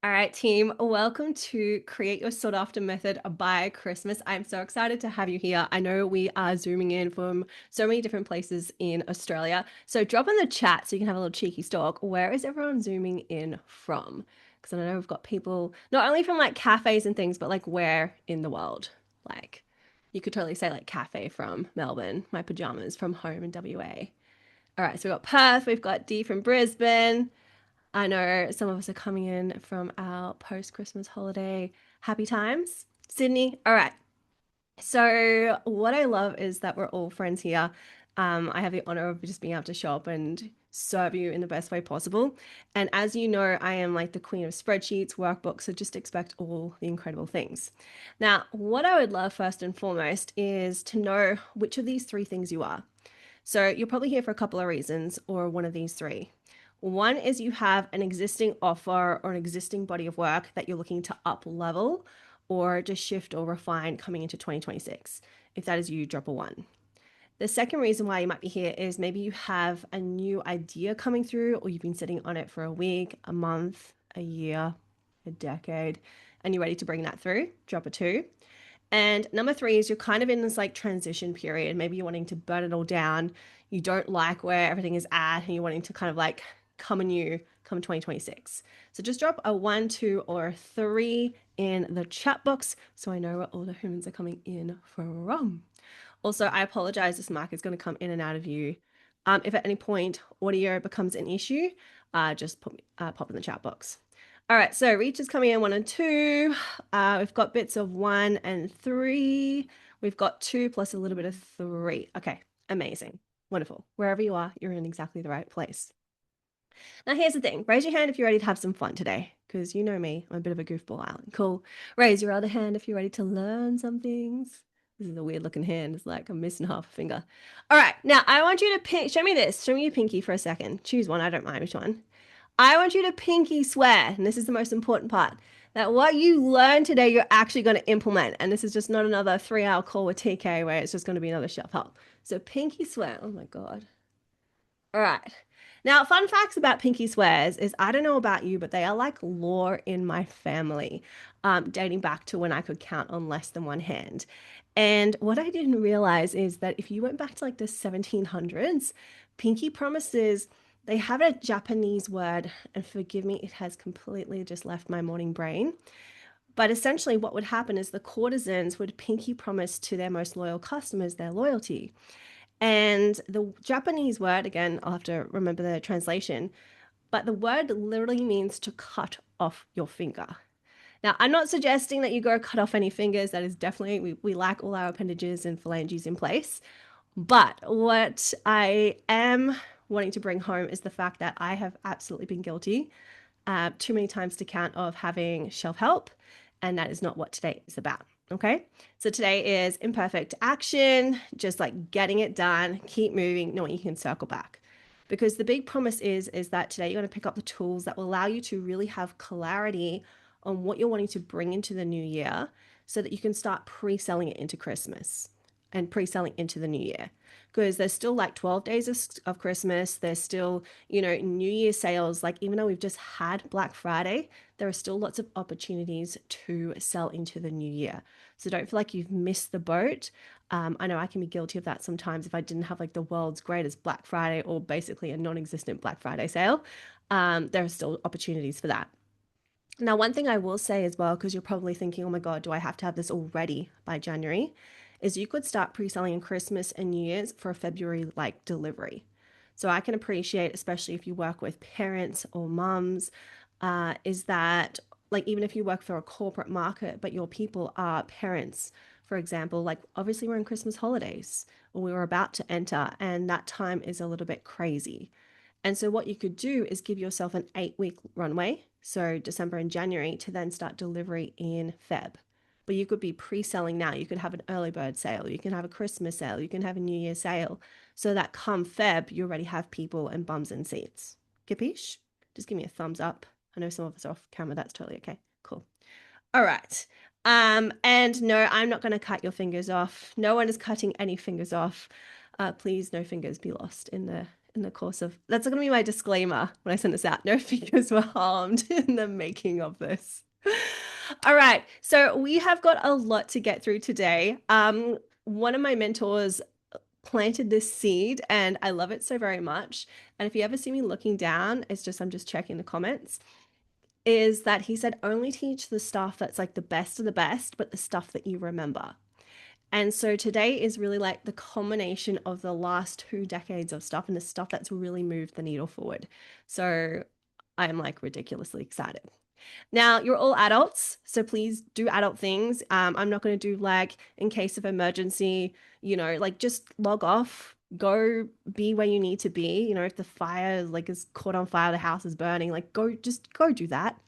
All right, team, welcome to Create Your Sought After Method by Christmas. I'm so excited to have you here. I know we are zooming in from so many different places in Australia. So drop in the chat so you can have a little cheeky stalk. Where is everyone zooming in from? Because I know we've got people not only from like cafes and things, but like where in the world? Like you could totally say like cafe from Melbourne, my pajamas from home in WA. All right, so we've got Perth, we've got Dee from Brisbane. I know some of us are coming in from our post Christmas holiday happy times. Sydney. All right. So, what I love is that we're all friends here. I have the honor of just being able to show up and serve you in the best way possible. And as you know, I am like the queen of spreadsheets, workbooks, so just expect all the incredible things. Now, what I would love first and foremost is to know which of these three things you are. So you're probably here for a couple of reasons, or one of these three. One is you have an existing offer or an existing body of work that you're looking to up level or just shift or refine coming into 2026. If that is you, drop a one. The second reason why you might be here is maybe you have a new idea coming through, or you've been sitting on it for a week, a month, a year, a decade, and you're ready to bring that through. Drop a two. And number three is you're kind of in this like transition period. Maybe you're wanting to burn it all down. You don't like where everything is at, and you're wanting to kind of like come anew come 2026. So just drop a one, two, or three in the chat box so I know where all the humans are coming in from. Also, I apologize, this mic is going to come in and out of you. If at any point audio becomes an issue, just pop in the chat box. All right, so reach is coming in one and two. We've got bits of one and three. We've got two plus a little bit of three. Okay, amazing. Wonderful. Wherever you are, you're in exactly the right place. Now, here's the thing. Raise your hand if you're ready to have some fun today, because you know me, I'm a bit of a goofball island. Cool. Raise your other hand if you're ready to learn some things. This is a weird looking hand. It's like I'm missing half a finger. All right, now I want you to show me this. Show me your pinky for a second. Choose one. I don't mind which one. I want you to pinky swear, and this is the most important part, that what you learn today, you're actually going to implement. And this is just not another 3 hour call with TK where it's just going to be another shelf help. So pinky swear. Oh my God. All right. Now, fun facts about pinky swears is I don't know about you, but they are like law in my family, dating back to when I could count on less than one hand. And what I didn't realize is that if you went back to like the 1700s, pinky promises, they have a Japanese word, and forgive me, it has completely just left my morning brain. But essentially, what would happen is the courtesans would pinky promise to their most loyal customers their loyalty. And the Japanese word, again, I'll have to remember the translation, but the word literally means to cut off your finger. Now, I'm not suggesting that you go cut off any fingers. That is definitely, we lack all our appendages and phalanges in place. But what I am wanting to bring home is the fact that I have absolutely been guilty too many times to count of having shelf help. And that is not what today is about. Okay. So today is imperfect action, just like getting it done, keep moving, knowing you can circle back. Because the big promise is that today you're going to pick up the tools that will allow you to really have clarity on what you're wanting to bring into the new year so that you can start pre-selling it into Christmas and pre-selling into the new year. Because there's still like 12 days of Christmas. There's still, New Year sales. Like, even though we've just had Black Friday, there are still lots of opportunities to sell into the new year. So don't feel like you've missed the boat. I know I can be guilty of that sometimes if I didn't have like the world's greatest Black Friday or basically a non-existent Black Friday sale. There are still opportunities for that. Now, one thing I will say as well, because you're probably thinking, oh my God, do I have to have this all ready by January? Is you could start pre-selling in Christmas and New Year's for a February like delivery. So I can appreciate, especially if you work with parents or mums, is that like even if you work for a corporate market, but your people are parents, for example, like obviously we're in Christmas holidays or we were about to enter, and that time is a little bit crazy. And so what you could do is give yourself an 8-week runway, so December and January, to then start delivery in Feb. But you could be pre-selling now. You could have an early bird sale. You can have a Christmas sale. You can have a New Year sale. So that come Feb, you already have people and bums and seats. Capiche? Just give me a thumbs up. I know some of us are off camera. That's totally okay. Cool. All right. And no, I'm not going to cut your fingers off. No one is cutting any fingers off. Please, no fingers be lost in the in the course of that's going to be my disclaimer when I send this out. No figures were harmed in the making of this. All right. So we have got a lot to get through today. One of my mentors planted this seed and I love it so very much. And if you ever see me looking down, it's just I'm just checking the comments. Is that he said only teach the stuff that's like the best of the best, but the stuff that you remember. And so today is really like the culmination of the last 2 decades of stuff and the stuff that's really moved the needle forward. So I'm like ridiculously excited. Now, you're all adults, so please do adult things. I'm not going to do like in case of emergency, like just log off, go be where you need to be. If the fire like is caught on fire, the house is burning, like just go do that.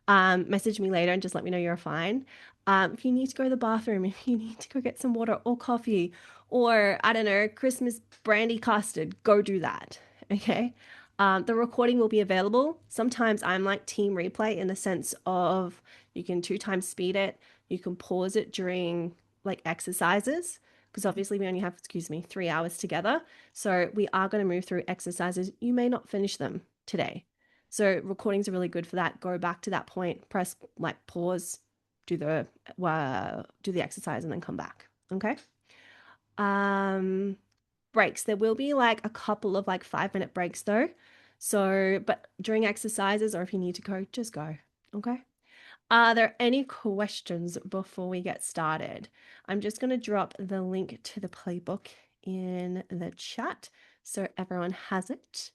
Message me later and just let me know you're fine. If you need to go to the bathroom, if you need to go get some water or coffee, or I don't know, Christmas brandy custard, go do that. Okay. The recording will be available. Sometimes I'm like team replay in the sense of you can 2 times speed it. You can pause it during like exercises because obviously we only have, 3 hours together. So we are going to move through exercises. You may not finish them today. So recordings are really good for that. Go back to that point, press like pause, do the exercise and then come back. Okay. Breaks. There will be like a couple of like 5-minute breaks though. So, but during exercises or if you need to go, just go. Okay. Are there any questions before we get started? I'm just going to drop the link to the playbook in the chat so everyone has it.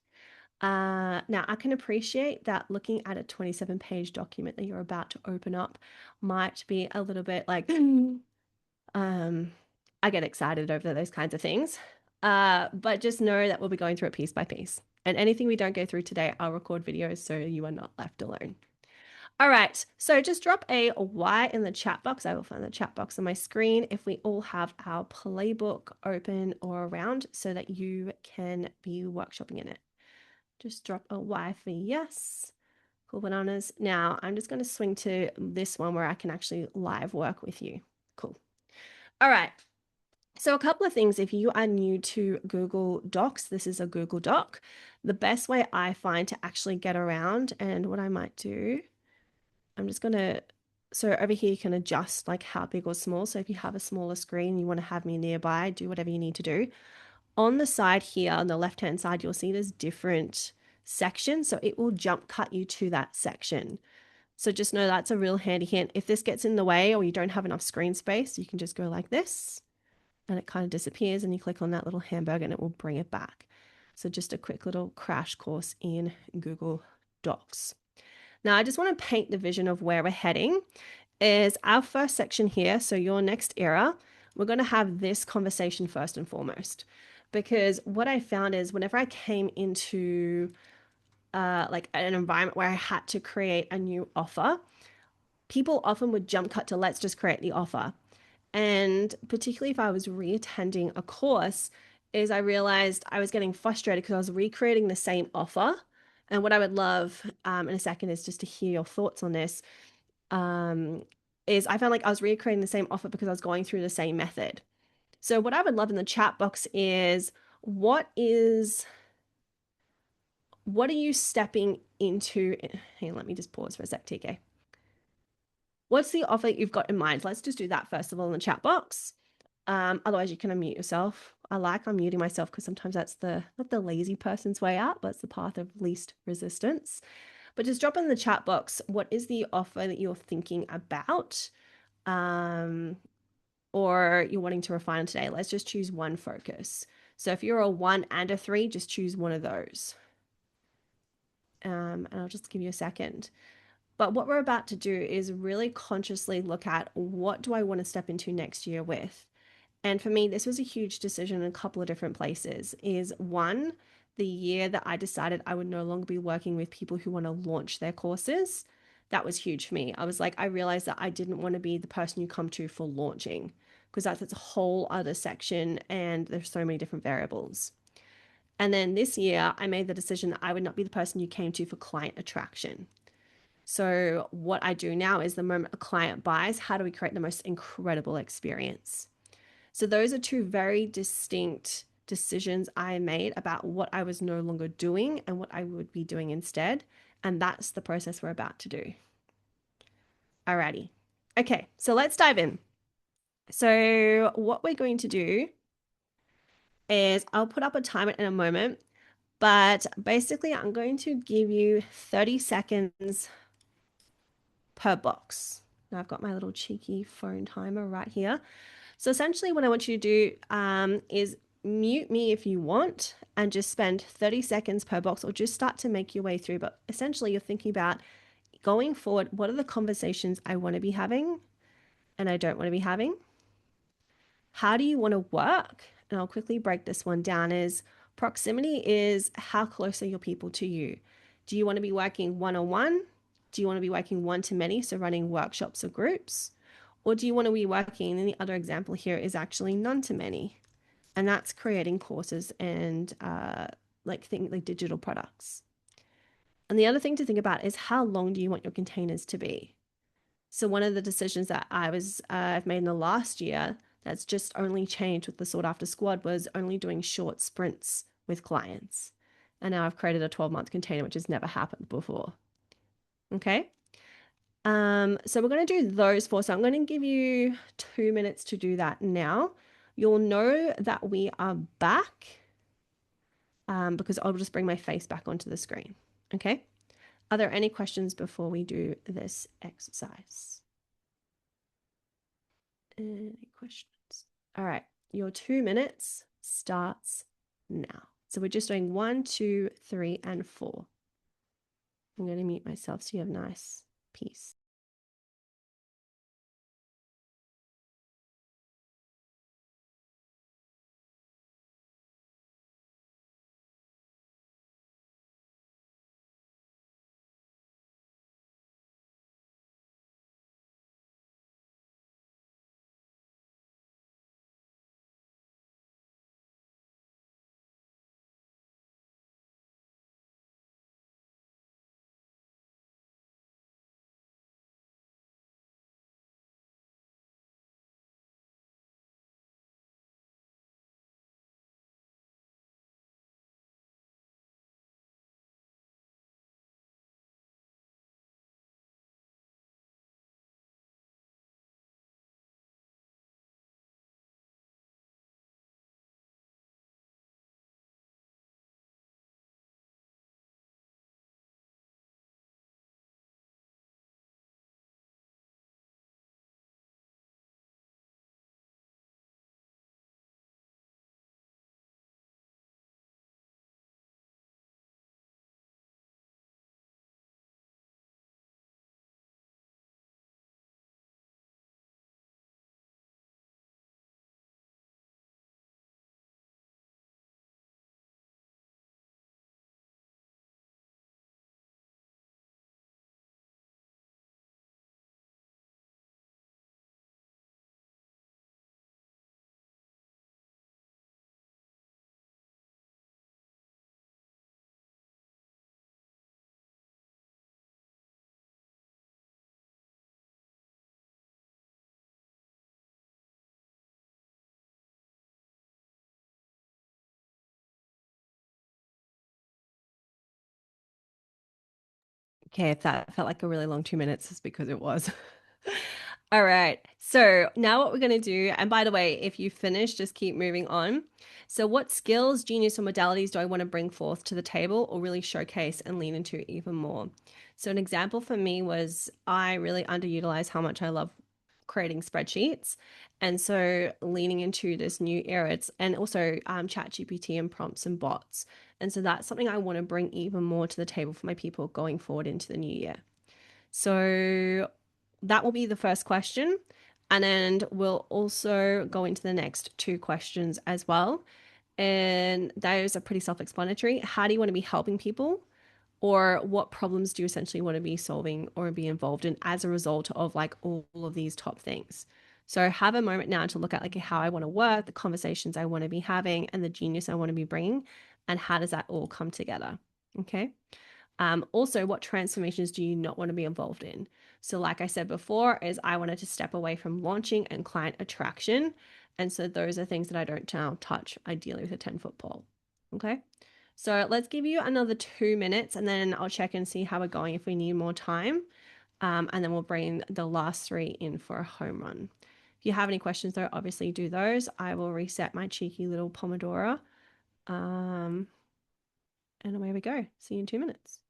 Now, I can appreciate that looking at a 27-page document that you're about to open up might be a little bit like, I get excited over those kinds of things. But just know that we'll be going through it piece by piece. And anything we don't go through today, I'll record videos so you are not left alone. All right, so just drop a Y in the chat box. I will find the chat box on my screen if we all have our playbook open or around so that you can be workshopping in it. Just drop a Y for yes. Cool bananas. Now I'm just going to swing to this one where I can actually live work with you. Cool. All right. So a couple of things, if you are new to Google Docs, this is a Google Doc. The best way I find to actually get around, and what I might do, I'm just going to, so over here you can adjust like how big or small. So if you have a smaller screen, you want to have me nearby, do whatever you need to do. On the side here, on the left-hand side, you'll see there's different sections. So it will jump cut you to that section. So just know that's a real handy hint. If this gets in the way or you don't have enough screen space, you can just go like this. And it kind of disappears and you click on that little hamburger and it will bring it back. So just a quick little crash course in Google Docs. Now I just want to paint the vision of where we're heading is our first section here. So your next era, we're going to have this conversation first and foremost, because what I found is whenever I came into like an environment where I had to create a new offer, people often would jump cut to let's just create the offer. And particularly if I was reattending a course, is I realized I was getting frustrated because I was recreating the same offer. And what I would love in a second is just to hear your thoughts on this. Is I found like I was recreating the same offer because I was going through the same method. So what I would love in the chat box is what are you stepping into? Hang on, let me just pause for a sec, TK. What's the offer that you've got in mind? Let's just do that first of all in the chat box. Otherwise you can unmute yourself. I like unmuting myself because sometimes that's not the lazy person's way out, but it's the path of least resistance. But just drop in the chat box, what is the offer that you're thinking about? Or you're wanting to refine today. Let's just choose one focus. So if you're a 1 and a 3, just choose one of those. And I'll just give you a second. But what we're about to do is really consciously look at what do I want to step into next year with? And for me, this was a huge decision in a couple of different places. Is one, the year that I decided I would no longer be working with people who want to launch their courses. That was huge for me. I was like, I realized that I didn't want to be the person you come to for launching because that's a whole other section and there's so many different variables. And then this year, I made the decision that I would not be the person you came to for client attraction. So what I do now is the moment a client buys, how do we create the most incredible experience? So those are two very distinct decisions I made about what I was no longer doing and what I would be doing instead. And that's the process we're about to do. Alrighty. Okay, so let's dive in. So, what we're going to do is I'll put up a timer in a moment, but basically, I'm going to give you 30 seconds per box. Now, I've got my little cheeky phone timer right here. So, essentially, what I want you to do is mute me if you want and just spend 30 seconds per box or just start to make your way through. But essentially, you're thinking about going forward, what are the conversations I want to be having and I don't want to be having? How do you want to work? And I'll quickly break this one down is proximity is how close are your people to you? Do you want to be working one-on-one? Do you want to be working one-to-many, so running workshops or groups? Or do you want to be working, and the other example here is actually none-to-many, and that's creating courses and like things like digital products. And the other thing to think about is how long do you want your containers to be? So one of the decisions that I've made in the last year that's just only changed with the sought after squad was only doing short sprints with clients. And now I've created a 12-month container, which has never happened before. Okay. So we're going to do those four. So I'm going to give you 2 minutes to do that now. You'll know that we are back because I'll just bring my face back onto the screen. Okay. Are there any questions before we do this exercise? Any questions? All right, your 2 minutes starts now. So we're just doing 1, 2, 3, and 4. I'm going to mute myself so you have nice peace. Okay, if that felt like a really long 2 minutes, it's because it was. All right. So now what we're going to do, and by the way, if you finish, just keep moving on. So what skills, genius, or modalities do I want to bring forth to the table or really showcase and lean into even more? So an example for me was I really underutilized how much I love creating spreadsheets. And so leaning into this new era, and also chat GPT and prompts and bots. And so that's something I want to bring even more to the table for my people going forward into the new year. So that will be the first question. And then we'll also go into the next two questions as well. And those are pretty self explanatory. How do you want to be helping people? Or what problems do you essentially want to be solving or be involved in as a result of like all of these top things? So have a moment now to look at like how I want to work, the conversations I want to be having, and the genius I want to be bringing, and how does that all come together? Okay. Also, what transformations do you not want to be involved in? So, like I said before, is I wanted to step away from launching and client attraction. And so those are things that I don't now touch ideally with a 10-foot pole. Okay. So let's give you another 2 minutes and then I'll check and see how we're going if we need more time. And then we'll bring the last three in for a home run. If you have any questions, though, obviously do those. I will reset my cheeky little Pomodoro. And away we go. See you in 2 minutes.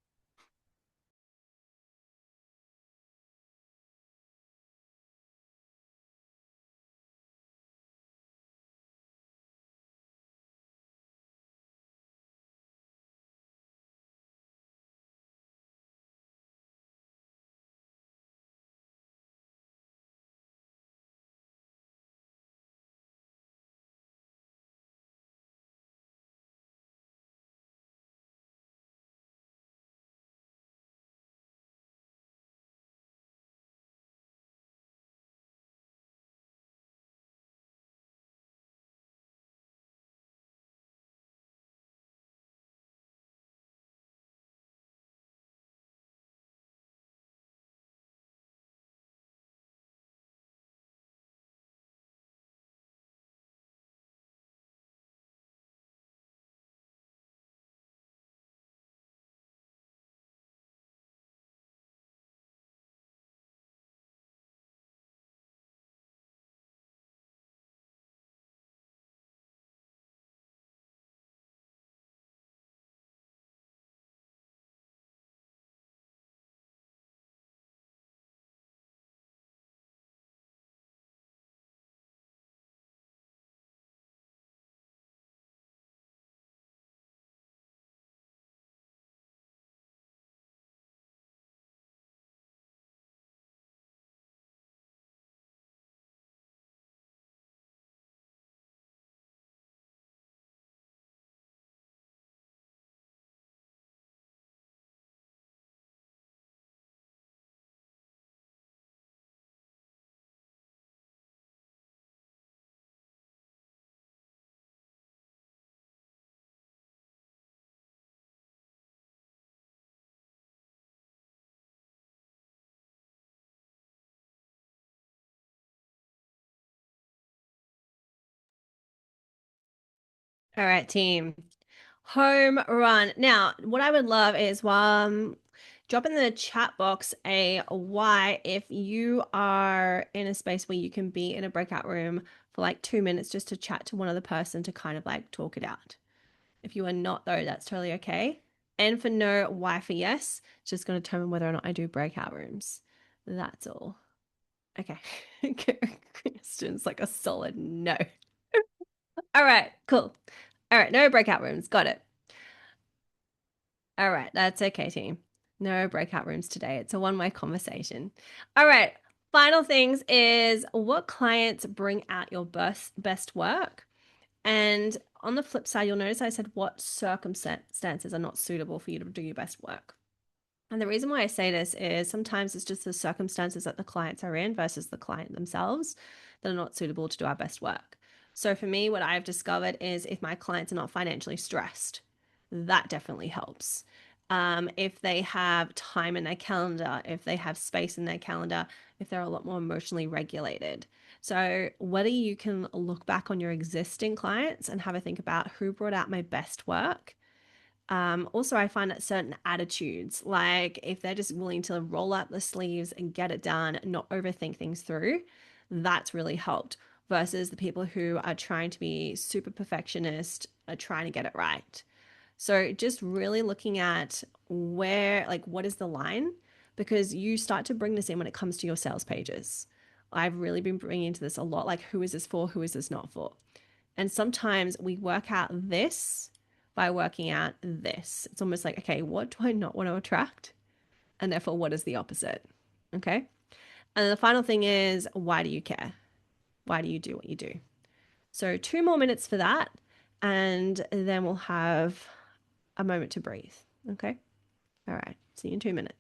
All right, team. Home run. Now, what I would love is drop in the chat box a why if you are in a space where you can be in a breakout room for like 2 minutes just to chat to one other person to kind of like talk it out. If you are not, though, that's totally okay. And for no, why for yes. It's just going to determine whether or not I do breakout rooms. That's all. Okay. Kristen's like a solid no. All right, cool. All right, no breakout rooms. Got it. All right, that's okay, team. No breakout rooms today. It's a one-way conversation. All right, final things is what clients bring out your best work. And on the flip side, you'll notice I said what circumstances are not suitable for you to do your best work. And the reason why I say this is sometimes it's just the circumstances that the clients are in versus the client themselves that are not suitable to do our best work. So for me, what I've discovered is if my clients are not financially stressed, that definitely helps. If they have time in their calendar, if they have space in their calendar, if they're a lot more emotionally regulated. So, whether you can look back on your existing clients and have a think about who brought out my best work. Also, I find that certain attitudes, like if they're just willing to roll up the sleeves and get it done, not overthink things through, that's really helped versus the people who are trying to be super perfectionist, are trying to get it right. So just really looking at where, like, what is the line? Because you start to bring this in when it comes to your sales pages. I've really been bringing into this a lot, like, who is this for? Who is this not for? And sometimes we work out this by working out this. It's almost like, okay, what do I not want to attract? And therefore, what is the opposite? Okay. And the final thing is, why do you care? Why do you do what you do? So, 2 more minutes for that. And then we'll have a moment to breathe. Okay. All right. See you in 2 minutes.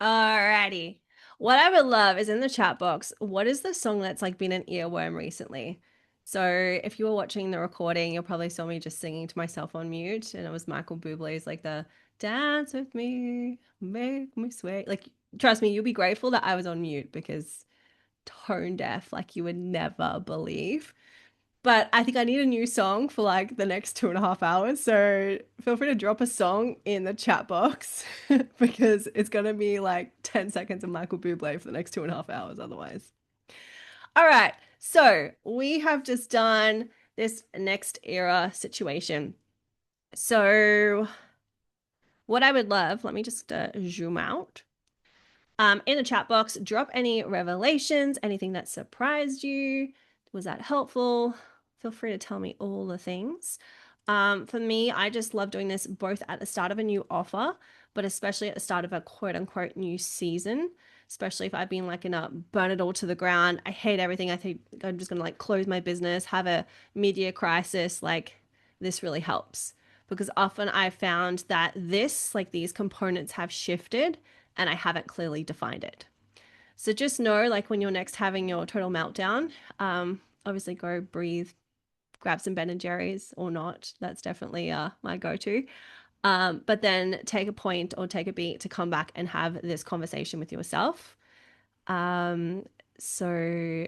Alrighty. What I would love is in the chat box, what is the song that's like been an earworm recently? So if you were watching the recording, you'll probably saw me just singing to myself on mute, and it was Michael Bublé's like the "Dance with me, make me sway." Like, trust me, you'll be grateful that I was on mute because tone deaf, like you would never believe. But I think I need a new song for like the next 2.5 hours. So feel free to drop a song in the chat box because it's going to be like 10 seconds of Michael Bublé for the next 2.5 hours otherwise. All right. So we have just done this next era situation. So what I would love, let me just zoom out. In the chat box, drop any revelations, anything that surprised you. Was that helpful? Feel free to tell me all the things. For me, I just love doing this both at the start of a new offer, but especially at the start of a quote unquote new season, especially if I've been like in a burn it all to the ground. I hate everything. I think I'm just going to like close my business, have a mid-year crisis. Like this really helps because often I've found that this, like these components have shifted and I haven't clearly defined it. So just know, like when you're next having your total meltdown, obviously go breathe, grab some Ben and Jerry's or not. That's definitely my go-to. But then take a point or take a beat to come back and have this conversation with yourself. Um, so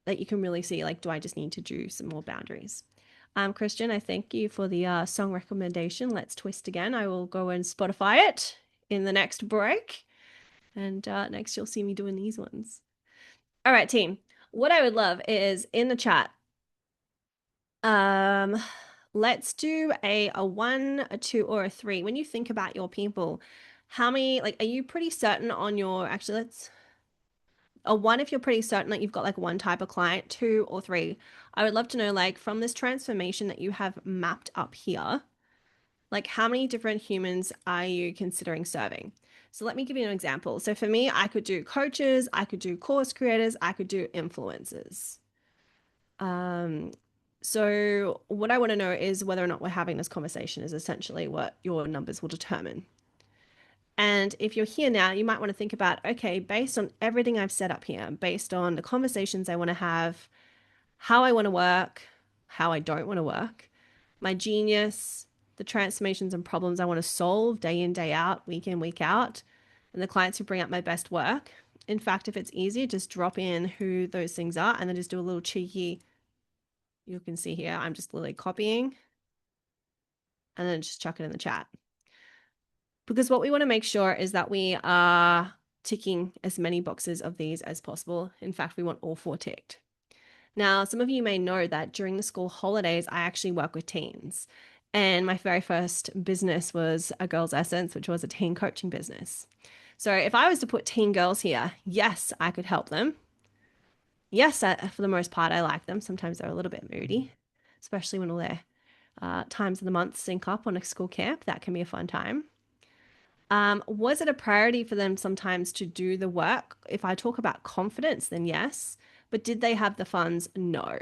that you can really see, like, do I just need to do some more boundaries? Christian, I thank you for the song recommendation. Let's twist again. I will go and Spotify it in the next break. And next, you'll see me doing these ones. All right, team. What I would love is in the chat. Um, let's do a one, a two, or a three. When you think about your people, how many, like, are you pretty certain on your, actually, let's, a one if you're pretty certain that you've got like one type of client, two or three. I would love to know, like, from this transformation that you have mapped up here, like, how many different humans are you considering serving? So let me give you an example. So for me, I could do coaches, I could do course creators, I could do influencers. Um, so what I want to know is whether or not we're having this conversation is essentially what your numbers will determine. And if you're here now, you might want to think about, okay, based on everything I've set up here, based on the conversations I want to have, how I want to work, how I don't want to work, my genius, the transformations and problems I want to solve day in, day out, week in, week out, and the clients who bring out my best work. In fact, if it's easier, just drop in who those things are and then just do a little cheeky, you can see here, I'm just literally copying and then just chuck it in the chat. Because what we want to make sure is that we are ticking as many boxes of these as possible. In fact, we want all four ticked. Now, some of you may know that during the school holidays, I actually work with teens. And my very first business was A Girl's Essence, which was a teen coaching business. So if I was to put teen girls here, yes, I could help them. Yes, for the most part, I like them. Sometimes they're a little bit moody, especially when all their times of the month sync up on a school camp. That can be a fun time. Was it a priority for them sometimes to do the work? If I talk about confidence, then yes. But did they have the funds? No.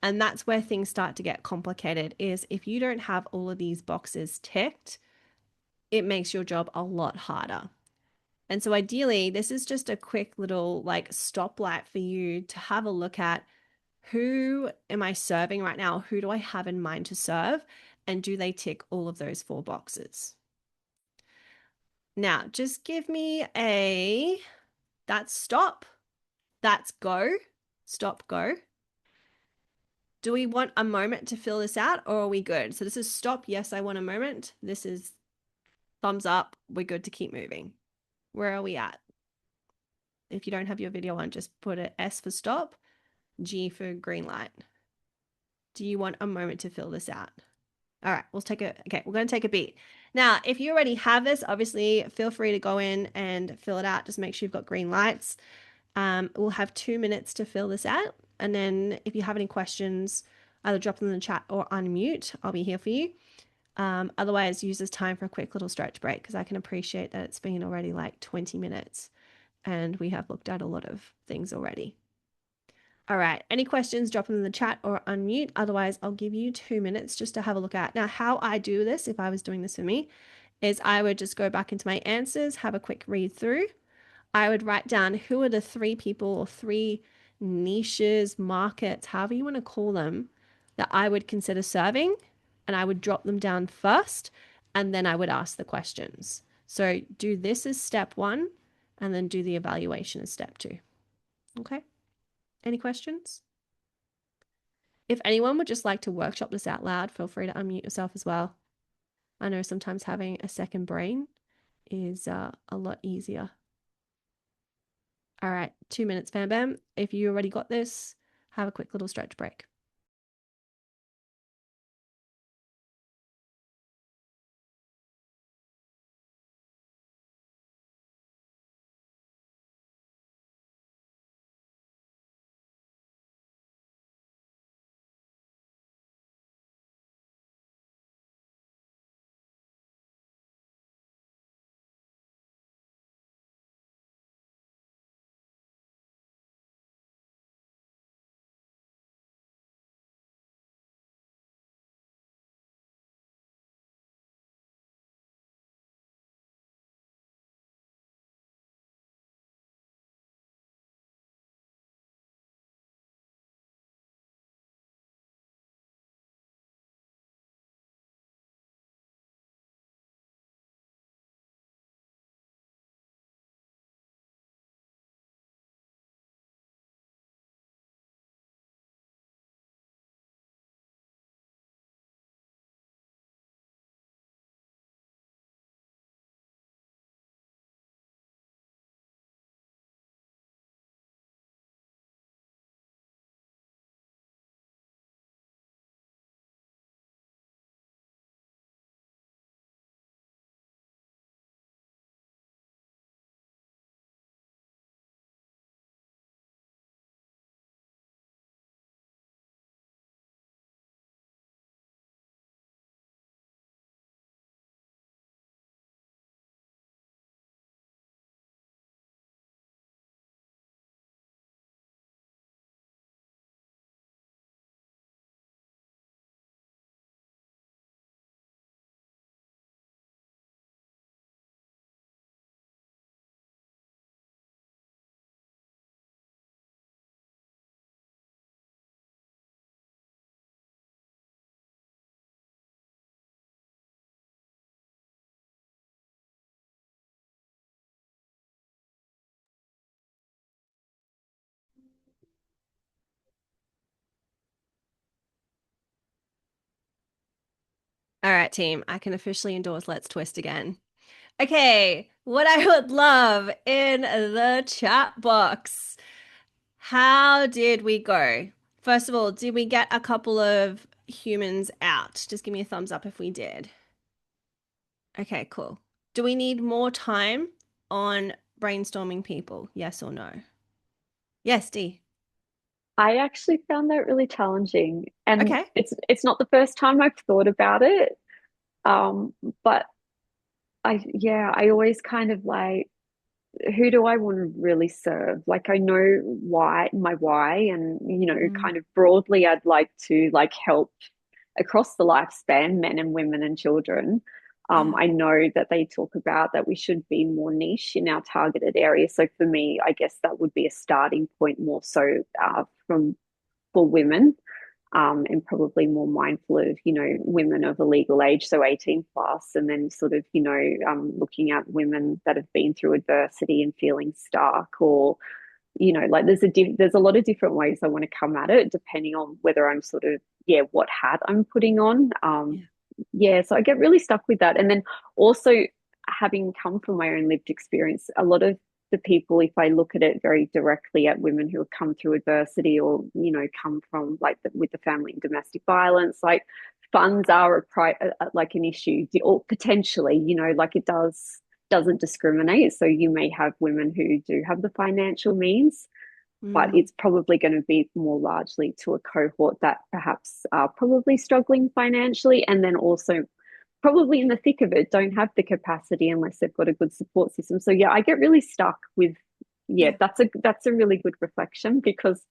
And that's where things start to get complicated is if you don't have all of these boxes ticked, it makes your job a lot harder. And so ideally, this is just a quick little like stoplight for you to have a look at who am I serving right now? Who do I have in mind to serve? And do they tick all of those four boxes? Now, just give me that's stop, that's go, stop, go. Do we want a moment to fill this out or are we good? So this is stop. Yes, I want a moment. This is thumbs up. We're good to keep moving. Where are we at? If you don't have your video on, just put an S for stop, G for green light. Do you want a moment to fill this out? All right, we're going to take a beat. Now, if you already have this, obviously feel free to go in and fill it out. Just make sure you've got green lights. We'll have 2 minutes to fill this out. And then if you have any questions, either drop them in the chat or unmute. I'll be here for you. Otherwise, use this time for a quick little stretch break because I can appreciate that it's been already like 20 minutes and we have looked at a lot of things already. All right, any questions, drop them in the chat or unmute. Otherwise, I'll give you 2 minutes just to have a look at. Now, how I do this, if I was doing this for me, is I would just go back into my answers, have a quick read through. I would write down who are the three people or three niches, markets, however you want to call them, that I would consider serving. And I would drop them down first. And then I would ask the questions. So do this as step one, and then do the evaluation as step two. Okay. Any questions? If anyone would just like to workshop this out loud, feel free to unmute yourself as well. I know sometimes having a second brain is a lot easier. All right, 2 minutes, Bam Bam. If you already got this, have a quick little stretch break. All right, team, I can officially endorse Let's Twist again. Okay, what I would love in the chat box. How did we go? First of all, did we get a couple of humans out? Just give me a thumbs up if we did. Okay, cool. Do we need more time on brainstorming people? Yes or no? Yes, D. I actually found that really challenging, and Okay. it's not the first time I've thought about it. Um, but I always kind of like, who do I want to really serve? Like, I know why, and Mm, kind of broadly, I'd like to like help across the lifespan, men and women and children. yeah. I know that they talk about that we should be more niche in our targeted area. So for me, I guess that would be a starting point more so from for women, and probably more mindful of, women of a legal age, so 18 plus, and then sort of, looking at women that have been through adversity and feeling stuck, or, like there's a lot of different ways I want to come at it, depending on whether I'm sort of, yeah, what hat I'm putting on. Yeah. Yeah, so I get really stuck with that. And then also having come from my own lived experience, a lot of the people, if I look at it very directly at women who have come through adversity, or, come from like with the family and domestic violence, like funds are like an issue, or potentially, like doesn't discriminate. So you may have women who do have the financial means, but Mm, it's probably going to be more largely to a cohort that perhaps are probably struggling financially, and then also probably in the thick of it don't have the capacity unless they've got a good support system. So yeah, I get really stuck with, yeah, yeah. that's a really good reflection, because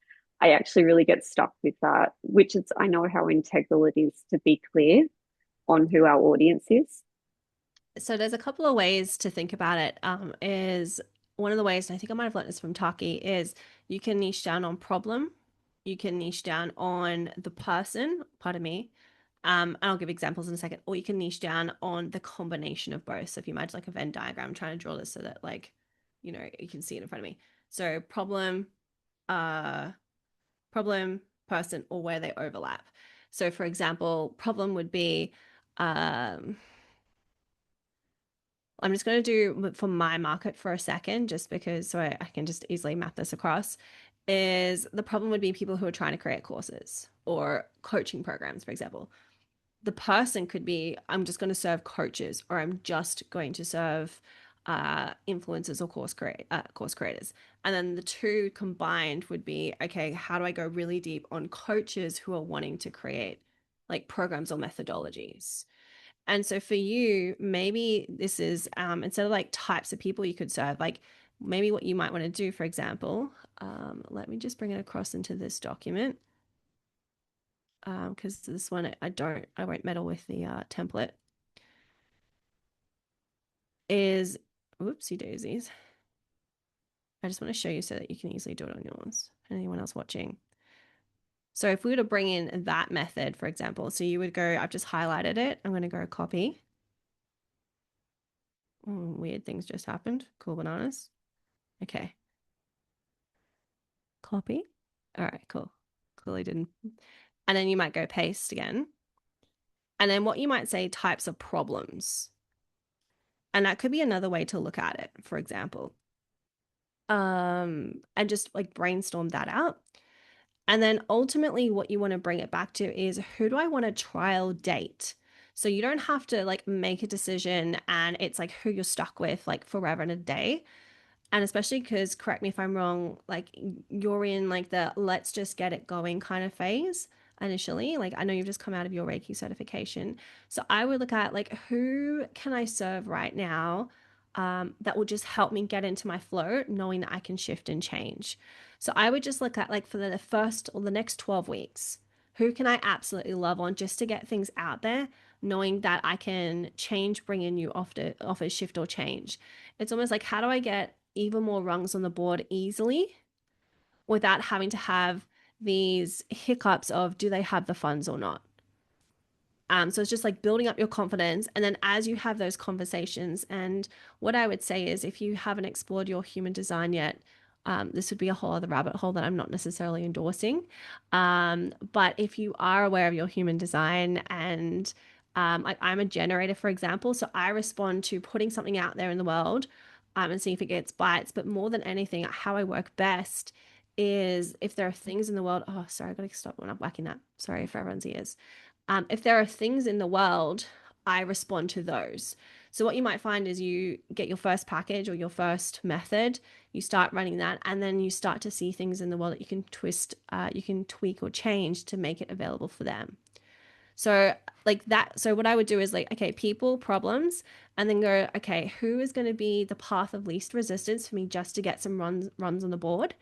I actually really get stuck with that, which is, I know how integral it is to be clear on who our audience is. So there's a couple of ways to think about it. Is one of the ways, and I think I might have learned this from Taki, is you can niche down on problem, you can niche down on the person, pardon me. And I'll give examples in a second, or you can niche down on the combination of both. So if you imagine like a Venn diagram, I'm trying to draw this so that like, you can see it in front of me. So uh, problem, person, or where they overlap. So for example, problem would be, um, I'm just going to do for my market for a second, just because so I can just easily map this across. Is the problem would be people who are trying to create courses or coaching programs, for example. The person could be, I'm just going to serve coaches, or I'm just going to serve influencers or course creators. And then the two combined would be, okay, how do I go really deep on coaches who are wanting to create like programs or methodologies? And so for you, maybe this is instead of like types of people you could serve, like maybe what you might want to do, for example, let me just bring it across into this document because this one I won't meddle with the template. Is whoopsie daisies. I just want to show you so that you can easily do it on yours. Anyone else watching? So if we were to bring in that method, for example, so you would go, I've just highlighted it. I'm going to go copy. Oh, weird things just happened. Cool bananas. Okay. Copy. All right, cool. Clearly didn't. And then you might go paste again. And then what you might say types of problems. And that could be another way to look at it, for example. And just like brainstorm that out. And then ultimately, what you want to bring it back to is who do I want to trial date? So you don't have to like make a decision and it's like who you're stuck with like forever and a day. And especially because, correct me if I'm wrong, like you're in like the let's just get it going kind of phase initially. Like I know you've just come out of your Reiki certification. So I would look at like who can I serve right now that will just help me get into my flow, knowing that I can shift and change. So I would just look at like for the first or the next 12 weeks, who can I absolutely love on just to get things out there, knowing that I can change, bring in new offers, shift or change. It's almost like how do I get even more rungs on the board easily without having to have these hiccups of do they have the funds or not. So it's just like building up your confidence. And then as you have those conversations, and what I would say is if you haven't explored your human design yet, this would be a whole other rabbit hole that I'm not necessarily endorsing. But if you are aware of your human design and I'm a generator, for example, so I respond to putting something out there in the world and see if it gets bites. But more than anything, how I work best is if there are things in the world. Oh, sorry, I got to stop when I'm whacking that. Sorry for everyone's ears. If there are things in the world, I respond to those. So, what you might find is you get your first package or your first method, you start running that, and then you start to see things in the world that you can twist, you can tweak or change to make it available for them. So, like that. So, what I would do is like, okay, people, problems, and then go, okay, who is going to be the path of least resistance for me just to get some runs on the board,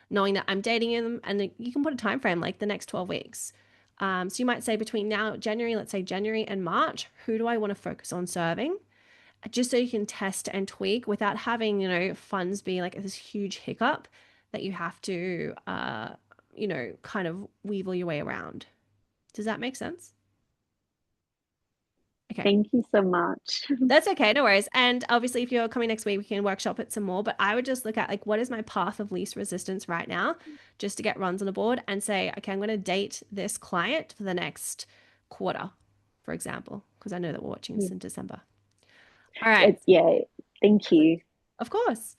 knowing that I'm dating them, and you can put a time frame like the next 12 weeks. So you might say between now, January, let's say January and March, who do I want to focus on serving? Just so you can test and tweak without having, funds be like this huge hiccup that you have to, kind of weevil your way around. Does that make sense? Okay. Thank you so much. That's okay, no worries. And obviously, if you're coming next week, we can workshop it some more. But I would just look at like what is my path of least resistance right now, just to get runs on the board and say, okay, I'm going to date this client for the next quarter, for example, because I know that we're watching this in December. All right, It's yeah, thank you. of course.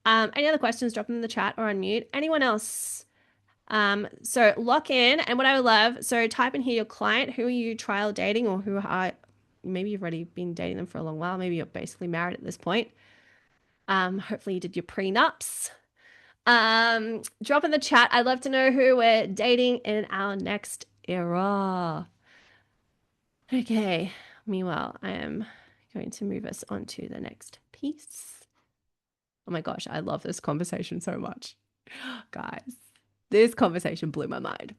Any other questions? Drop them in the chat or unmute. Anyone else? So lock in, and what I would love, so type in here your client, who are you trial dating, or who are maybe you've already been dating them for a long while. Maybe you're basically married at this point. Hopefully you did your prenups. Drop in the chat. I'd love to know who we're dating in our next era. Okay. Meanwhile, I am going to move us on to the next piece. Oh my gosh, I love this conversation so much. Guys, this conversation blew my mind.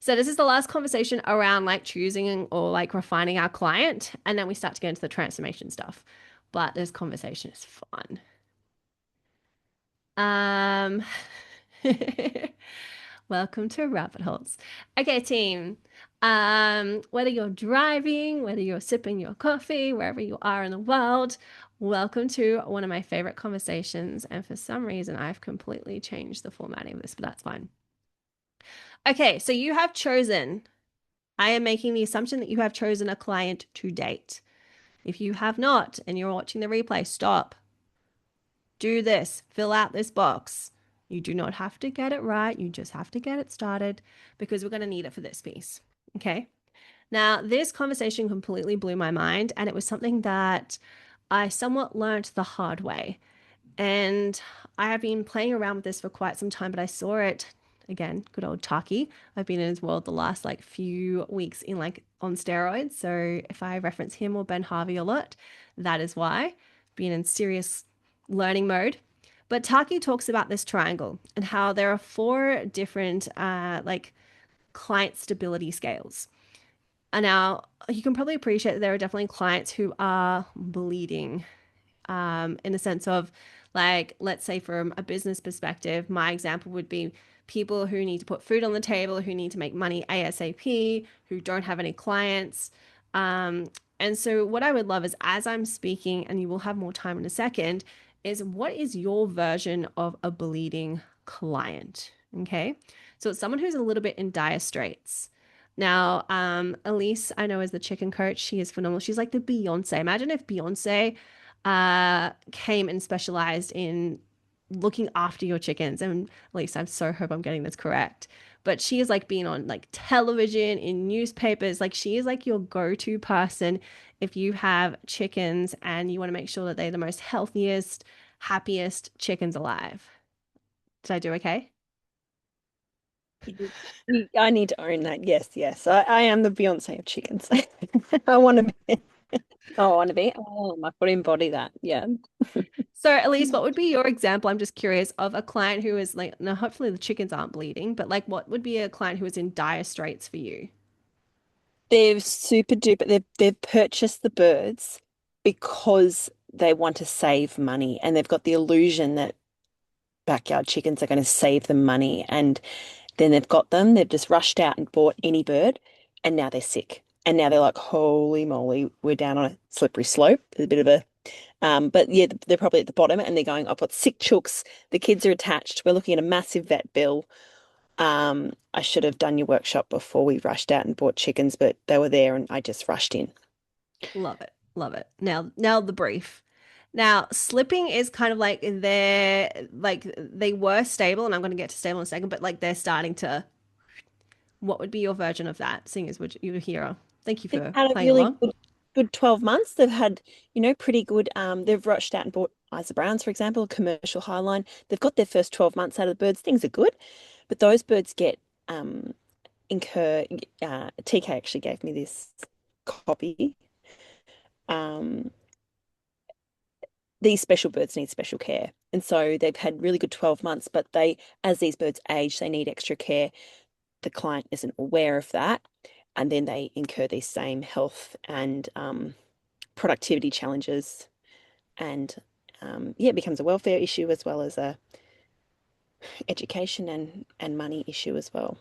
So this is the last conversation around like choosing or like refining our client, and then we start to get into the transformation stuff. But this conversation is fun. Um, welcome to Rabbit Holes. Okay, team. Whether you're driving, whether you're sipping your coffee, wherever you are in the world, welcome to one of my favorite conversations. And for some reason, I've completely changed the formatting of this, but that's fine. Okay, so you have chosen, I am making the assumption that you have chosen a client to date. If you have not and you're watching the replay, stop. Do this, fill out this box. You do not have to get it right. You just have to get it started because we're going to need it for this piece. Okay. Now, this conversation completely blew my mind, and it was something that I somewhat learned the hard way. And I have been playing around with this for quite some time, but I saw it again, good old Taki. I've been in his world the last like few weeks in like on steroids. So if I reference him or Ben Harvey a lot, that is why. Being in serious learning mode. But Taki talks about this triangle and how there are four different like client stability scales. And now you can probably appreciate that there are definitely clients who are bleeding in the sense of, like, let's say from a business perspective, my example would be people who need to put food on the table, who need to make money ASAP, who don't have any clients. Um, and so, what I would love is, as I'm speaking, and you will have more time in a second, is what is your version of a bleeding client? Okay. So, it's someone who's a little bit in dire straits. Now, Elise, I know as the chicken coach, she is phenomenal. She's like the Beyonce. Imagine if Beyonce came and specialized in looking after your chickens. And at least I so hope I'm getting this correct. But she is like being on like television, in newspapers. Like she is like your go-to person if you have chickens and you want to make sure that they're the most healthiest, happiest chickens alive. Did I do okay? I need to own that. Yes, yes. I am the Beyonce of chickens. I want to be. I want to be. Oh, I could embody that. Yeah. So, Elise, what would be your example? I'm just curious of a client who is like, now hopefully the chickens aren't bleeding, but like what would be a client who is in dire straits for you? They're super duper. They've purchased the birds because they want to save money, and they've got the illusion that backyard chickens are going to save them money, and then they've got them. They've just rushed out and bought any bird, and now they're sick. And now they're like, holy moly, we're down on a slippery slope. There's a bit of a but yeah, they're probably at the bottom and they're going, I've got sick chooks. The kids are attached. We're looking at a massive vet bill. I should have done your workshop before we rushed out and bought chickens, but they were there and I just rushed in. Love it. Love it. Now the brief. Now, slipping is kind of like like they were stable, and I'm going to get to stable in a second, but like they're starting to, what would be your version of that, seeing as would you a hero? Thank you They've for had a playing really along. good 12 months. They've had, pretty good, they've rushed out and bought Isa Browns, for example, a commercial highline. They've got their first 12 months out of the birds. Things are good, but those birds get incur TK actually gave me this copy. Um, these special birds need special care. And so they've had really good 12 months, but as these birds age, they need extra care. The client isn't aware of that. And then they incur these same health and productivity challenges. And yeah, it becomes a welfare issue as well as a education and money issue as well.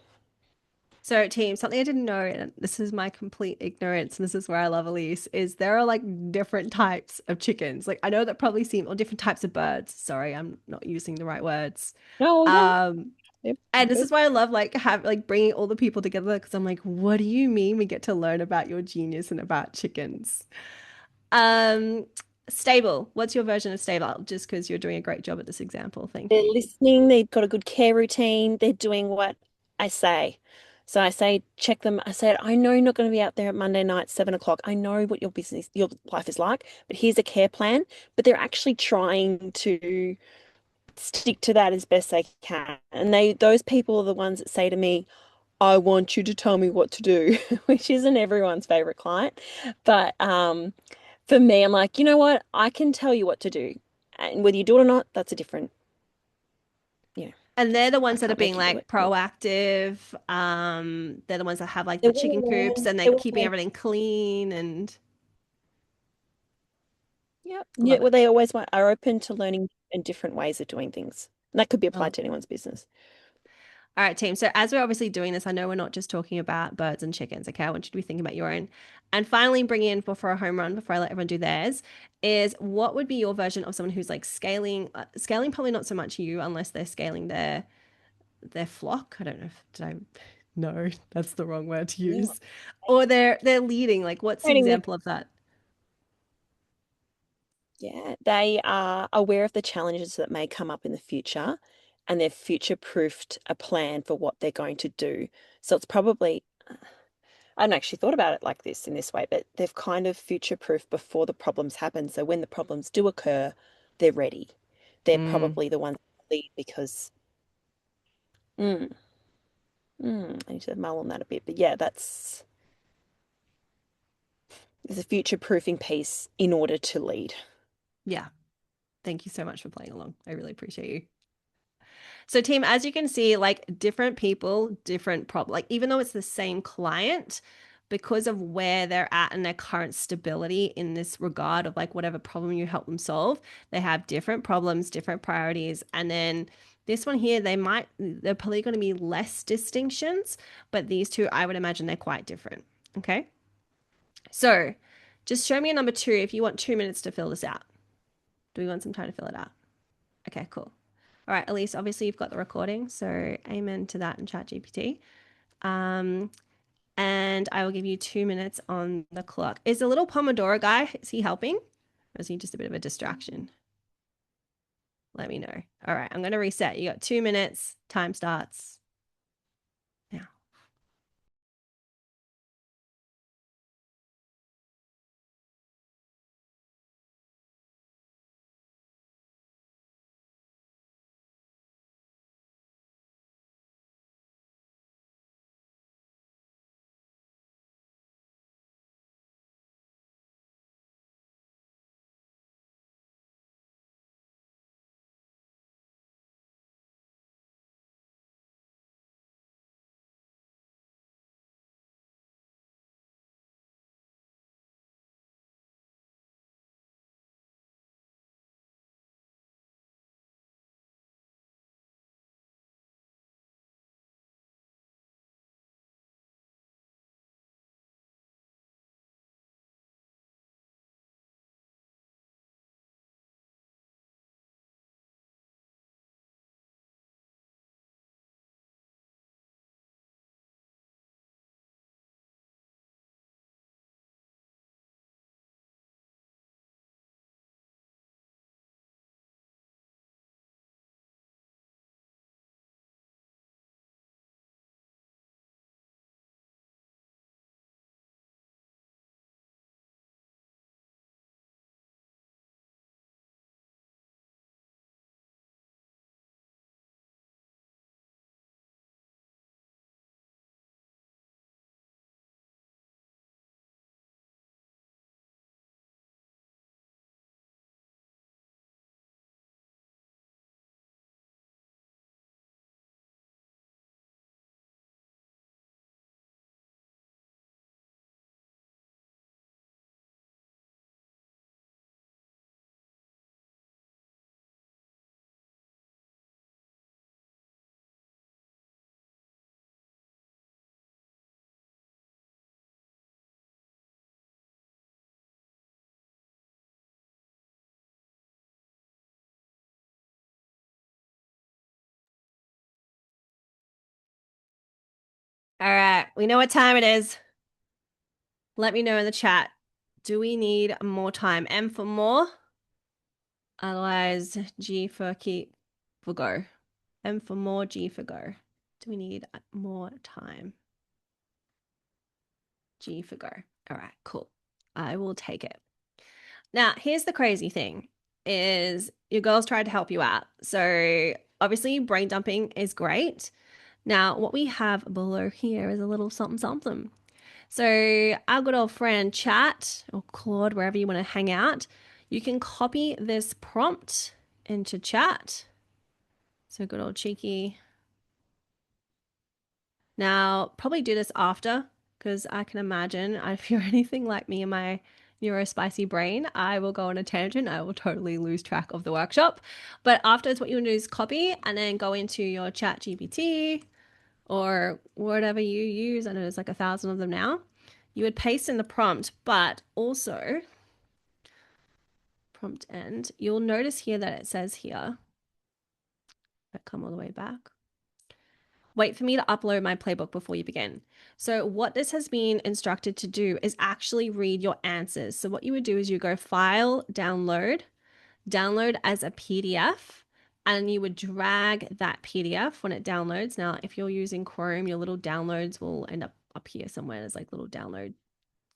So, team, something I didn't know, and this is my complete ignorance, and this is where I love Elise, is there are like different types of chickens. Like I know that probably seem, or different types of birds. Sorry, I'm not using the right words. No, no, Um, yep. And this is why I love like have like bringing all the people together because I'm like, what do you mean we get to learn about your genius and about chickens? Um, Stable. What's your version of stable? Just because you're doing a great job at this example. Thank They're you. listening, they've got a good care routine, they're doing what I say. So I say, check them. I said, I know you're not going to be out there at Monday night, 7 o'clock. I know what your life is like, but here's a care plan. But they're actually trying to stick to that as best they can. And those people are the ones that say to me, I want you to tell me what to do, which isn't everyone's favorite client. But for me, I'm like, you know what? I can tell you what to do. And whether you do it or not, that's a different, yeah. And they're the I ones that are can't being make you do like it. Yeah. proactive. They're the ones that have like They the want chicken to coops learn. and they're They want to keeping learn. everything clean and Yeah. Yeah. love Well, it. they always are open to learning and different ways of doing things. And that could be Oh. applied to anyone's business. All right, team. So as we're obviously doing this, I know we're not just talking about birds and chickens. Okay, I want you to be thinking about your own. And finally, bring in for a home run before I let everyone do theirs is what would be your version of someone who's like scaling, scaling probably not so much you unless they're scaling their flock. I don't know if did I no, that's the wrong word to Yeah. use. Or they're leading. Like what's the Training them. example of that? Yeah. They are aware of the challenges that may come up in the future and they've future-proofed a plan for what they're going to do. So it's probably, I hadn't actually thought about it like this in this way, but they've kind of future-proofed before the problems happen. So when the problems do occur, they're ready. They're Mm, probably the ones that lead because mm, I need to mull on that a bit. But yeah, there's a future-proofing piece in order to lead. yeah. Thank you so much for playing along. I really appreciate you. So, team, as you can see, like different people, different problem. Like even though it's the same client, because of where they're at and their current stability in this regard of like whatever problem you help them solve, they have different problems, different priorities, and then this one here, they're probably going to be less distinctions, but these two, I would imagine they're quite different. Okay, so just show me a number two if you want 2 minutes to fill this out. Do we want some time to fill it out? Okay, cool. All right, Elise, obviously you've got the recording, so amen to that in ChatGPT. Um, and I will give you 2 minutes on the clock. Is the little Pomodoro guy, is he helping? Or is he just a bit of a distraction? Let me know. All right, I'm going to reset. You got 2 minutes. Time starts now. All right, we know what time it is. Let me know in the chat. Do we need more time? M for more. Otherwise, G for keep for go. M for more, G for go. Do we need more time? G for go. All right, cool. I will take it. Now, here's the crazy thing is your girls tried to help you out. So obviously brain dumping is great. Now, what we have below here is a little something something. So our good old friend Chat or Claude, wherever you want to hang out, you can copy this prompt into Chat So good old cheeky. Now, probably do this after because I can imagine if you're anything like me in my neurospicy brain, I will go on a tangent. I will totally lose track of the workshop. But afterwards, what you want to do is copy and then go into your chat GPT or whatever you use. I know there's like 1,000 of them now. You would paste in the prompt, but also prompt end. You'll notice here that it says here, I come all the way back. Wait for me to upload my playbook before you begin. So what this has been instructed to do is actually read your answers. So what you would do is you go file, download, download as a PDF, and you would drag that PDF when it downloads. Now, if you're using Chrome, your little downloads will end up here somewhere. There's like little download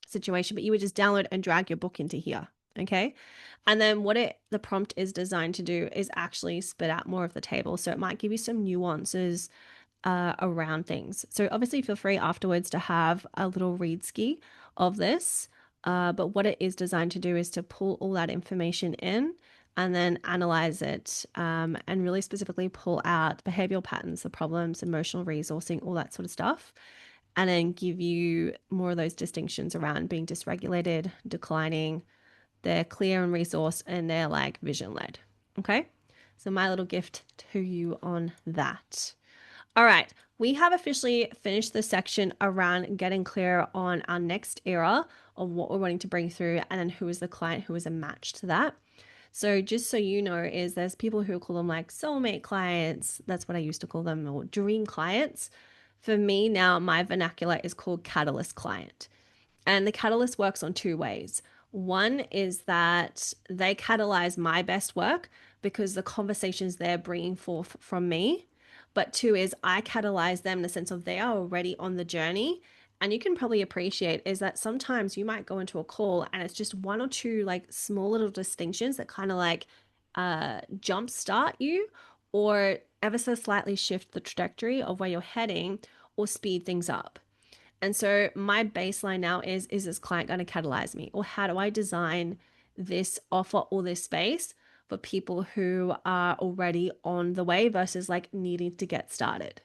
situation, but you would just download and drag your book into here. Okay. And then what the prompt is designed to do is actually spit out more of the table. So it might give you some nuances around things. So obviously feel free afterwards to have a little read ski of this. But what it is designed to do is to pull all that information in and then analyze it and really specifically pull out behavioral patterns, the problems, emotional resourcing, all that sort of stuff. And then give you more of those distinctions around being dysregulated, declining, they're clear and resource, and they're like vision led. Okay. So my little gift to you on that. All right, we have officially finished the section around getting clear on our next era of what we're wanting to bring through and then who is the client who is a match to that. So just so you know, is there's people who call them like soulmate clients. That's what I used to call them, or dream clients. For me now, my vernacular is called catalyst client. And the catalyst works on two ways. One is that they catalyze my best work because the conversations they're bringing forth from me. But two is I catalyze them in the sense of they are already on the journey. And you can probably appreciate is that sometimes you might go into a call and it's just one or two like small little distinctions that kind of like jump start you or ever so slightly shift the trajectory of where you're heading or speed things up. And so my baseline now is this client going to catalyze me? Or how do I design this offer or this space for people who are already on the way versus like needing to get started?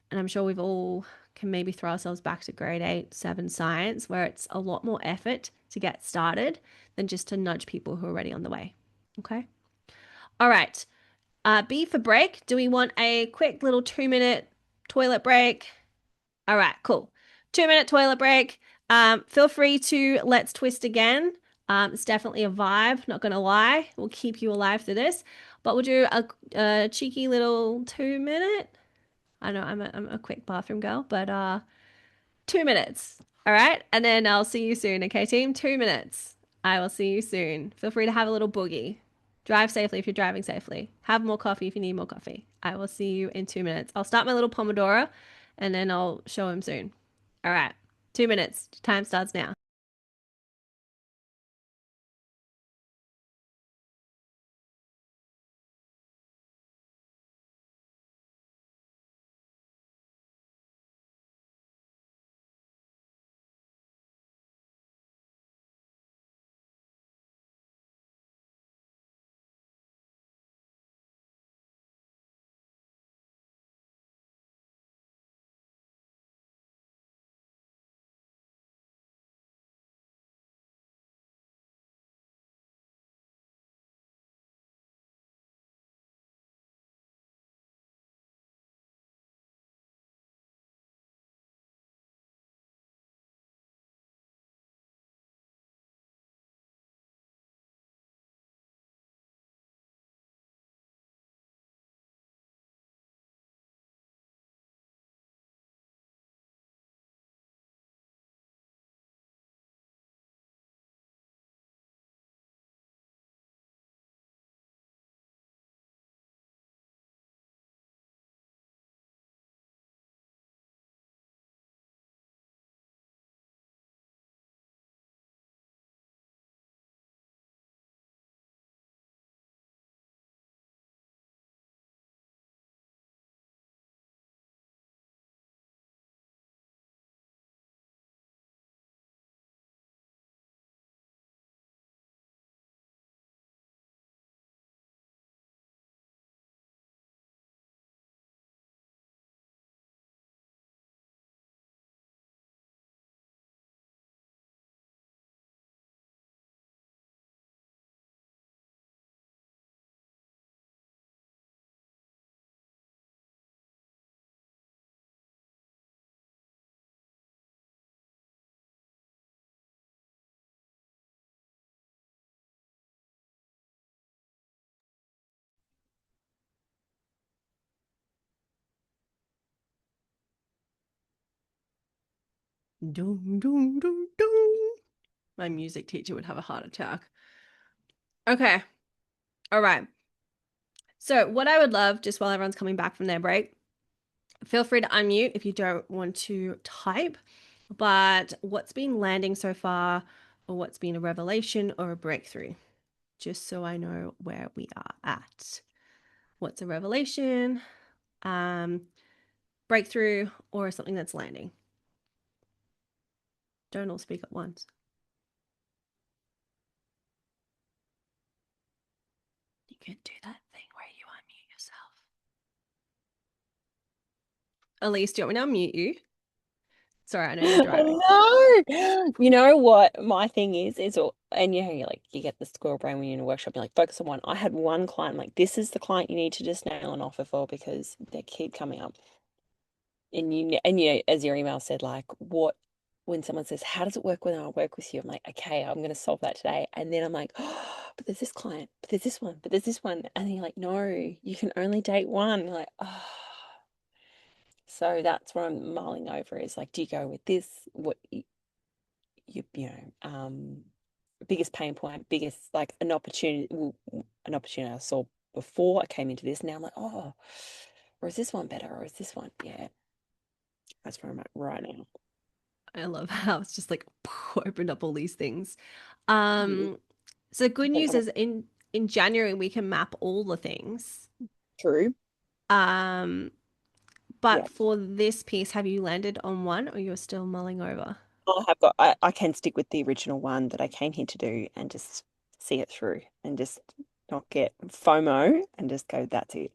And I'm sure we've all can maybe throw ourselves back to grade 8, 7 science, where it's a lot more effort to get started than just to nudge people who are already on the way. Okay. All right. B for break. Do we want a quick little 2-minute toilet break? All right, cool. 2-minute toilet break. Feel free to let's twist again. It's definitely a vibe, not gonna lie. We'll keep you alive through this, but we'll do a cheeky little 2-minute. I know I'm a quick bathroom girl, but 2 minutes. All right, and then I'll see you soon. Okay, team. 2 minutes. I will see you soon. Feel free to have a little boogie. Drive safely if you're driving safely. Have more coffee if you need more coffee. I will see you in 2 minutes. I'll start my little Pomodoro and then I'll show him soon. All right. 2 minutes. Time starts now. Dun, dun, dun, dun. My music teacher would have a heart attack. Okay. All right. So, what I would love, just while everyone's coming back from their break, feel free to unmute if you don't want to type. But what's been landing so far, or what's been a revelation or a breakthrough? Just so I know where we are at. What's a revelation, um, breakthrough, or something that's landing? Don't all speak at once. You can do that thing where you unmute yourself. Elise, do you want me to unmute you? Sorry, I know you're driving. No, you know what my thing is all, and you know, you're like you get the squirrel brain when you're in a workshop, you're like focus on one. I had one client, like this is the client you need to just nail an offer for because they keep coming up. And as your email said, like what when someone says, how does it work when I work with you? I'm like, okay, I'm gonna solve that today. And then I'm like, oh, but there's this client, but there's this one, but there's this one. And then you're like, no, you can only date one. You're like, oh. So that's what I'm mulling over is like, do you go with this? What you know, biggest pain point, biggest like an opportunity I saw before I came into this. Now I'm like, oh, or is this one better, or is this one? Yeah, that's where I'm at right now. I love how it's just like opened up all these things. Mhm. So good Don't news come up- is in January we can map all the things. True. Um, but Yeah. for this piece, have you landed on one or you're still mulling over? I can stick with the original one that I came here to do and just see it through and just not get FOMO and just go, that's it.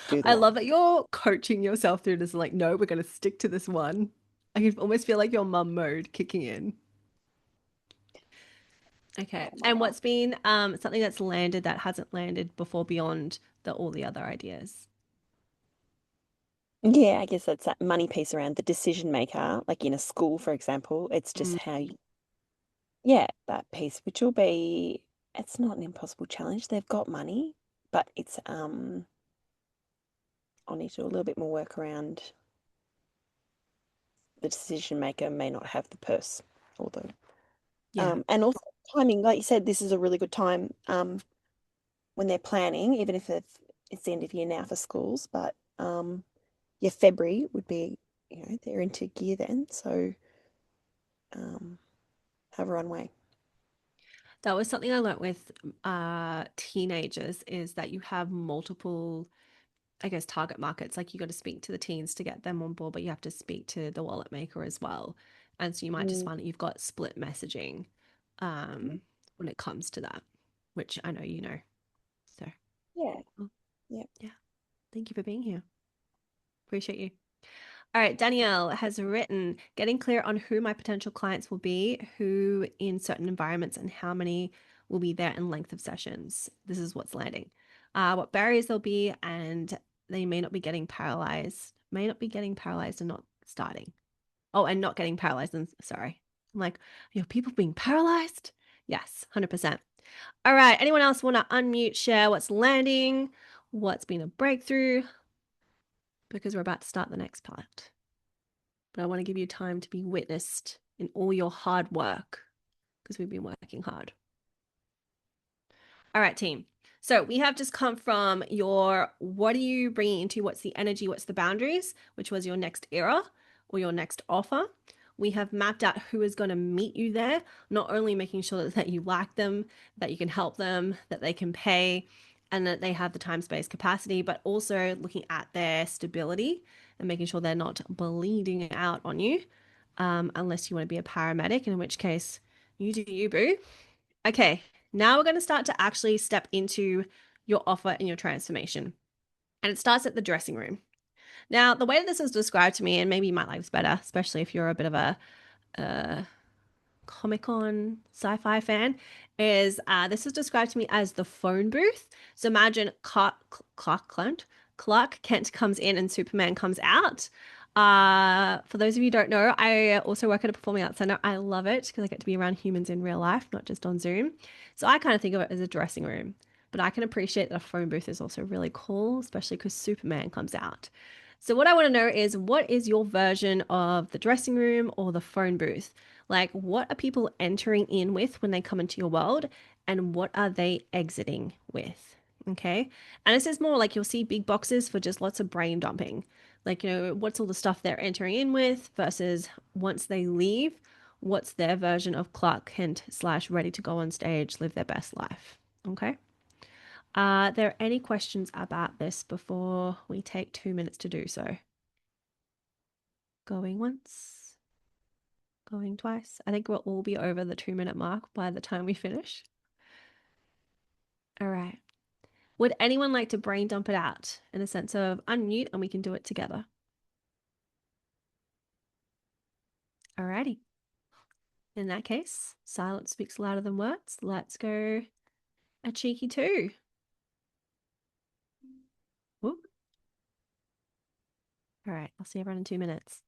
Do the I one. love that you're coaching yourself through this, like, no, we're going to stick to this one. I can almost feel like your mum mode kicking in. Okay. Oh, And mother. what's been something that's landed that hasn't landed before beyond all the other ideas? Yeah, I guess that's that money piece around the decision maker, like in a school, for example. It's just Mm, how you, yeah, that piece, which will be, it's not an impossible challenge. They've got money, but it's, I'll need to do a little bit more work around the decision maker may not have the purse, although, yeah. and also timing, like you said, this is a really good time, when they're planning, even if it's the end of year now for schools, but, yeah, February would be, they're into gear then, so, um, have a runway. That was something I learnt with teenagers is that you have multiple, I guess, target markets. Like you got to speak to the teens to get them on board, but you have to speak to the wallet maker as well. And so you might just Mm, find that you've got split messaging when it comes to that, which I know you know. So, yeah, well, yeah. yeah, thank you for being here. Appreciate you. All right, Danielle has written getting clear on who my potential clients will be, who in certain environments, and how many will be there and length of sessions. This is what's landing. What barriers there'll be, and they may not be getting paralyzed and not starting. Oh, and not getting paralyzed. And sorry. I'm like, are people being paralyzed? Yes, 100%. All right, anyone else want to unmute, share what's landing, what's been a breakthrough? Because we're about to start the next part. But I want to give you time to be witnessed in all your hard work because we've been working hard. All right, team. So we have just come from your what are you bringing into what's the energy, what's the boundaries, which was your next era or your next offer. We have mapped out who is going to meet you there, not only making sure that you like them, that you can help them, that they can pay, and that they have the time, space, capacity, but also looking at their stability and making sure they're not bleeding out on you, unless you want to be a paramedic, in which case you do you, boo. Okay, now we're going to start to actually step into your offer and your transformation. And it starts at the dressing room. Now, the way that this is described to me, and maybe you might like this better, especially if you're a bit of a uh, Comic Con sci-fi fan, is this is described to me as the phone booth. So imagine Clark Kent comes in and Superman comes out. For those of you who don't know, I also work at a performing arts center. I love it because I get to be around humans in real life, not just on Zoom. So I kind of think of it as a dressing room. But I can appreciate that a phone booth is also really cool, especially because Superman comes out. So what I want to know is, what is your version of the dressing room or the phone booth? Like, what are people entering in with when they come into your world, and what are they exiting with? Okay. And this is more like you'll see big boxes for just lots of brain dumping. Like, what's all the stuff they're entering in with versus once they leave, what's their version of Clark Kent slash ready to go on stage, live their best life. Okay. Are there any questions about this before we take 2 minutes to do so? Going once, going twice. I think we'll all be over the 2 minute mark by the time we finish. All right. Would anyone like to brain dump it out in a sense of unmute and we can do it together? Alrighty. In that case, silence speaks louder than words. Let's go a cheeky two. Whoop. All right. I'll see everyone in 2 minutes.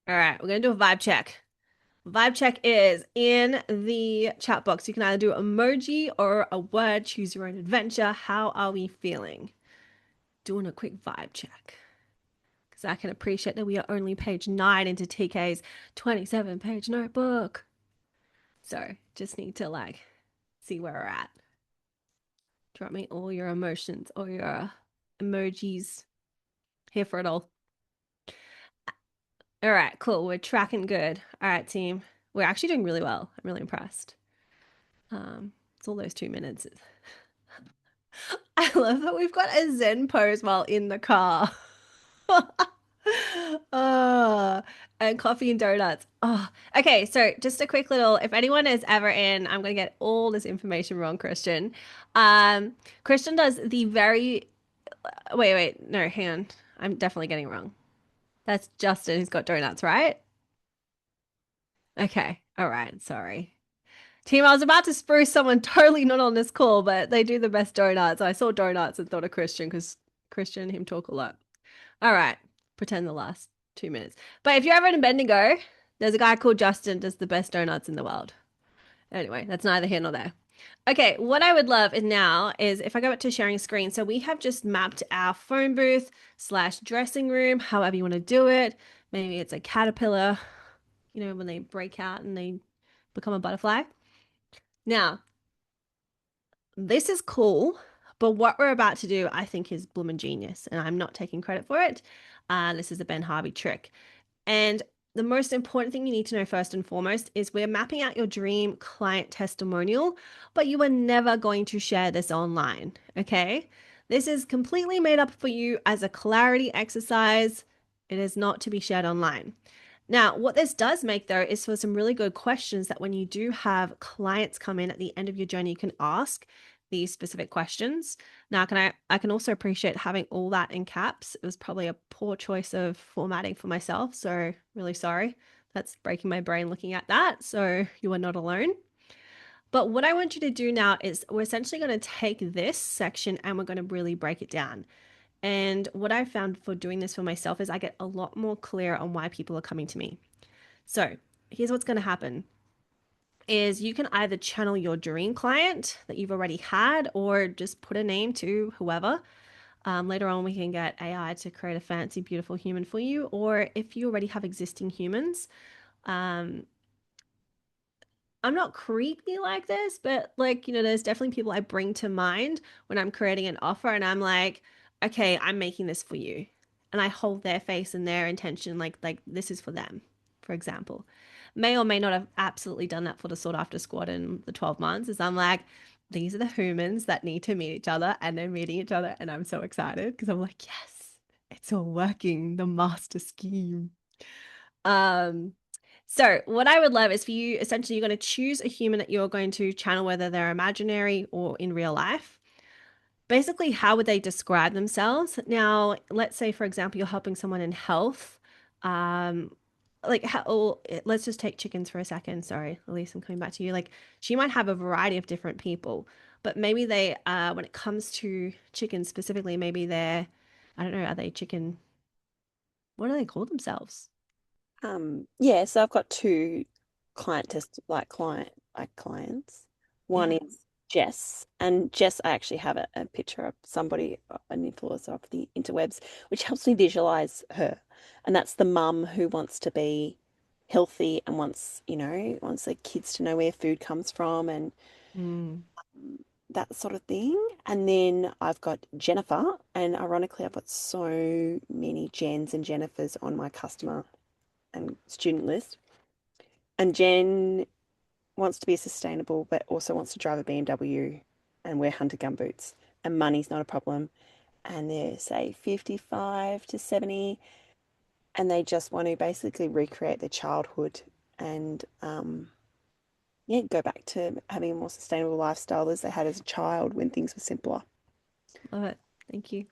All right. We're going to do a vibe check. Vibe check is in the chat box. You can either do emoji or a word, choose your own adventure. How are we feeling? Doing a quick vibe check. Because I can appreciate that we are only page 9 into TK's 27-page notebook. So just need to like see where we're at. Drop me all your emotions, all your emojis. Here for it all. All right, cool. We're tracking good. All right, team. We're actually doing really well. I'm really impressed. It's all those 2 minutes. I love that we've got a Zen pose while in the car. Oh, and coffee and donuts. Oh, okay. So just a quick little, if anyone is ever in, I'm gonna get all this information wrong, Christian. Christian does the very, wait, no, hang on. I'm definitely getting it wrong. That's Justin who's got donuts, right? Okay. All right. Sorry. Team, I was about to spruce someone totally not on this call, but they do the best donuts. I saw donuts and thought of Christian because Christian and him talk a lot. All right. Pretend the last 2 minutes. But if you're ever in Bendigo, there's a guy called Justin does the best donuts in the world. Anyway, that's neither here nor there. Okay, what I would love now is if I go back to sharing screen. So we have just mapped our phone booth slash dressing room, however you want to do it. Maybe it's a caterpillar, when they break out and they become a butterfly. Now, this is cool, but what we're about to do, I think, is bloomin' genius, and I'm not taking credit for it. This is a Ben Harvey trick. And the most important thing you need to know first and foremost is we're mapping out your dream client testimonial, but you are never going to share this online, okay? This is completely made up for you as a clarity exercise. It is not to be shared online. Now, what this does make though is for some really good questions that when you do have clients come in at the end of your journey, you can ask these specific questions. Now, I can also appreciate having all that in caps. It was probably a poor choice of formatting for myself, so really sorry. That's breaking my brain looking at that. So you are not alone. But what I want you to do now is we're essentially going to take this section and we're going to really break it down. And what I found for doing this for myself is I get a lot more clear on why people are coming to me. So here's what's going to happen is you can either channel your dream client that you've already had or just put a name to whoever. Later on, we can get AI to create a fancy, beautiful human for you. Or if you already have existing humans, um, I'm not creepy like this, but like, there's definitely people I bring to mind when I'm creating an offer and I'm like, okay, I'm making this for you. And I hold their face and their intention like this is for them, for example. May or may not have absolutely done that for the sought after squad in the 12 months, is I'm like, these are the humans that need to meet each other and they're meeting each other. And I'm so excited because I'm like, yes, it's all working, the master scheme. Um, so what I would love is for you, essentially, you're going to choose a human that you're going to channel, whether they're imaginary or in real life. Basically, how would they describe themselves? Now, let's say, for example, you're helping someone in health. Um, like how, or let's just take chickens for a second. Sorry, Elise, I'm coming back to you. Like she might have a variety of different people, but maybe they, when it comes to chickens specifically, maybe they're, I don't know, are they chicken? What do they call themselves? Yeah, so I've got two clients. One Yeah. is Jess, and Jess, I actually have a picture of somebody, an influencer of the interwebs, which helps me visualize her. And that's the mum who wants to be healthy and wants the kids to know where food comes from and Mm, that sort of thing. And then I've got Jennifer, and ironically, I've got so many Jens and Jennifers on my customer and student list. And Jen wants to be sustainable, but also wants to drive a BMW and wear hunter gun boots. And money's not a problem. And they're, say, 55 to 70, and they just want to basically recreate their childhood and, yeah, go back to having a more sustainable lifestyle as they had as a child when things were simpler. love it. Thank you.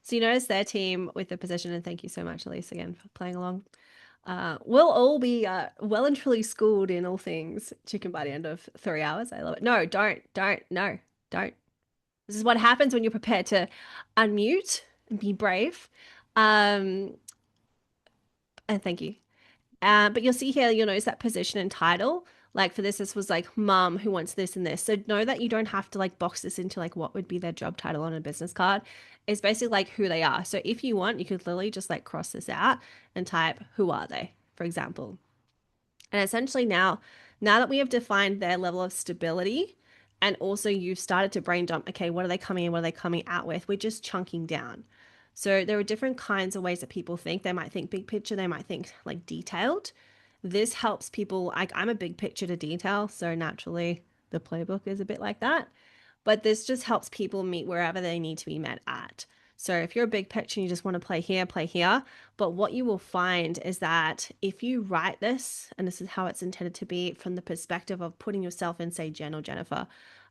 So you notice their team with the position, and thank you so much, Elise, again for playing along. We'll all be well and truly schooled in all things chicken by the end of 3 hours. I love it. No, no, don't. This is what happens when you're prepared to unmute and be brave. Um, and thank you. But you'll see here, you'll notice that position and title. Like for this was like mom who wants this and this. So know that you don't have to like box this into like what would be their job title on a business card. It's basically like who they are. So if you want, you could literally just like cross this out and type who are they, for example. And essentially now that we have defined their level of stability and also you've started to brain dump, okay, what are they coming in? What are they coming out with? We're just chunking down. So there are different kinds of ways that people think. They might think big picture, they might think like detailed. This helps people, like I'm a big picture to detail, so naturally the playbook is a bit like that. But this just helps people meet wherever they need to be met at. So if you're a big picture and you just want to play here, play here. But what you will find is that if you write this, and this is how it's intended to be from the perspective of putting yourself in, say, Jen or Jennifer,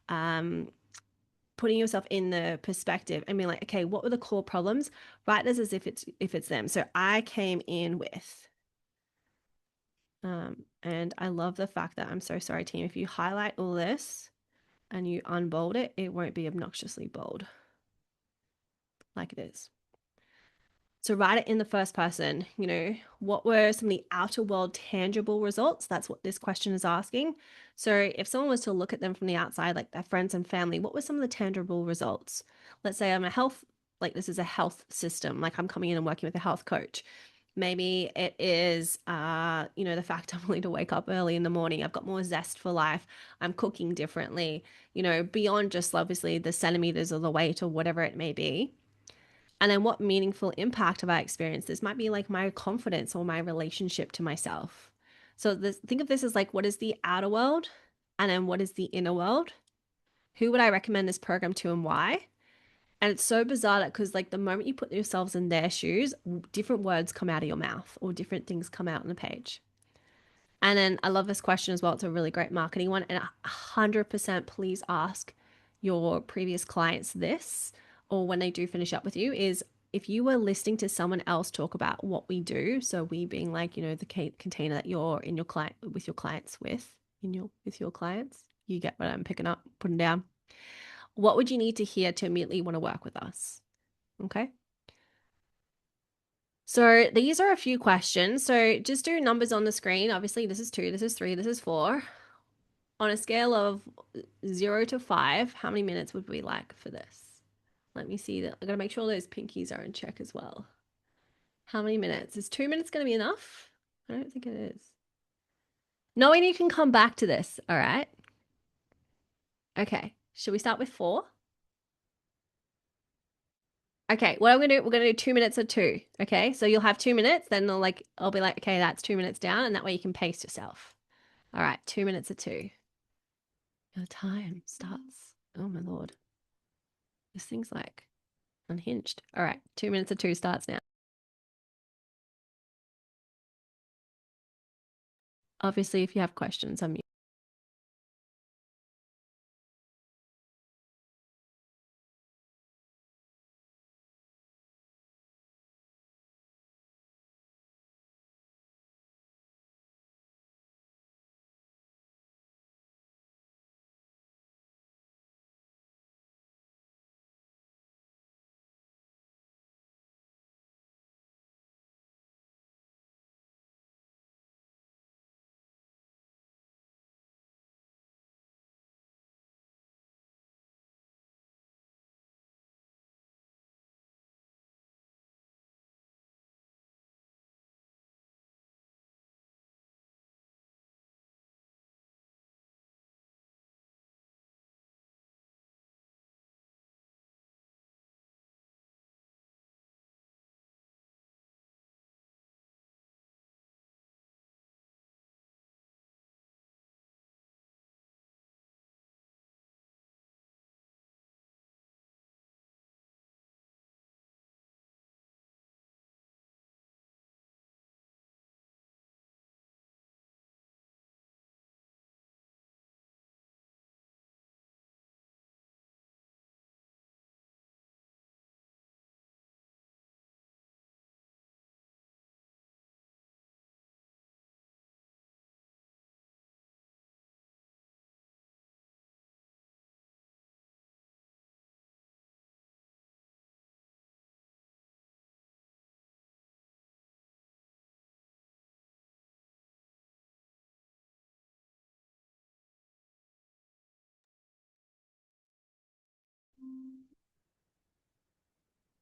um, putting yourself in the perspective and being like, okay, what were the core problems? Write this as if it's them. So I came in with, and I love the fact that I'm so sorry, team. If you highlight all this and you unbold it, it won't be obnoxiously bold like it is. So write it in the first person. What were some of the outer world tangible results? That's what this question is asking. So if someone was to look at them from the outside, like their friends and family, what were some of the tangible results? Let's say like this is a health system, like I'm coming in and working with a health coach. Maybe it is, the fact I'm willing to wake up early in the morning. I've got more zest for life. I'm cooking differently, beyond just obviously the centimeters or the weight or whatever it may be. And then what meaningful impact have I experienced? This might be like my confidence or my relationship to myself. So think of this as like, what is the outer world? And then what is the inner world? Who would I recommend this program to and why? And it's so bizarre that because like the moment you put yourselves in their shoes, different words come out of your mouth or different things come out on the page. And then I love this question as well. It's a really great marketing one. And 100% please ask your previous clients this, or when they do finish up with you, is if you were listening to someone else talk about what we do, so we being like, you know, the container that you're in your client with your clients with your clients, you get what I'm picking up, putting down. What would you need to hear to immediately want to work with us? Okay. So these are a few questions. So just do numbers on the screen. Obviously, this is 2, this is 3, this is 4. On a scale of 0 to 5, how many minutes would we like for this? Let me see that. I gotta make sure those pinkies are in check as well. How many minutes? Is 2 minutes gonna be enough? I don't think it is. Knowing you can come back to this, all right? Okay, should we start with 4? Okay, what I'm gonna do, we're gonna do 2 minutes or 2. Okay, so you'll have 2 minutes, then I'll be like, okay, that's 2 minutes down, and that way you can pace yourself. All right, 2 minutes or 2. Your time starts. Oh my Lord. This thing's like unhinged. All right, 2 minutes or 2 starts now. Obviously, if you have questions, I'm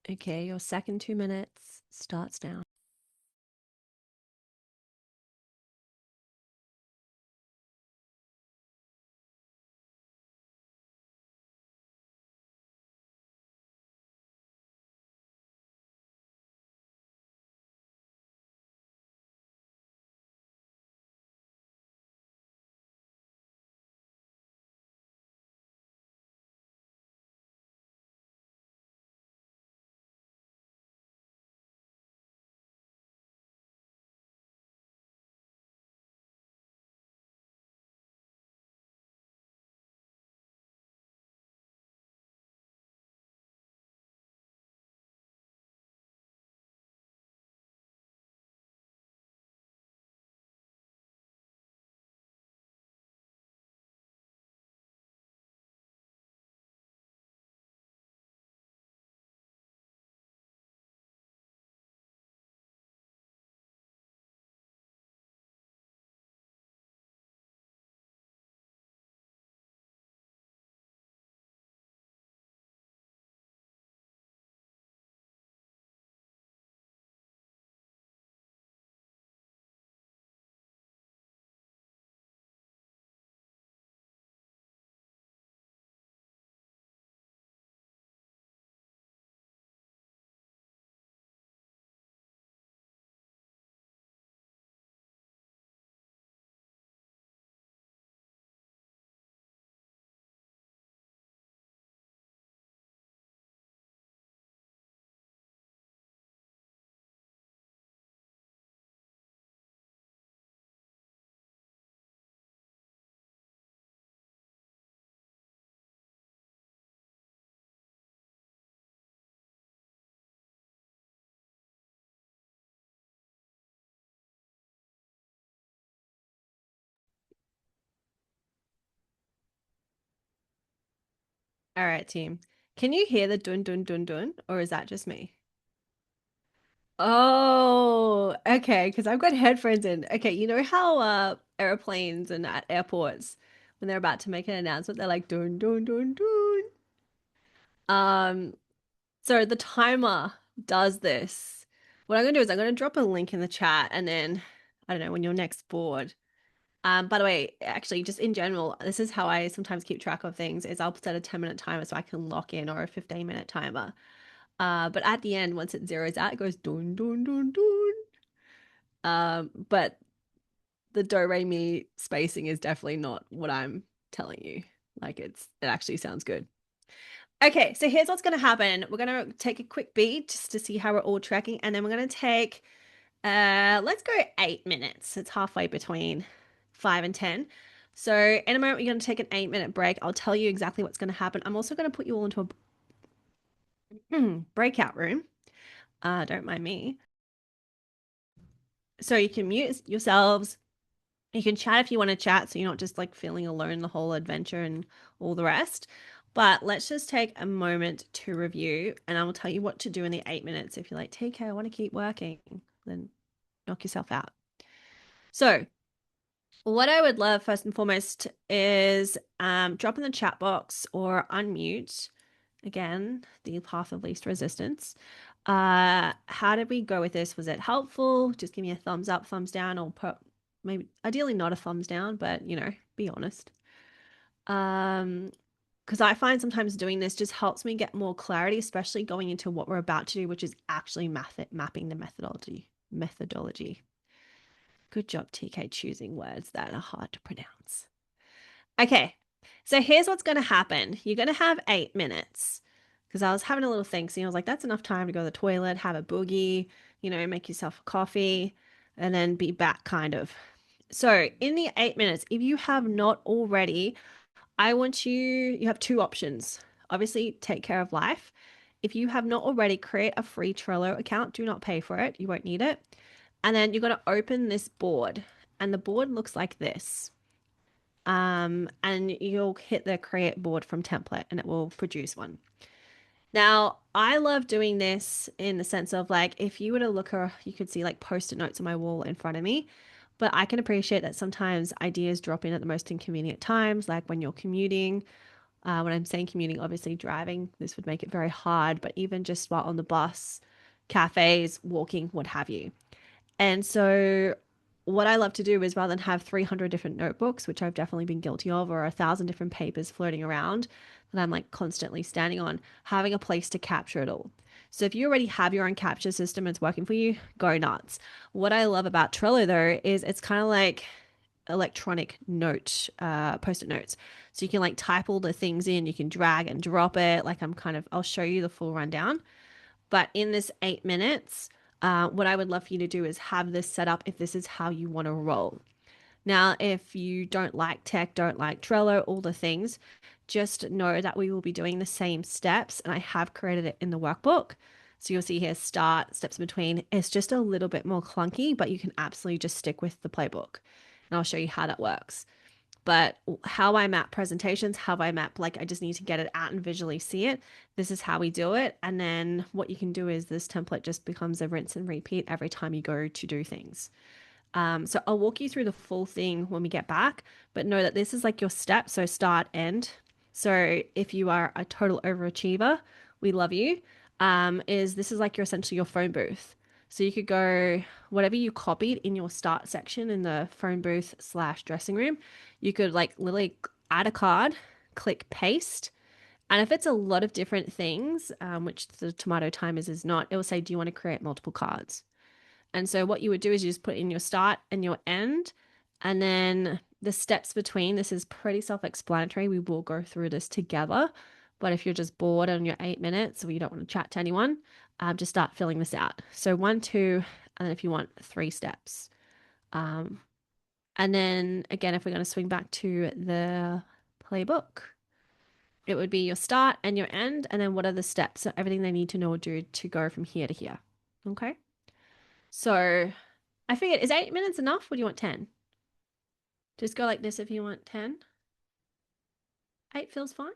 okay. Your second 2 minutes starts now. All right, team. Can you hear the dun dun dun dun, or is that just me? Oh, okay, because I've got headphones in. Okay, you know how airplanes and at airports when they're about to make an announcement, they're like dun dun dun dun. Um, so the timer does this. What I'm gonna do is I'm gonna drop a link in the chat and then I don't know when you're next bored. By the way, actually, just in general, this is how I sometimes keep track of things is I'll set a 10-minute timer so I can lock in or a 15-minute timer. But at the end, once it zeroes out, it goes dun dun dun dun. But the do re mi spacing is definitely not what I'm telling you. Like it actually sounds good. Okay, so here's what's gonna happen. We're gonna take a quick beat just to see how we're all tracking, and then we're gonna take let's go 8 minutes. It's halfway between 5 and 10. So in a moment, we're gonna take an 8 minute break. I'll tell you exactly what's gonna happen. I'm also gonna put you all into a breakout room. Don't mind me. So you can mute yourselves. You can chat if you want to chat, so you're not just like feeling alone the whole adventure and all the rest. But let's just take a moment to review, and I will tell you what to do in the 8 minutes. If you're like, TK, I want to keep working, then knock yourself out. So, what I would love first and foremost is drop in the chat box or unmute. Again, the path of least resistance. How did we go with this? Was it helpful? Just give me a thumbs up, thumbs down, or put maybe ideally not a thumbs down, but be honest. Because I find sometimes doing this just helps me get more clarity, especially going into what we're about to do, which is actually mapping the methodology. Good job, TK, choosing words that are hard to pronounce. Okay, so here's what's going to happen. You're going to have 8 minutes because I was having a little think. So I was like, that's enough time to go to the toilet, have a boogie, make yourself a coffee, and then be back kind of. So in the 8 minutes, if you have not already, you have two options. Obviously, take care of life. If you have not already, create a free Trello account. Do not pay for it. You won't need it. And then you're going to open this board, and the board looks like this. And you'll hit the create board from template and it will produce one. Now, I love doing this in the sense of like, if you were to look, you could see like post-it notes on my wall in front of me. But I can appreciate that sometimes ideas drop in at the most inconvenient times, like when you're commuting. When I'm saying commuting, obviously driving, this would make it very hard, but even just while on the bus, cafes, walking, what have you. And so what I love to do is rather than have 300 different notebooks, which I've definitely been guilty of, or 1,000 different papers floating around that I'm like constantly standing on, having a place to capture it all. So if you already have your own capture system, it's working for you, go nuts. What I love about Trello though is it's kind of like electronic post-it notes. So you can like type all the things in, you can drag and drop it. Like I'll show you the full rundown. But in this 8 minutes, what I would love for you to do is have this set up if this is how you want to roll. Now, if you don't like tech, don't like Trello, all the things, just know that we will be doing the same steps. And I have created it in the workbook. So you'll see here start, steps in between. It's just a little bit more clunky, but you can absolutely just stick with the playbook. And I'll show you how that works. But how I map presentations, how I map, like I just need to get it out and visually see it. This is how we do it. And then what you can do is this template just becomes a rinse and repeat every time you go to do things. So I'll walk you through the full thing when we get back, but know that this is like your step. So start, end. So if you are a total overachiever, we love you. This is like essentially your phone booth. So you could go whatever you copied in your start section in the phone booth / dressing room. You could like literally add a card, click paste. And if it's a lot of different things, which the tomato timers is not, it will say, do you want to create multiple cards? And so what you would do is you just put in your start and your end, and then the steps between. This is pretty self-explanatory. We will go through this together. But if you're just bored on your 8 minutes or you don't want to chat to anyone, just start filling this out. So 1, 2, and then if you want 3 steps. And then again, if we're going to swing back to the playbook, it would be your start and your end, and then what are the steps? So everything they need to know or do to go from here to here. Okay. So I figured, is 8 minutes enough? Or do you want 10? Just go like this if you want 10. 8 feels fine.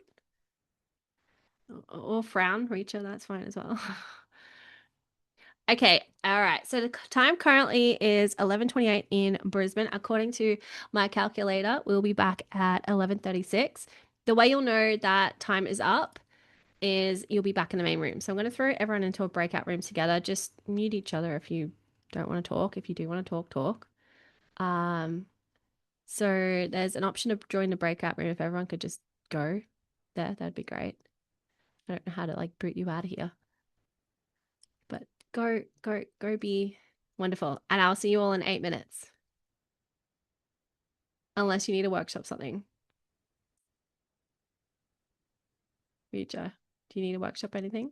or frown, Reacher, that's fine as well. Okay, all right. So the time currently is 11:28 in Brisbane. According to my calculator, we'll be back at 11:36. The way you'll know that time is up is you'll be back in the main room. So I'm going to throw everyone into a breakout room together. Just mute each other if you don't want to talk. If you do want to talk, talk. Um, so there's an option to join the breakout room. If everyone could just go there, that'd be great. I don't know how to like boot you out of here, but go, go, go be wonderful. And I'll see you all in 8 minutes. Unless you need to workshop something. Future. Do you need to workshop anything?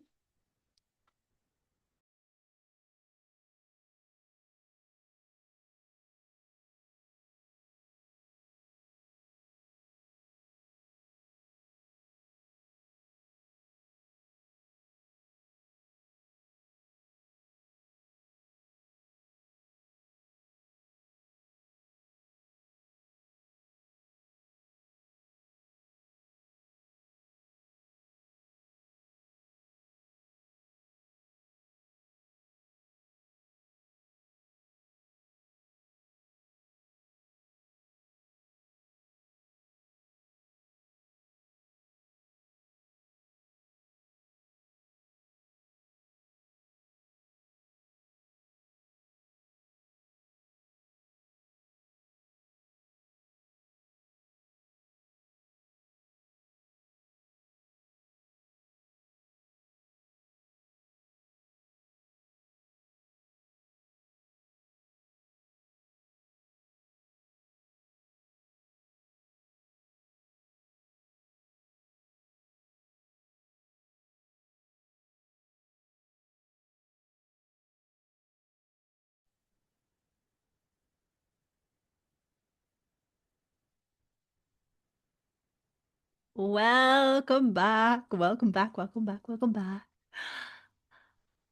Welcome back. Welcome back. Welcome back. Welcome back.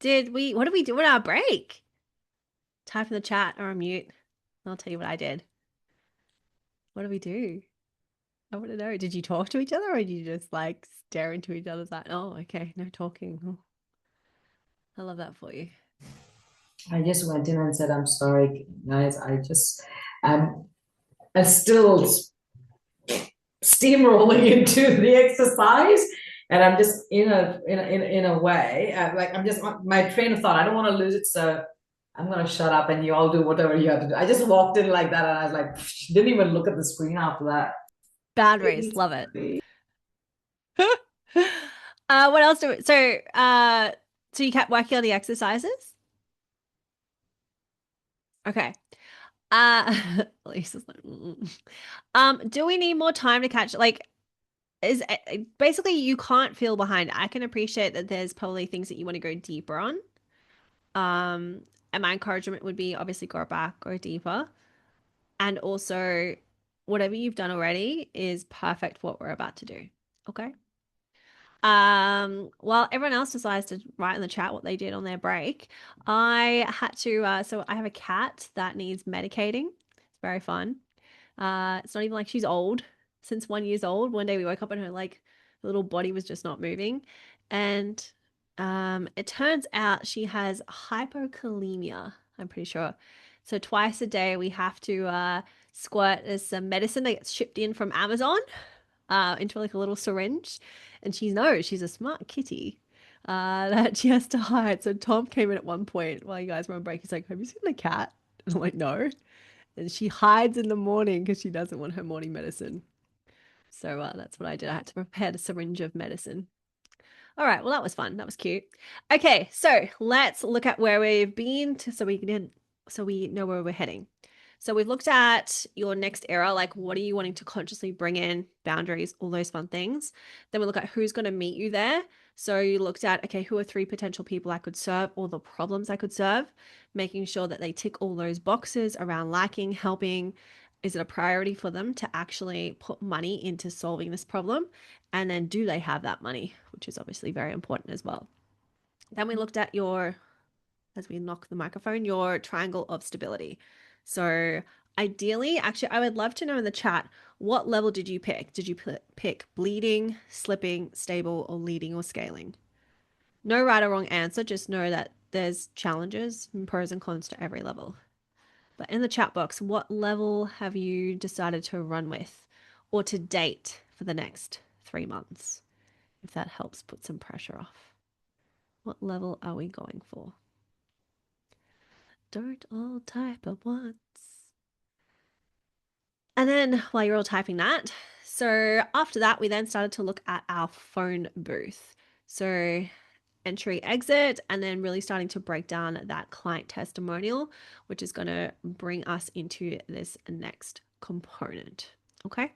What did we do on our break? Type in the chat or on mute. I'll tell you what I did. What did we do? I want to know. Did you talk to each other or did you just like stare into each other's eyes? Oh, okay. No talking. Oh, I love that for you. I just went in and said, I'm sorry, guys. I'm still steamrolling into the exercise. And I'm just in a way, like I'm just my train of thought. I don't want to lose it. So I'm going to shut up and you all do whatever you have to do. I just walked in like that and I was like, didn't even look at the screen after that. Boundaries. Love it. What else so you kept working on the exercises? Okay. Lisa's like, do we need more time to catch like is basically you can't feel behind. I can appreciate that there's probably things that you want to go deeper on. And my encouragement would be obviously go back, go deeper. And also whatever you've done already is perfect for what we're about to do. Okay. While everyone else decides to write in the chat what they did on their break, I had to so I have a cat that needs medicating. It's very fun. It's not even like she's old. Since 1 year old, one day we woke up and her like little body was just not moving. And it turns out she has hypokalemia, I'm pretty sure. So twice a day we have to squirt some medicine that gets shipped in from Amazon into like a little syringe. And she knows she's a smart kitty that she has to hide. So Tom came in at one point while you guys were on break. He's like, "Have you seen the cat?" And I'm like, "No." And she hides in the morning because she doesn't want her morning medicine. So that's what I did. I had to prepare the syringe of medicine. All right. Well, that was fun. That was cute. Okay, so let's look at where we've been so we know where we're heading. So we've looked at your next era, like what are you wanting to consciously bring in, boundaries, all those fun things. Then we look at who's going to meet you there. So you looked at, okay, who are 3 potential people I could serve or the problems I could serve, making sure that they tick all those boxes around liking, helping. Is it a priority for them to actually put money into solving this problem? And then do they have that money, which is obviously very important as well. Then we looked at your, as we knock the microphone, your triangle of stability. So Ideally, actually, I would love to know in the chat, what level did you pick? Did you pick bleeding, slipping, stable, or leading or scaling? No right or wrong answer, just know that there's challenges and pros and cons to every level. But in the chat box, what level have you decided to run with or to date for the next 3 months? If that helps put some pressure off. What level are we going for? Don't all type at once. And then while you're all typing that, so after that, we then started to look at our phone booth. So entry, exit, and then really starting to break down that client testimonial, which is going to bring us into this next component. Okay.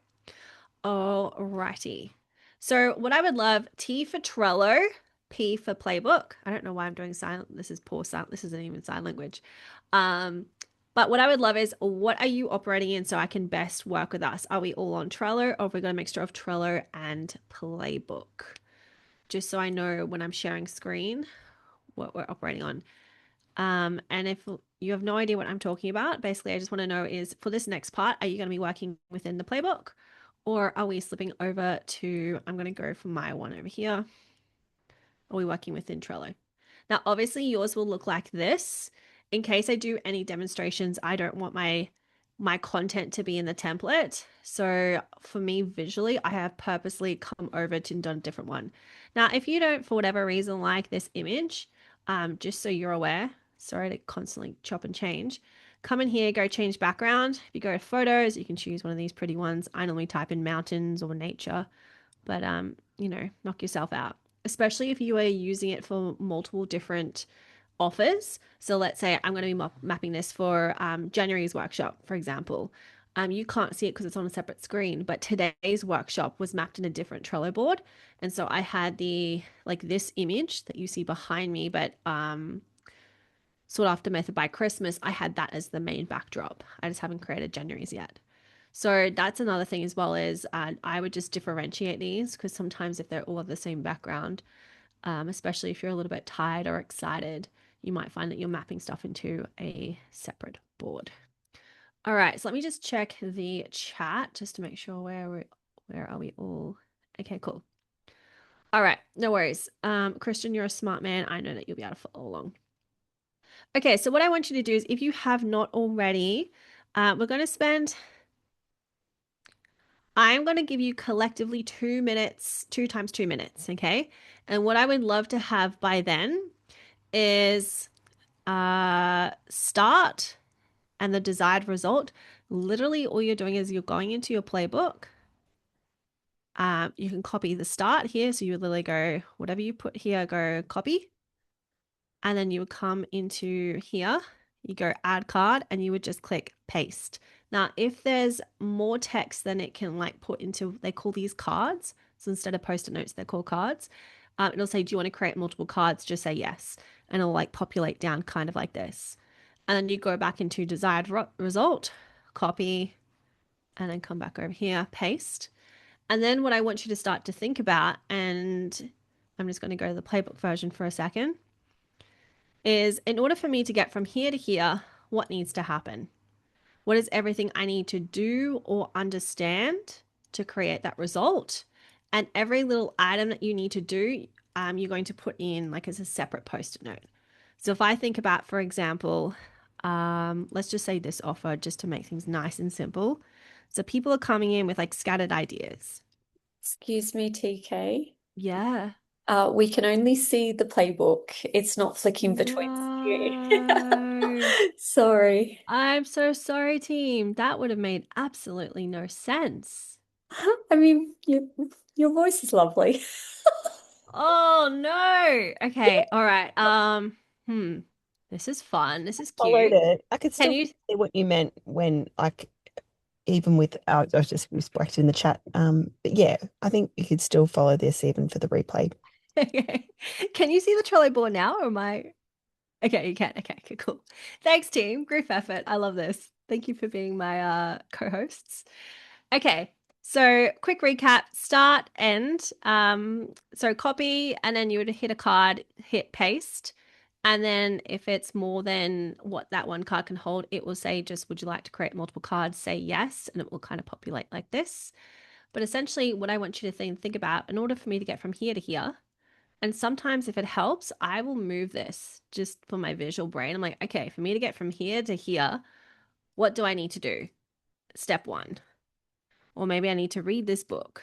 Alrighty. So what I would love, T for Trello, P for playbook. I don't know why I'm doing silent. This is poor sound. This isn't even sign language. But what I would love is, what are you operating in so I can best work with us? Are we all on Trello, or have we got a mixture of Trello and playbook? Just so I know when I'm sharing screen what we're operating on. And if you have no idea what I'm talking about, basically I just want to know is, for this next part, are you going to be working within the playbook, or are we slipping over to, I'm going to go for my one over here. Are we working within Trello? Now, obviously yours will look like this. In case I do any demonstrations, I don't want my content to be in the template. So for me visually, I have purposely come over to done a different one. Now, if you don't, for whatever reason, like this image, just so you're aware, sorry to constantly chop and change, come in here, go change background. If you go to photos, you can choose one of these pretty ones. I normally type in mountains or nature, but knock yourself out, especially if you are using it for multiple different offers. So let's say I'm going to be mapping this for January's workshop, for example. You can't see it because it's on a separate screen, but today's workshop was mapped in a different Trello board. And so I had this image that you see behind me, but sought after method by Christmas, I had that as the main backdrop. I just haven't created January's yet. So that's another thing as well, is I would just differentiate these, because sometimes if they're all of the same background, especially if you're a little bit tired or excited, you might find that you're mapping stuff into a separate board. All right, so let me just check the chat just to make sure where are we all? Okay, cool. All right, no worries. Christian, you're a smart man. I know that you'll be able to follow along. Okay, so what I want you to do is, if you have not already, we're going to spend, I'm going to give you collectively 2 minutes, 2 times 2 minutes, okay? And what I would love to have by then is start and the desired result. Literally all you're doing is you're going into your playbook. You can copy the start here. So you would literally go, whatever you put here, go copy. And then you would come into here, you go add card, and you would just click paste. Now, if there's more text than it can put into, they call these cards. So instead of post-it notes, they're called cards. It'll say, do you want to create multiple cards? Just say yes. And it'll populate down kind of like this. And then you go back into desired result, copy, and then come back over here, paste. And then what I want you to start to think about, and I'm just going to go to the playbook version for a second, is, in order for me to get from here to here, what needs to happen? What is everything I need to do or understand to create that result? And every little item that you need to do, you're going to put in as a separate post-it note. So if I think about, for example, let's just say this offer, just to make things nice and simple. So people are coming in with scattered ideas. Excuse me, TK. Yeah. We can only see the playbook. It's not flicking between No. Sorry. I'm so sorry, team. That would have made absolutely no sense. I mean, your voice is lovely. Oh no. Okay. All right. This is fun. This is Followed cute. it. I could Can still you? see what you meant when, even with, I was just respected in the chat. But yeah, I think you could still follow this even for the replay. Okay. Can you see the Trello board now, or am I? Okay, you can. Okay, cool. Thanks, team. Group effort. I love this. Thank you for being my co-hosts. Okay. So quick recap, start, end. So copy, and then you would hit a card, hit paste. And then if it's more than what that one card can hold, it will say just, would you like to create multiple cards? Say yes, and it will kind of populate like this. But essentially what I want you to think about, in order for me to get from here to here, and sometimes if it helps, I will move this just for my visual brain. I'm like, okay, for me to get from here to here, what do I need to do? Step 1. Or maybe I need to read this book.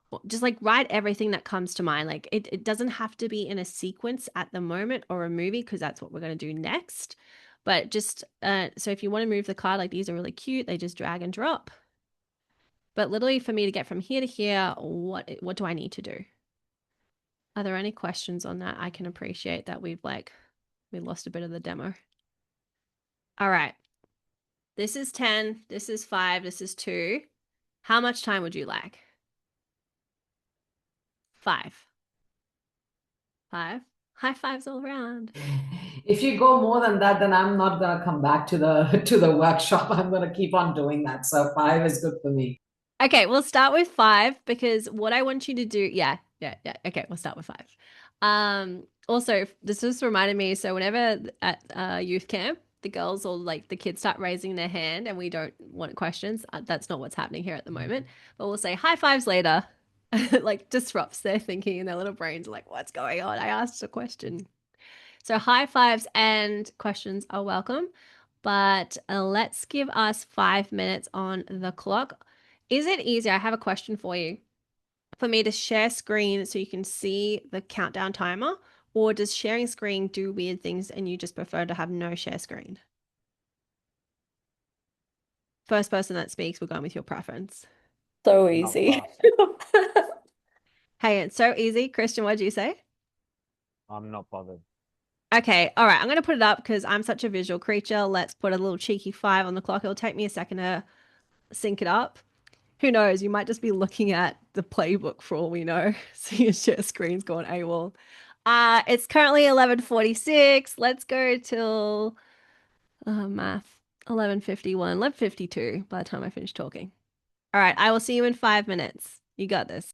Or just like write everything that comes to mind. Like it doesn't have to be in a sequence at the moment or a movie, because that's what we're going to do next. But just so if you want to move the card, like these are really cute, they just drag and drop. But literally for me to get from here to here, what do I need to do? Are there any questions on that? I can appreciate that we lost a bit of the demo. All right. This is 10, this is 5, this is 2. How much time would you like? 5. 5. High fives all around. If you go more than that, then I'm not gonna come back to the to the workshop. I'm gonna keep on doing that. So 5 is good for me. Okay, we'll start with 5 because what I want you to do, yeah. Okay, we'll start with 5. Also, this just reminded me, so whenever at youth camp, the girls or like the kids start raising their hand and we don't want questions, that's not what's happening here at the moment. But we'll say high fives later. Like disrupts their thinking and their little brains are like, what's going on? I asked a question. So high fives and questions are welcome, but let's give us 5 minutes on the clock. Is it easier? I have a question for you. For me to share screen so you can see the countdown timer, or does sharing screen do weird things and you just prefer to have no share screen? First person that speaks, we're going with your preference. So easy. Hey, it's so easy. Christian, what did you say? I'm not bothered. Okay, all right. I'm going to put it up because I'm such a visual creature. Let's put a little cheeky 5 on the clock. It'll take me a second to sync it up. Who knows? You might just be looking at the playbook for all we know. So your share screen's gone AWOL. It's currently 11:46. Let's go till math. 11:51, 11:52 by the time I finish talking. All right, I will see you in 5 minutes. You got this.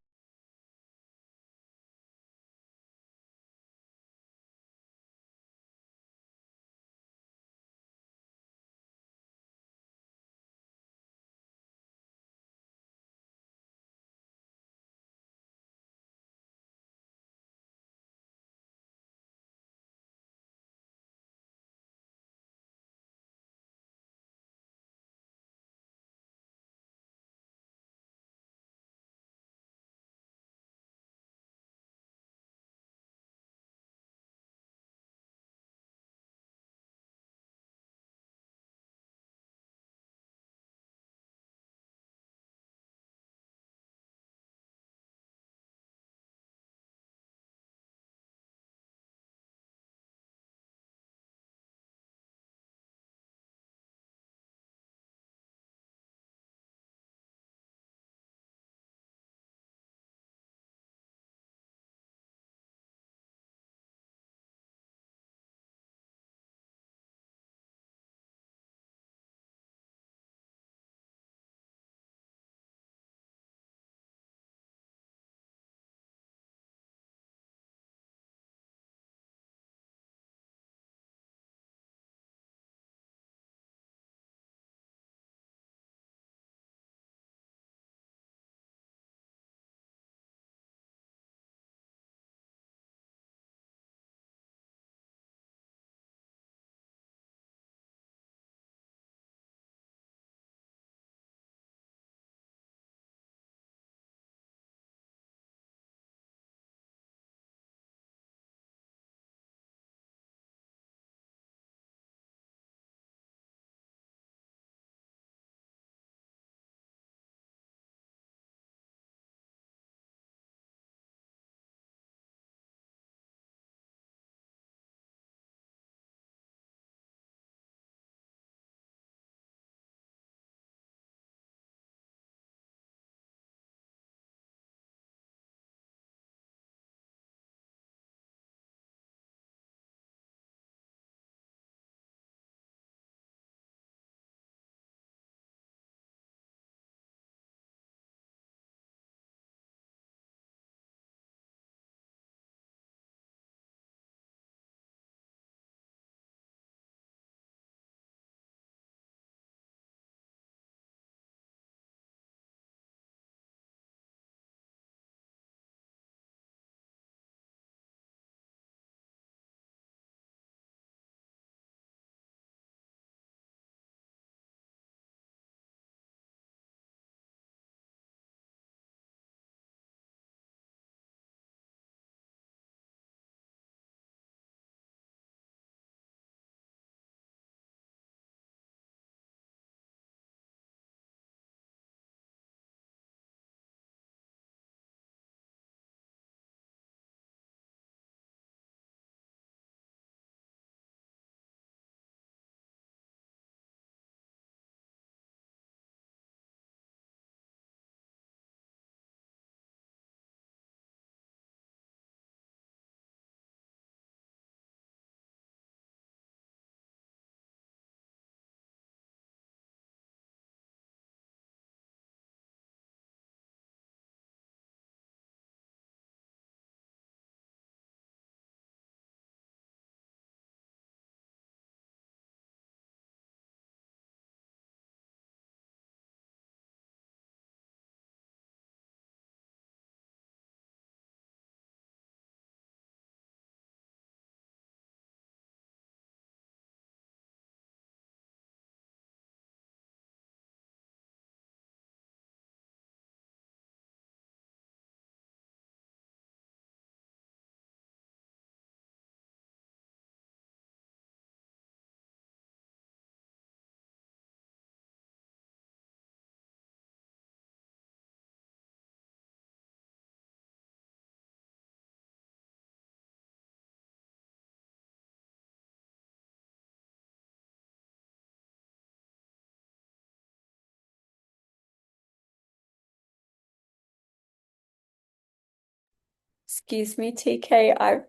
Excuse me, TK, I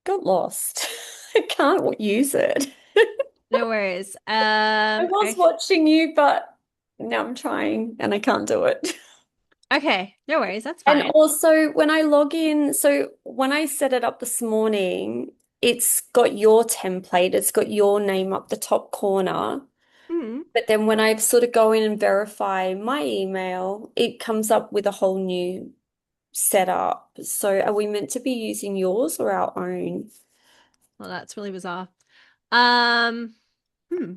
got lost. I can't use it. No worries. I was Okay. watching you, but now I'm trying and I can't do it. Okay, no worries, that's And fine. also, when I log in, so when I set it up this morning, it's got your template, it's got your name up the top corner. Hmm. But then when I sort of go in and verify my email, it comes up with a whole new setup. So are we meant to be using yours or our own? Well, that's really bizarre. Um, hmm.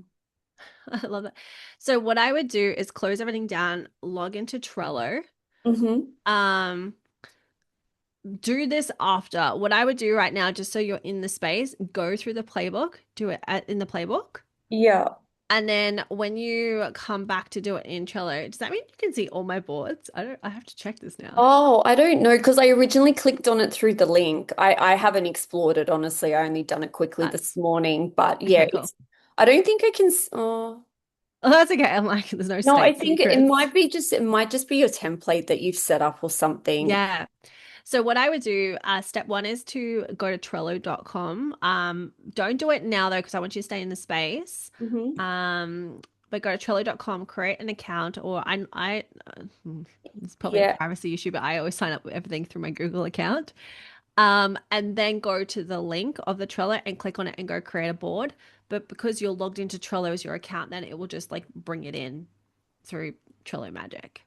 I love that. So what I would do is close everything down, log into Trello. Mm-hmm. Um, do this after. What I would do right now, just so you're in the space, go through the playbook, do it in the playbook. Yeah. And then when you come back to do it in Trello, does that mean you can see all my boards? I have to check this now. Oh, I don't know because I originally clicked on it through the link. I haven't explored it, honestly. I only done it quickly That, this morning. But yeah, okay, cool. it's I don't think I can oh Oh, that's okay. I'm like, there's no no, I state think it secrets. might be just it might just be your template that you've set up or something. Yeah. So what I would do, step one is to go to Trello.com. Don't do it now though, because I want you to stay in the space. Hmm. But go to Trello.com, create an account, or it's probably a Yeah. privacy issue, but I always sign up with everything through my Google account. And then go to the link of the Trello and click on it and go create a board. But because you're logged into Trello as your account, then it will just like bring it in through Trello Magic.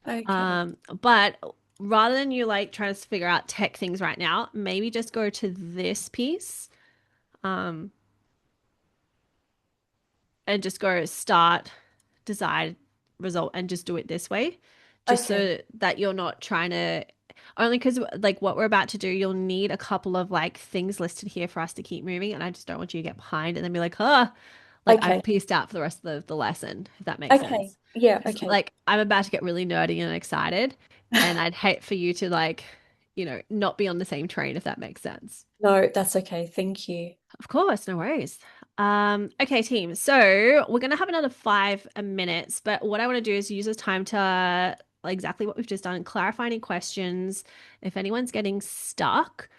Okay. But rather than you like trying to figure out tech things right now, maybe just go to this piece, um, and just go start, decide, result, and just do it this way, just Okay. so that you're not trying to. Only because like what we're about to do, you'll need a couple of like things listed here for us to keep moving, and I just don't want you to get behind and then be like, huh, like Okay. I've pieced out for the rest of the lesson, if that makes Okay. sense. Yeah, Because okay. like I'm about to get really nerdy and excited, and I'd hate for you to like, not be on the same train if that makes sense. No, that's okay. Thank you. Of course, no worries. Okay, team. So we're gonna have another 5 minutes, but what I want to do is use this time to like, exactly what we've just done, clarify any questions. If anyone's getting stuck,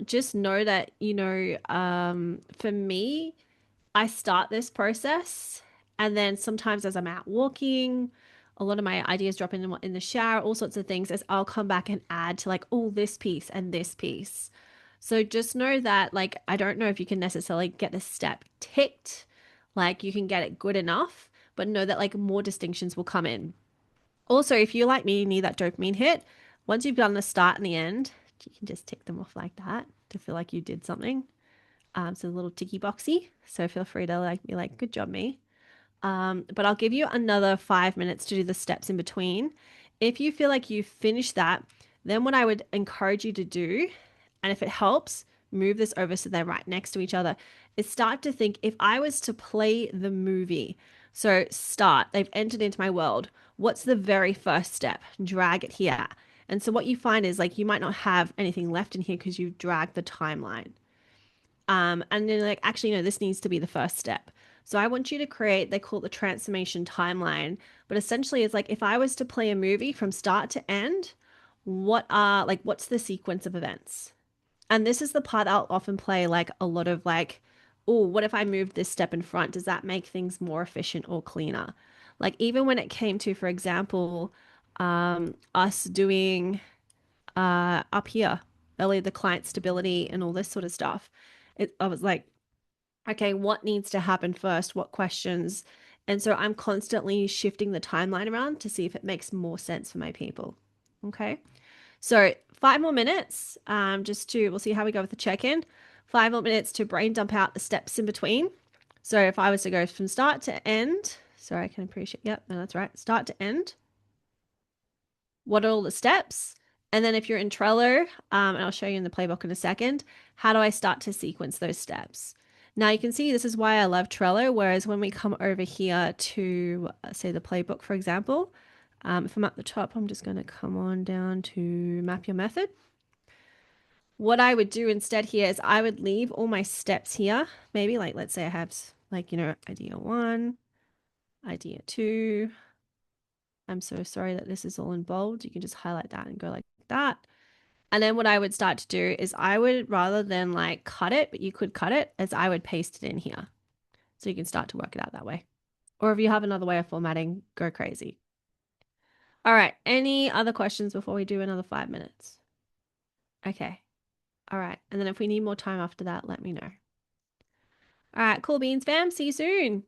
just know that, for me, I start this process, and then sometimes as I'm out walking, a lot of my ideas drop in the shower, all sorts of things, as I'll come back and add to like, oh, this piece and this piece. So just know that, like, I don't know if you can necessarily get the step ticked, like you can get it good enough, but know that like more distinctions will come in. Also, if you like me, need that dopamine hit, once you've done the start and the end, you can just tick them off like that to feel like you did something. So a little ticky boxy. So feel free to like be like, good job, me. But I'll give you another 5 minutes to do the steps in between. If you feel like you finished that, then what I would encourage you to do, and if it helps, move this over so they're right next to each other, is start to think, if I was to play the movie. So start, they've entered into my world. What's the very first step? Drag it here. And so what you find is like you might not have anything left in here because you've dragged the timeline. And then like, actually, no, this needs to be the first step. So I want you to create, they call it the transformation timeline, but essentially it's like, if I was to play a movie from start to end, what's the sequence of events? And this is the part I'll often play like a lot of like, oh, what if I moved this step in front? Does that make things more efficient or cleaner? Like even when it came to, for example, us doing up here earlier, the client stability and all this sort of stuff. I was like, okay, what needs to happen first? What questions? And so I'm constantly shifting the timeline around to see if it makes more sense for my people. Okay. So 5 more minutes, we'll see how we go with the check-in. 5 more minutes to brain dump out the steps in between. So if I was to go from start to end, sorry, I can appreciate, yep, no, that's right. Start to end. What are all the steps? And then if you're in Trello, and I'll show you in the playbook in a second, how do I start to sequence those steps? Now you can see this is why I love Trello, whereas when we come over here to say the playbook, for example, if I'm at the top, I'm just going to come on down to map your method. What I would do instead here is I would leave all my steps here. Maybe like, let's say I have like, idea one, idea two. I'm so sorry that this is all in bold. You can just highlight that and go like that. And then what I would start to do is I would, rather than like cut it, but you could cut it, as I would paste it in here. So you can start to work it out that way. Or if you have another way of formatting, go crazy. All right. Any other questions before we do another 5 minutes? Okay. All right. And then if we need more time after that, let me know. All right. Cool beans, fam. See you soon.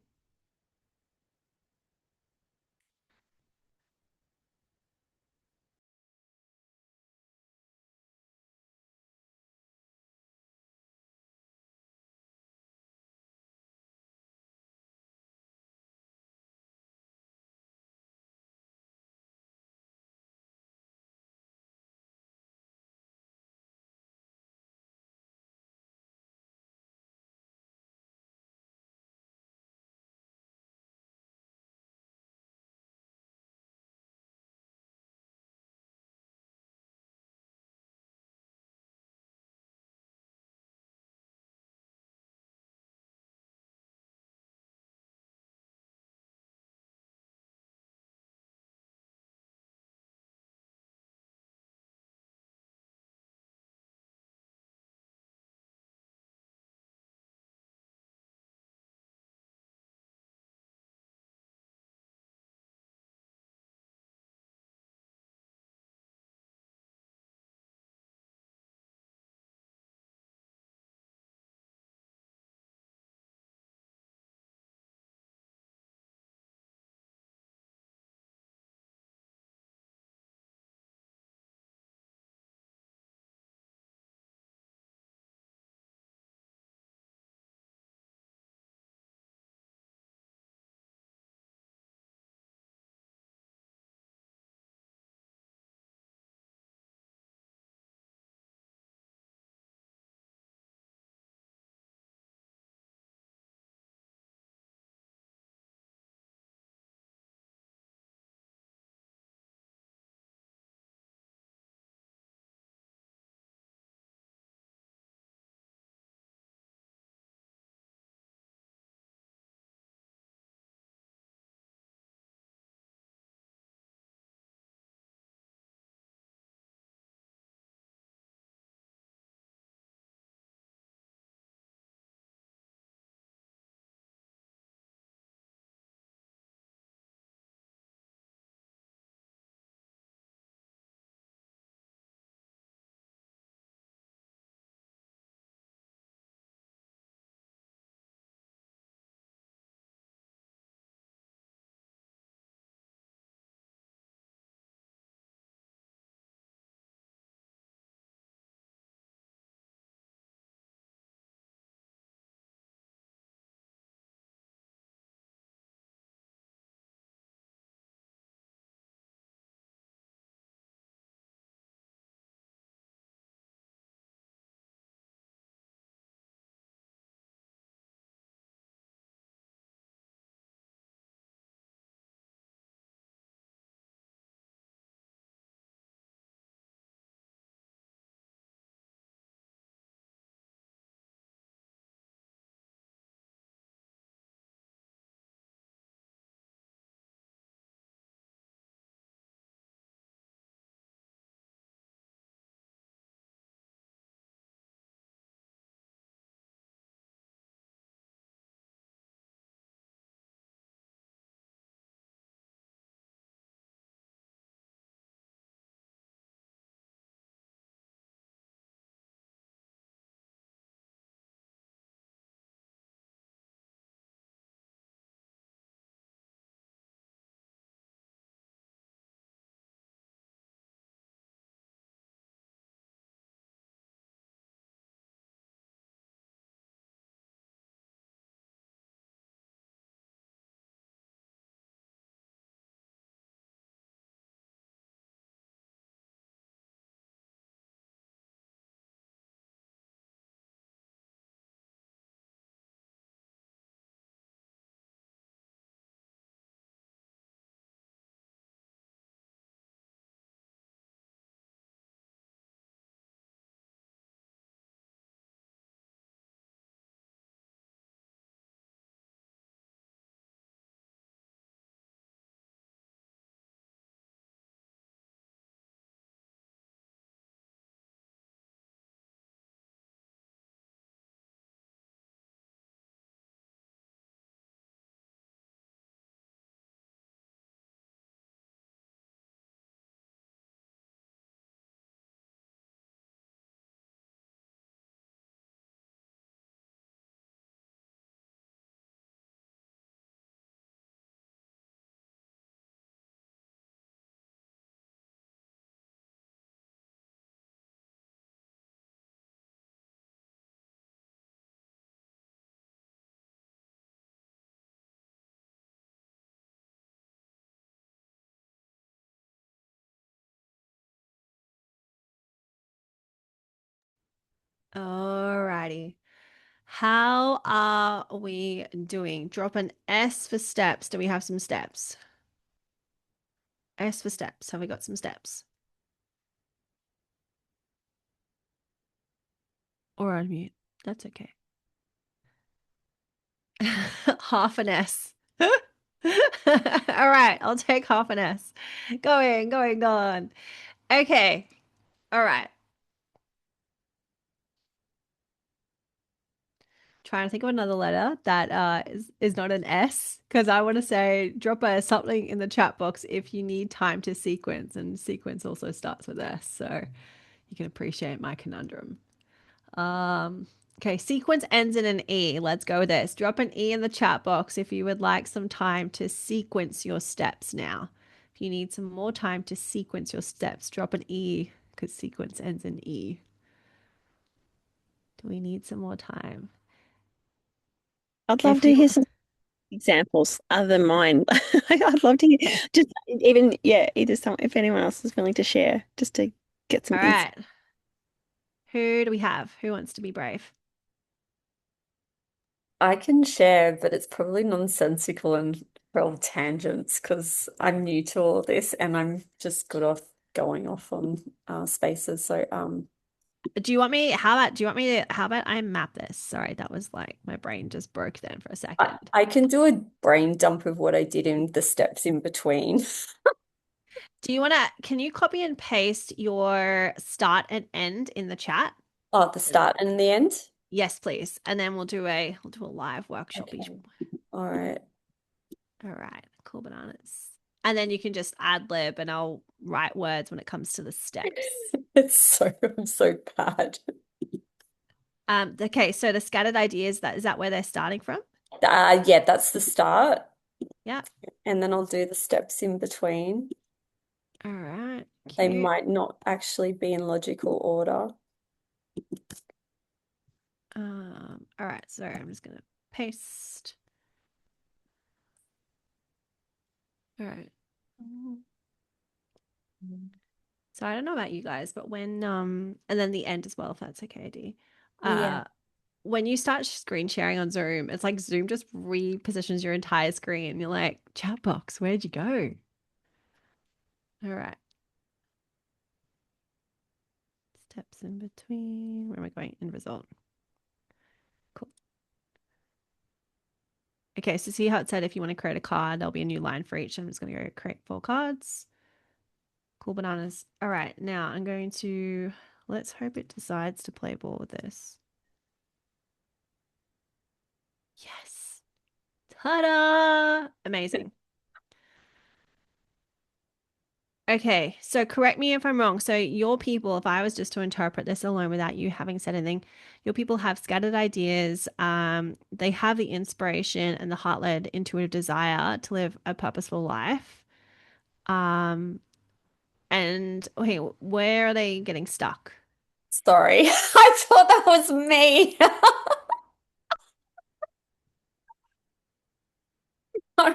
Alrighty. How are we doing? Drop an S for steps. Do we have some steps? S for steps. Have we got some steps? Or unmute. That's okay. Half an S. All right, I'll take half an S. Going. Okay. All right. Trying to think of another letter that is not an S because I want to say drop a something in the chat box if you need time to sequence, and sequence also starts with S, so you can appreciate my conundrum. Okay, sequence ends in an E. Let's go with this. Drop an E in the chat box if you would like some time to sequence your steps now. If you need some more time to sequence your steps, drop an E because sequence ends in E. Do we need some more time? I'd love If to you hear some examples other than mine. I'd love to hear just even, yeah, either some, if anyone else is willing to share, just to get some All insight. right. Who do we have? Who wants to be brave? I can share, but it's probably nonsensical and real tangents because I'm new to all this and I'm just good off going off on spaces. So Do you want me? How about I map this? Sorry, that was like my brain just broke then for a second. I can do a brain dump of what I did in the steps in between. Do you want to, can you copy and paste your start and end in the chat? Oh, the start and the end. Yes, please. And then we'll do a live workshop each. Okay. All right. All right, cool bananas. And then you can just ad lib and I'll write words when it comes to the steps. I'm so bad. Okay, so the scattered ideas, is that where they're starting from? Yeah, that's the start. Yeah. And then I'll do the steps in between. All right. They Cute. might not actually be in logical order. All right, so I'm just gonna paste. All right. So I don't know about you guys, but when and then the end as well, if that's okay, D. Yeah. When you start screen sharing on Zoom, it's like Zoom just repositions your entire screen. You're like, chat box, where'd you go? All right. Steps in between. Where am I going? End result. Cool. Okay, so see how it said if you want to create a card, there'll be a new line for each. I'm just going to go create 4 cards. Cool bananas. All right, now I'm going to, let's hope it decides to play ball with this. Yes. Ta-da! Amazing. Okay, so correct me if I'm wrong. So your people, if I was just to interpret this alone without you having said anything, your people have scattered ideas. They have the inspiration and the heart-led intuitive desire to live a purposeful life. And okay, where are they getting stuck? Sorry. I thought that was me. No,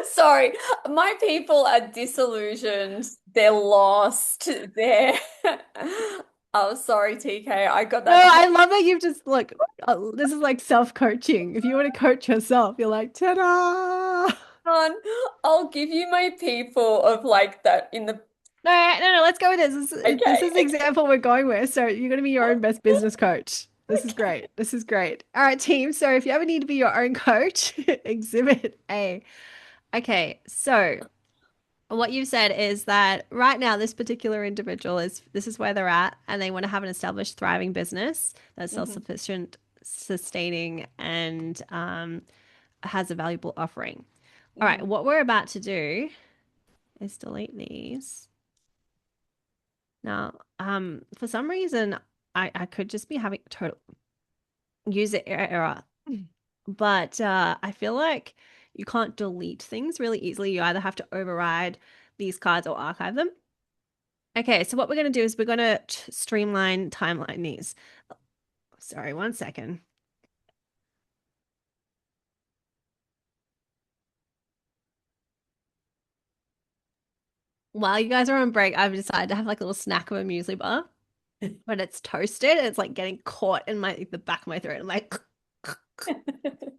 sorry. My people are disillusioned. They're lost. They're Oh, sorry, TK. I got No, that. I love that you've just look. This is like self-coaching. If you want to coach yourself, you're like, ta-da! On. I'll give you my people of like that in the No. Let's go with this. This is the okay. example we're going with. So you're going to be your own best business coach. This is great. This is great. All right, team. So if you ever need to be your own coach, exhibit A. Okay, so what you've said is that right now this particular individual this is where they're at, and they want to have an established, thriving business that's Mhm. self-sufficient, sustaining, and has a valuable offering. All right, Mhm. what we're about to do is delete these. Now, for some reason, I could just be having total user error, but I feel like you can't delete things really easily. You either have to override these cards or archive them. Okay, so what we're going to do is we're going to streamline timeline these. Sorry, one second. While you guys are on break, I've decided to have like a little snack of a muesli bar. when it's toasted, it's like getting caught in the back of my throat. I'm like,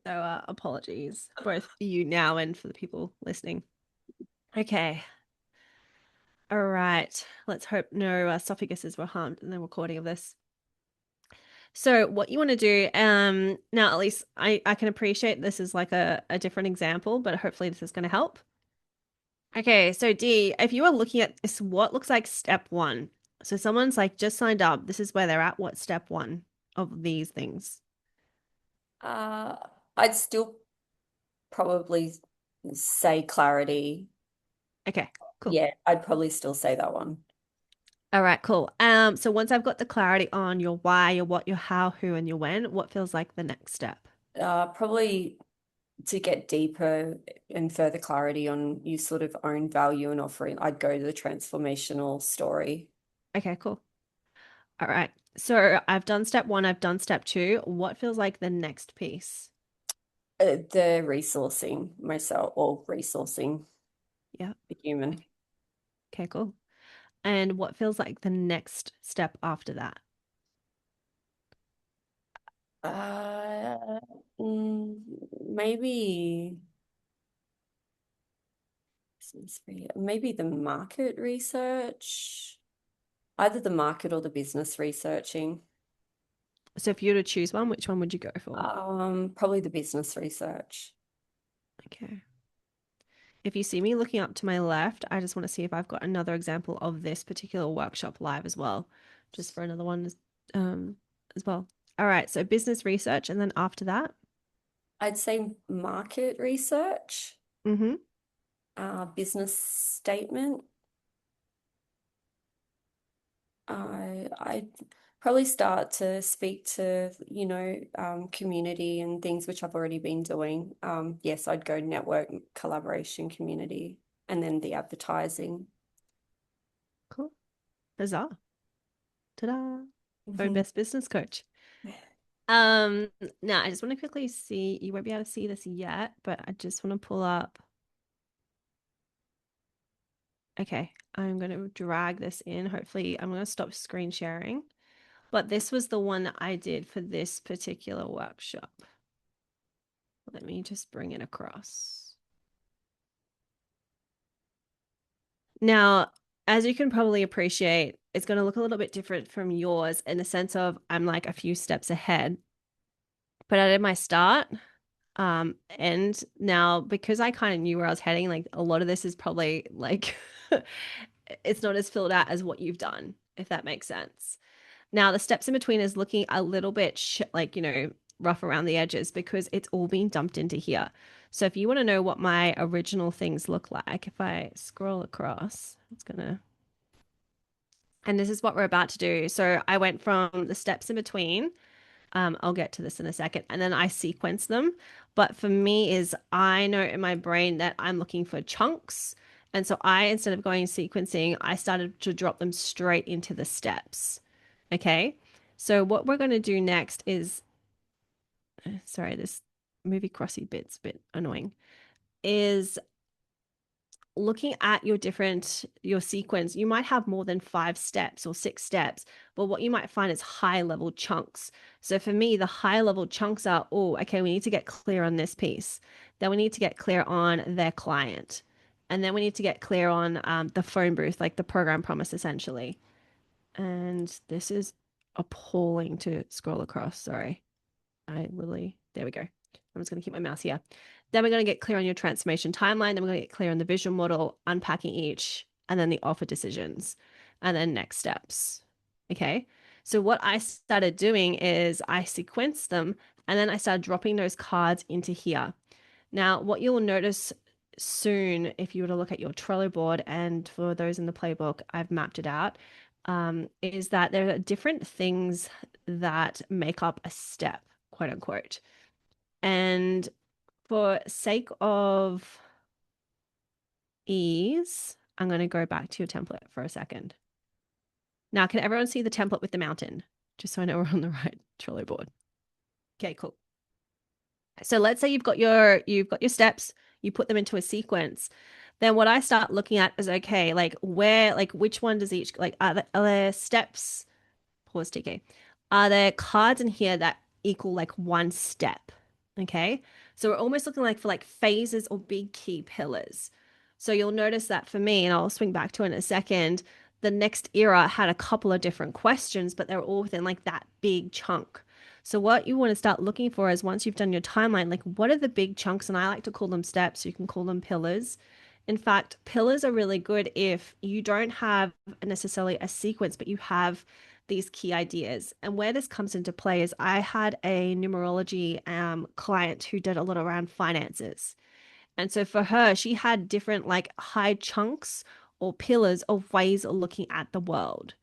so apologies, both for you now and for the people listening. Okay. All right. Let's hope no esophaguses were harmed in the recording of this. So what you want to do, now at least I can appreciate this is like a different example, but hopefully this is going to help. Okay, so D, if you are looking at this, what looks like step one? So someone's like just signed up. This is where they're at. What's step one of these things? I'd still probably say clarity. Okay, cool. Yeah, I'd probably still say that one. All right, cool. So once I've got the clarity on your why, your what, your how, who, and your when, what feels like the next step? Probably to get deeper and further clarity on your sort of own value and offering, I'd go to the transformational story. Okay, cool. All right. So I've done step one, I've done step two. What feels like the next piece? The resourcing myself or resourcing Yeah. the human. Okay, cool. And what feels like the next step after that? Uh, maybe maybe the market research, either the market or the business researching. So if you were to choose one, which one would you go for? Probably the business research. Okay. If you see me looking up to my left, I just want to see if I've got another example of this particular workshop live as well, just for another one as well. All right, so business research, and then after that, I'd say market research, mm-hmm. business statement. I'd probably start to speak to, community and things which I've already been doing. Yes, I'd go network, collaboration, community, and then the advertising. Cool. Huzzah. Ta-da. Own best business coach. Now I just want to quickly see, you won't be able to see this yet, but I just want to pull up. Okay, I'm going to drag this in. Hopefully, I'm going to stop screen sharing. But this was the one that I did for this particular workshop. Let me just bring it across. Now, as you can probably appreciate, it's going to look a little bit different from yours in the sense of I'm like a few steps ahead. But I did my start. And now because I kind of knew where I was heading, like a lot of this is probably like it's not as filled out as what you've done, if that makes sense. Now, the steps in between is looking a little bit rough around the edges because it's all being dumped into here. So if you want to know what my original things look like, if I scroll across, it's gonna, and this is what we're about to do. So I went from the steps in between. I'll get to this in a second, and then I sequence them. But for me, is I know in my brain that I'm looking for chunks. And so instead of going sequencing, I started to drop them straight into the steps. Okay. So what we're going to do next is, sorry, this movie crossy bit's a bit annoying, is looking at your sequence. You might have more than 5 steps or 6 steps, but what you might find is high level chunks. So for me, the high level chunks are, oh, okay, we need to get clear on this piece. Then we need to get clear on their client. And then we need to get clear on the phone booth, like the program promise essentially. And this is appalling to scroll across. Sorry. There we go. I'm just going to keep my mouse here. Then we're going to get clear on your transformation timeline. Then we're going to get clear on the vision model, unpacking each, and then the offer decisions, and then next steps. Okay. So what I started doing is I sequenced them and then I started dropping those cards into here. Now, what you'll notice soon, if you were to look at your Trello board, and for those in the playbook, I've mapped it out, is that there are different things that make up a step, quote unquote. And for sake of ease, I'm going to go back to your template for a second. Now, can everyone see the template with the mountain? Just so I know we're on the right Trello board. Okay, cool. So let's say you've got your steps, you put them into a sequence. Then what I start looking at is, okay, like which one does each, like are there steps pause TK. Are there cards in here that equal like one step? Okay. So we're almost looking like for like phases or big key pillars. So you'll notice that for me, and I'll swing back to it in a second, the next era had a couple of different questions, but they're all within like that big chunk. So what you want to start looking for is once you've done your timeline, like what are the big chunks? And I like to call them steps. You can call them pillars. In fact, pillars are really good if you don't have necessarily a sequence, but you have these key ideas. And where this comes into play is I had a numerology client who did a lot around finances. And so for her, she had different like high chunks or pillars of ways of looking at the world.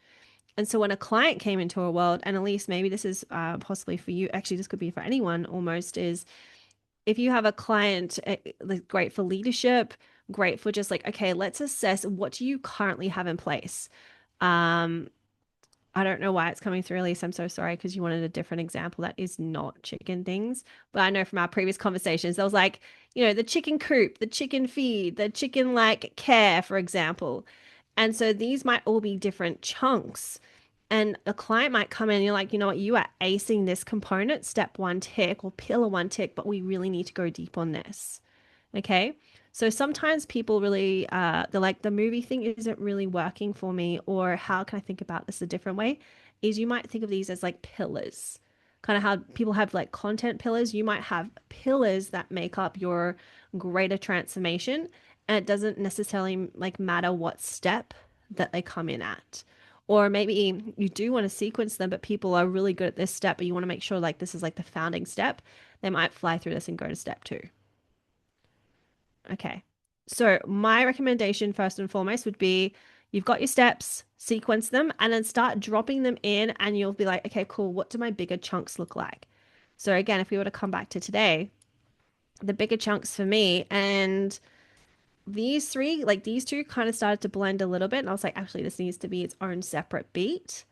And so when a client came into a world, and at least maybe this is possibly for you, actually, this could be for anyone almost, is if you have a client like great for leadership, great for just like, okay, let's assess what do you currently have in place. Um, I don't know why it's coming through, Elise. I'm so sorry because you wanted a different example that is not chicken things. But I know from our previous conversations, there was like, the chicken coop, the chicken feed, the chicken like care, for example. And so these might all be different chunks. And a client might come in and you're like, you know what, you are acing this component, step one tick or pillar one tick, but we really need to go deep on this. Okay. So sometimes people really, they're like, the movie thing isn't really working for me, or how can I think about this a different way? Is you might think of these as like pillars, kind of how people have like content pillars. You might have pillars that make up your greater transformation, and it doesn't necessarily like matter what step that they come in at. Or maybe you do want to sequence them, but people are really good at this step, but you want to make sure like this is like the founding step. They might fly through this and go to step two. Okay. So my recommendation first and foremost would be you've got your steps, sequence them, and then start dropping them in, and you'll be like, okay, cool. What do my bigger chunks look like? So again, if we were to come back to today, the bigger chunks for me and these three, like these two kind of started to blend a little bit. And I was like, actually, this needs to be its own separate beat.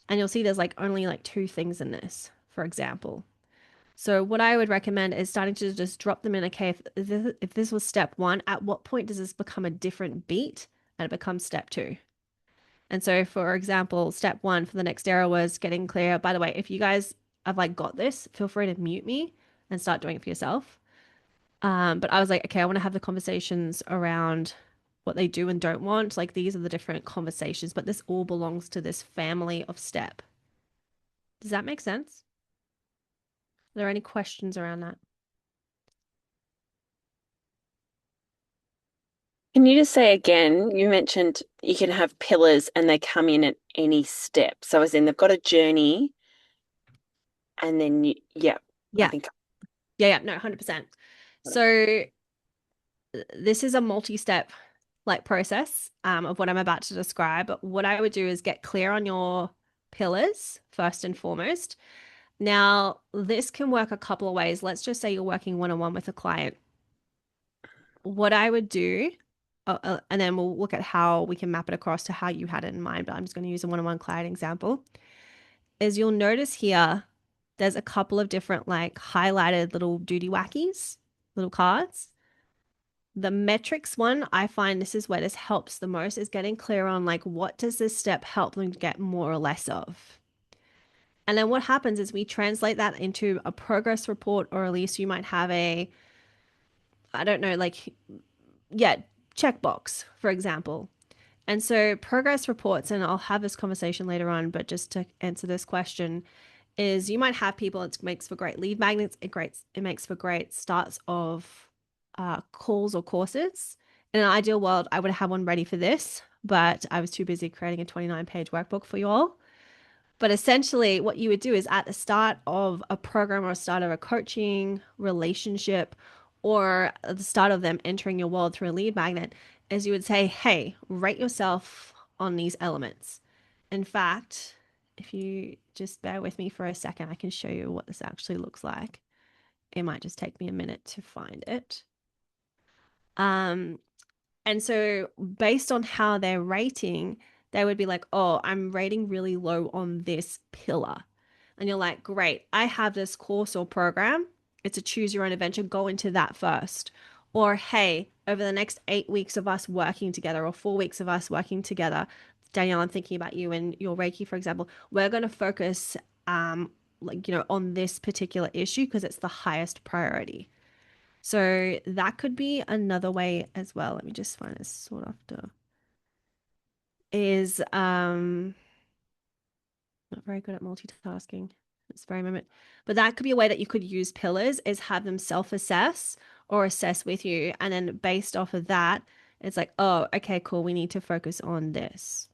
And you'll see there's like only like two things in this, for example. So what I would recommend is starting to just drop them in. Okay, if this was step one, at what point does this become a different beat and it becomes step two? And so, for example, step one for the next era was getting clear. By the way, if you guys have like got this, feel free to mute me and start doing it for yourself. But I was like, okay, I want to have the conversations around what they do and don't want. Like these are the different conversations, but this all belongs to this family of step. Does that make sense? Are there any questions around that? Can you just say again, you mentioned you can have pillars and they come in at any step. So as in they've got a journey and then I Yeah. think. Yeah, no, 100%. So this is a multi-step like process of what I'm about to describe. But what I would do is get clear on your pillars first and foremost. Now, this can work a couple of ways. Let's just say you're working one-on-one with a client. What I would do, and then we'll look at how we can map it across to how you had it in mind, but I'm just going to use a one-on-one client example, is you'll notice here there's a couple of different like highlighted little duty wackies, little cards. The metrics one, I find this is where this helps the most, is getting clear on like what does this step help them get more or less of. And then what happens is we translate that into a progress report, or at least you might have a, I don't know, like, yeah, checkbox, for example. And so progress reports, and I'll have this conversation later on, but just to answer this question, is you might have people, it makes for great lead magnets, it makes for great starts of calls or courses. In an ideal world, I would have one ready for this, but I was too busy creating a 29-page workbook for you all. But essentially, what you would do is at the start of a program or start of a coaching relationship, or at the start of them entering your world through a lead magnet, is you would say, hey, rate yourself on these elements. In fact, if you just bear with me for a second, I can show you what this actually looks like. It might just take me a minute to find it. And so based on how they're rating, they would be like, oh, I'm rating really low on this pillar. And you're like, great, I have this course or program. It's a choose your own adventure. Go into that first. Or, hey, over the next 8 weeks of us working together or 4 weeks of us working together, Danielle, I'm thinking about you and your Reiki, for example. We're going to focus, on this particular issue because it's the highest priority. So that could be another way as well. Let me just find a sought after. Is not very good at multitasking. This very moment. But that could be a way that you could use pillars is have them self-assess or assess with you. And then based off of that, it's like, oh, okay, cool. We need to focus on this.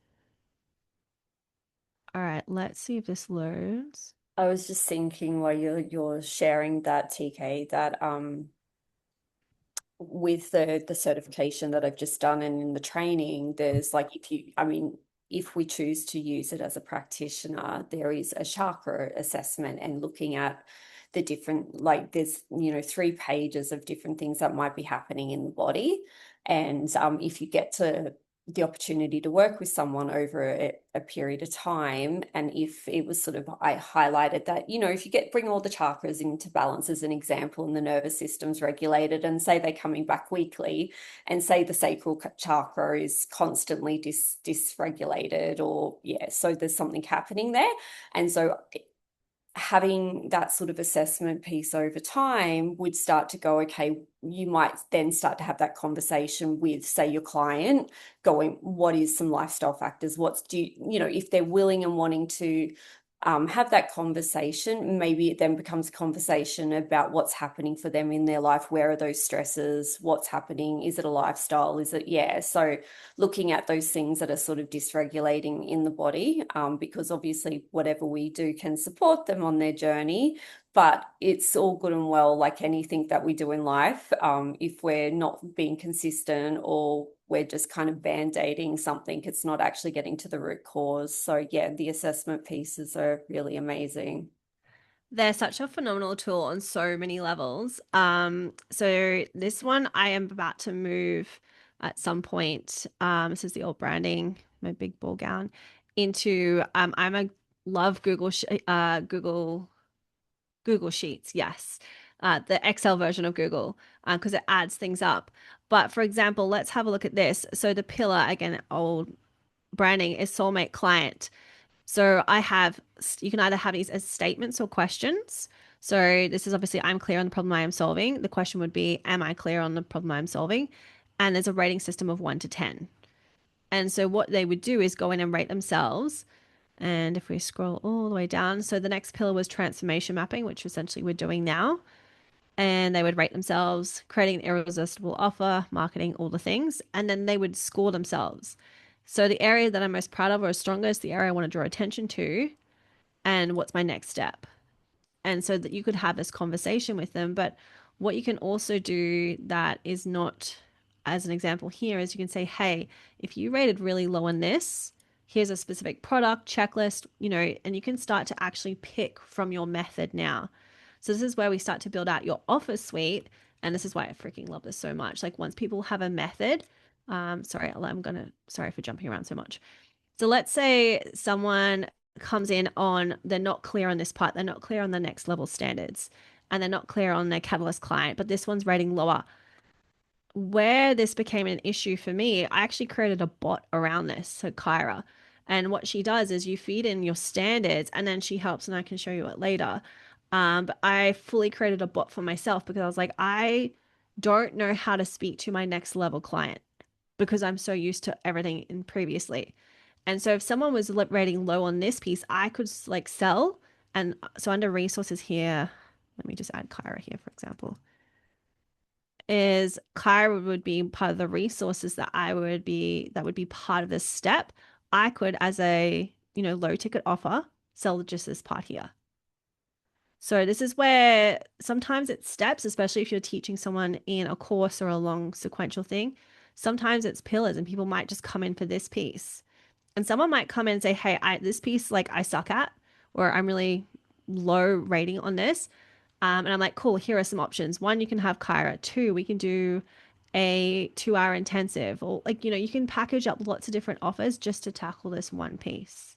All right, let's see if this loads. I was just thinking while you're sharing that, TK, that with the certification that I've just done and in the training, there's like if we choose to use it as a practitioner, there is a chakra assessment and looking at the different, like there's 3 pages of different things that might be happening in the body. And if you get to the opportunity to work with someone over a period of time, and if it was sort of, I highlighted that, if you bring all the chakras into balance as an example, and the nervous system's regulated, and say they're coming back weekly, and say the sacral chakra is constantly dysregulated, or so there's something happening there. And so having that sort of assessment piece over time would start to go, okay, you might then start to have that conversation with, say, your client, going, what is some lifestyle factors? If they're willing and wanting to have that conversation, maybe it then becomes a conversation about what's happening for them in their life. Where are those stresses? What's happening? Is it a lifestyle? Is it, so looking at those things that are sort of dysregulating in the body, because obviously whatever we do can support them on their journey, but it's all good and well, like anything that we do in life, if we're not being consistent or we're just kind of band-aiding something, it's not actually getting to the root cause. So the assessment pieces are really amazing. They're such a phenomenal tool on so many levels. So this one I am about to move at some point. This is the old branding, my big ball gown, into I'm a love Google Sheets, yes. The Excel version of Google, because it adds things up. But for example, let's have a look at this. So the pillar, again, old branding, is soulmate client. So you can either have these as statements or questions. So this is obviously, I'm clear on the problem I am solving. The question would be, am I clear on the problem I'm solving? And there's a rating system of 1 to 10. And so what they would do is go in and rate themselves. And if we scroll all the way down, so the next pillar was transformation mapping, which essentially we're doing now. And they would rate themselves, creating an irresistible offer, marketing, all the things. And then they would score themselves. So the area that I'm most proud of or strongest, the area I want to draw attention to, and what's my next step. And so that you could have this conversation with them. But what you can also do that is not, as an example here, is you can say, hey, if you rated really low on this, here's a specific product checklist, and you can start to actually pick from your method now. So this is where we start to build out your offer suite. And this is why I freaking love this so much. Like once people have a method, sorry for jumping around so much. So let's say someone comes in on, they're not clear on this part, they're not clear on the next level standards, and they're not clear on their catalyst client, but this one's rating lower. Where this became an issue for me, I actually created a bot around this, so Kyra. And what she does is you feed in your standards and then she helps, and I can show you it later. But I fully created a bot for myself because I was like, I don't know how to speak to my next level client because I'm so used to everything in previously. And so if someone was rating low on this piece, I could like sell. And so under resources here, let me just add Kyra here, for example, is Kyra would be part of the resources that that would be part of this step. I could, as a, low ticket offer, sell just this part here. So this is where sometimes it's steps, especially if you're teaching someone in a course or a long sequential thing. Sometimes it's pillars and people might just come in for this piece. And someone might come in and say, hey, this piece, like I suck at, or I'm really low rating on this. And I'm like, cool, here are some options. 1, you can have Kyra. 2, we can do a 2-hour intensive, or like, you can package up lots of different offers just to tackle this one piece.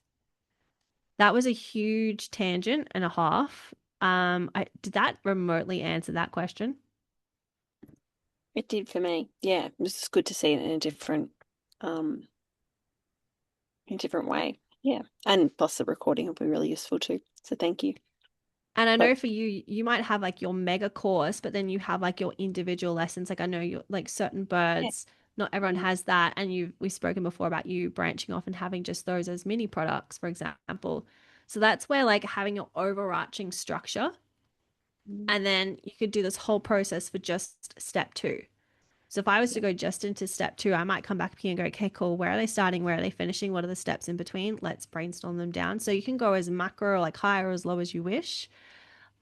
That was a huge tangent and a half. Did that remotely answer that question? It did for me. Yeah, it was good to see it in a different in a different way. Yeah. And plus the recording will be really useful too. So thank you. And I But know for you, you might have like your mega course, but then you have like your individual lessons. Like I know you're like certain yeah. birds, not everyone has that. And we've spoken before about you branching off and having just those as mini products, for example. So that's where like having your overarching structure, and then you could do this whole process for just step two. So if I was to go just into step two, I might come back here and go, okay, cool. Where are they starting? Where are they finishing? What are the steps in between? Let's brainstorm them down. So you can go as macro, like high or as low as you wish.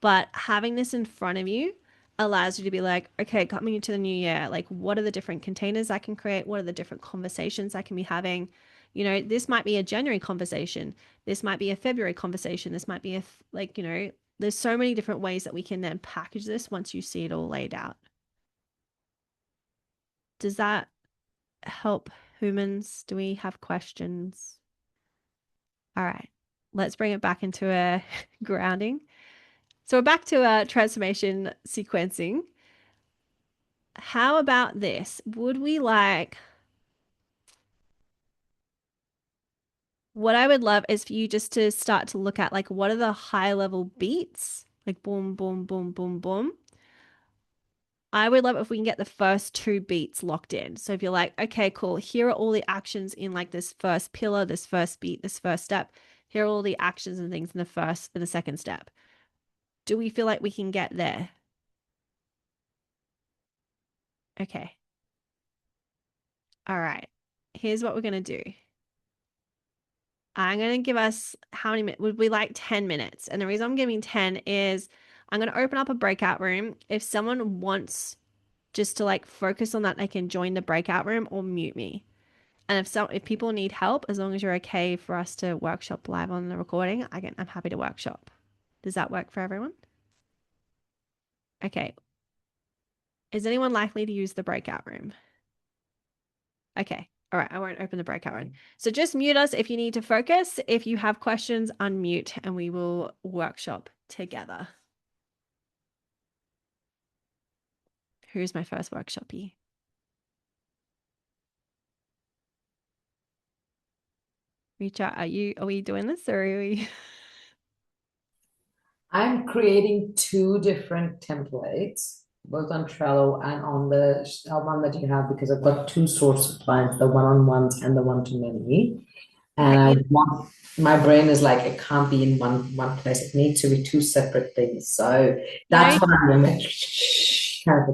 But having this in front of you allows you to be like, okay, coming into the new year, like what are the different containers I can create? What are the different conversations I can be having? You know, this might be a January conversation. This might be a February conversation. This might be like, you know, there's so many different ways that we can then package this once you see it all laid out. Does that help humans? Do we have questions? All right, let's bring it back into a grounding. So we're back to transformation sequencing. How about this? Would we like, what I would love is for you just to start to look at like what are the high level beats? Like boom, boom, boom, boom, boom. I would love if we can get the first two beats locked in. So if you're like, okay, cool, here are all the actions in like this first pillar, this first beat, this first step. Here are all the actions and things in the second step. Do we feel like we can get there? Okay. All right. Here's what we're going to do. I'm going to give us how many minutes? Would we like 10 minutes? And the reason I'm giving 10 is I'm going to open up a breakout room. If someone wants just to like focus on that, they can join the breakout room or mute me. And if people need help, as long as you're okay for us to workshop live on the recording, I'm happy to workshop. Does that work for everyone? Okay. Is anyone likely to use the breakout room? Okay. All right. I won't open the breakout room. So just mute us if you need to focus. If you have questions, unmute and we will workshop together. Who's my first workshopee? Reach out. Are we doing this or are we? I'm creating two different templates, both on Trello and on the one that you have, because I've got two sorts of clients, the one-on-ones and the one-to-many. And I want, my brain is like, it can't be in one place. It needs to be two separate things. So that's what I'm doing.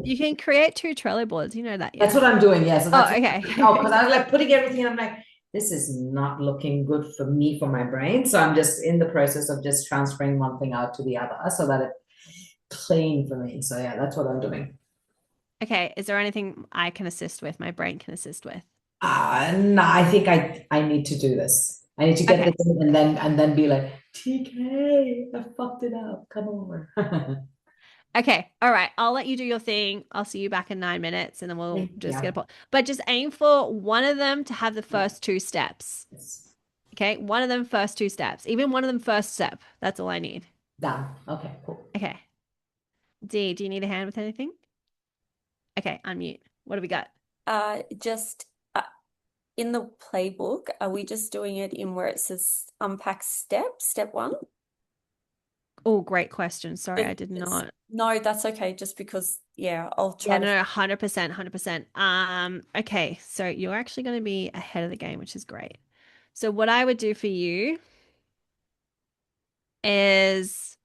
You can create two Trello boards. You know that, yeah? That's what I'm doing. Yeah. So that's okay. Oh, because I was like putting everything, and I'm like, this is not looking good for me, for my brain. So I'm just in the process of just transferring one thing out to the other so that it's clean for me. So yeah, that's what I'm doing. Okay. Is there anything I can assist with? My brain can assist with? No, I think I need to do this. I need to get Okay. this in and then be like, TK, I fucked it up. Come over. Okay. All right. I'll let you do your thing. I'll see you back in 9 minutes and then we'll just Yeah. get a poll. But just aim for one of them to have the first two steps. Yes. Okay. One of them first two steps. Even one of them first step. That's all I need. Done. Okay, cool. Okay. D, do you need a hand with anything? Okay. Unmute. What do we got? Just in the playbook, are we just doing it in where it says unpack step one? Oh, great question. Sorry, I did not. No, that's okay. Just because, yeah, I'll try to. No, 100%, 100%. Okay, so you're actually going to be ahead of the game, which is great. So what I would do for you is,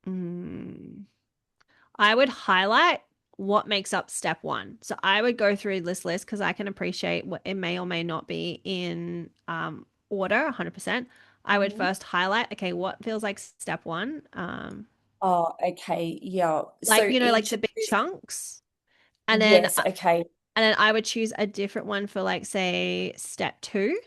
I would highlight what makes up step one. So I would go through this list because I can appreciate what it may or may not be in order, 100%. I would first highlight, okay, what feels like step one? Oh, okay. Yeah. Like, So you know, like each the of big these, chunks. And then yes, okay. and then I would choose a different one for like say step two.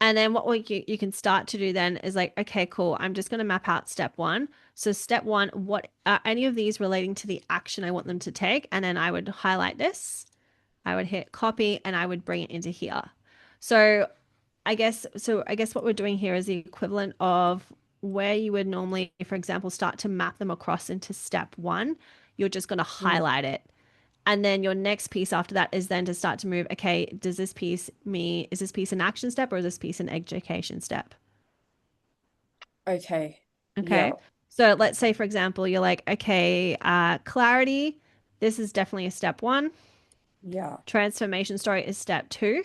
And then you can start to do then is like, okay, cool. I'm just going to map out step one. So step one, what are any of these relating to the action I want them to take? And then I would highlight this. I would hit copy and I would bring it into here. So I guess what we're doing here is the equivalent of where you would normally, for example, start to map them across into step one. You're just going to highlight it. And then your next piece after that is then to start to move, okay, is this piece an action step or is this piece an education step? Okay. Okay. Yeah. So let's say, for example, you're like, okay, clarity, this is definitely a step one. Yeah. Transformation story is step two.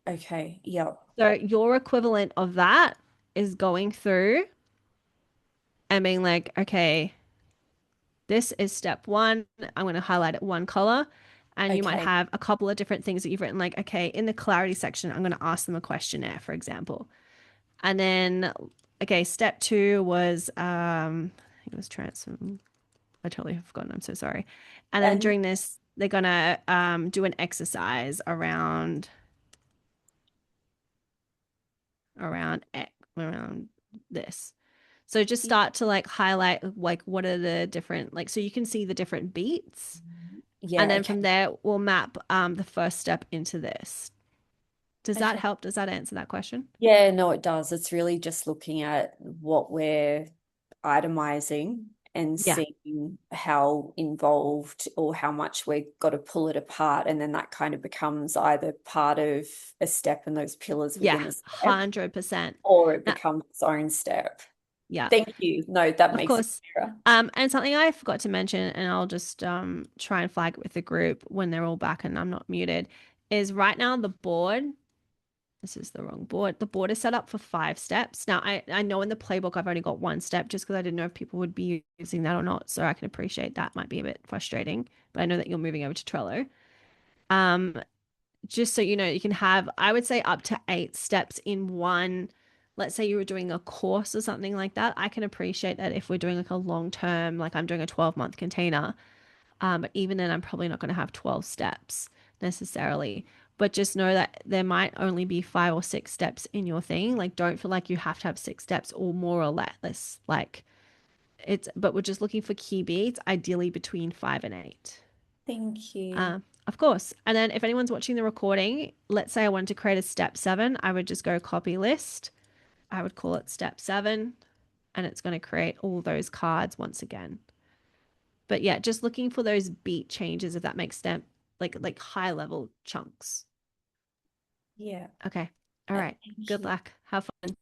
Okay. Yeah. So your equivalent of that is going through and being like, okay, this is step one. I'm going to highlight it one color. And you might Okay. have a couple of different things that you've written, like, okay, in the clarity section, I'm going to ask them a questionnaire, for example. And then, okay, step two was, I think it was transform. I totally have forgotten. I'm so sorry. And then And during this, they're going to do an exercise around this. So just start to like highlight like what are the different like so you can see the different beats. And yeah, then okay. from there we'll map the first step into this. Does that Okay. help? Does that answer that question? Yeah, no, it does. It's really just looking at what we're itemizing and Yeah. seeing how involved or how much we've got to pull it apart. And then that kind of becomes either part of a step in those pillars Yeah, within a step, 100%. or it Now, becomes its own step. yeah, Thank you. No, that of makes it course. clearer. And something I forgot to mention, and I'll just try and flag it with the group when they're all back and I'm not muted, is right now the board. This is the wrong board. The board is set up for 5 steps. Now, I know in the playbook I've only got 1 step just because I didn't know if people would be using that or not. So I can appreciate that might be a bit frustrating, but I know that you're moving over to Trello. Um, just so you know, you can have, I would say, up to 8 steps in one. Let's say you were doing a course or something like that. I can appreciate that if we're doing like a long term, like I'm doing a 12-month container. But even then, I'm probably not going to have 12 steps necessarily. But just know that there might only be 5 or 6 steps in your thing. Like, don't feel like you have to have 6 steps or more or less. Like, but we're just looking for key beats, ideally between 5 and 8. Thank you. Uh, of course. And then if anyone's watching the recording, let's say I wanted to create a step 7, I would just go copy list. I would call it step 7, and it's going to create all those cards once again. But yeah, just looking for those beat changes, if that makes sense, like high level chunks. Yeah. Okay. All right. Thank Good you. luck. Have fun.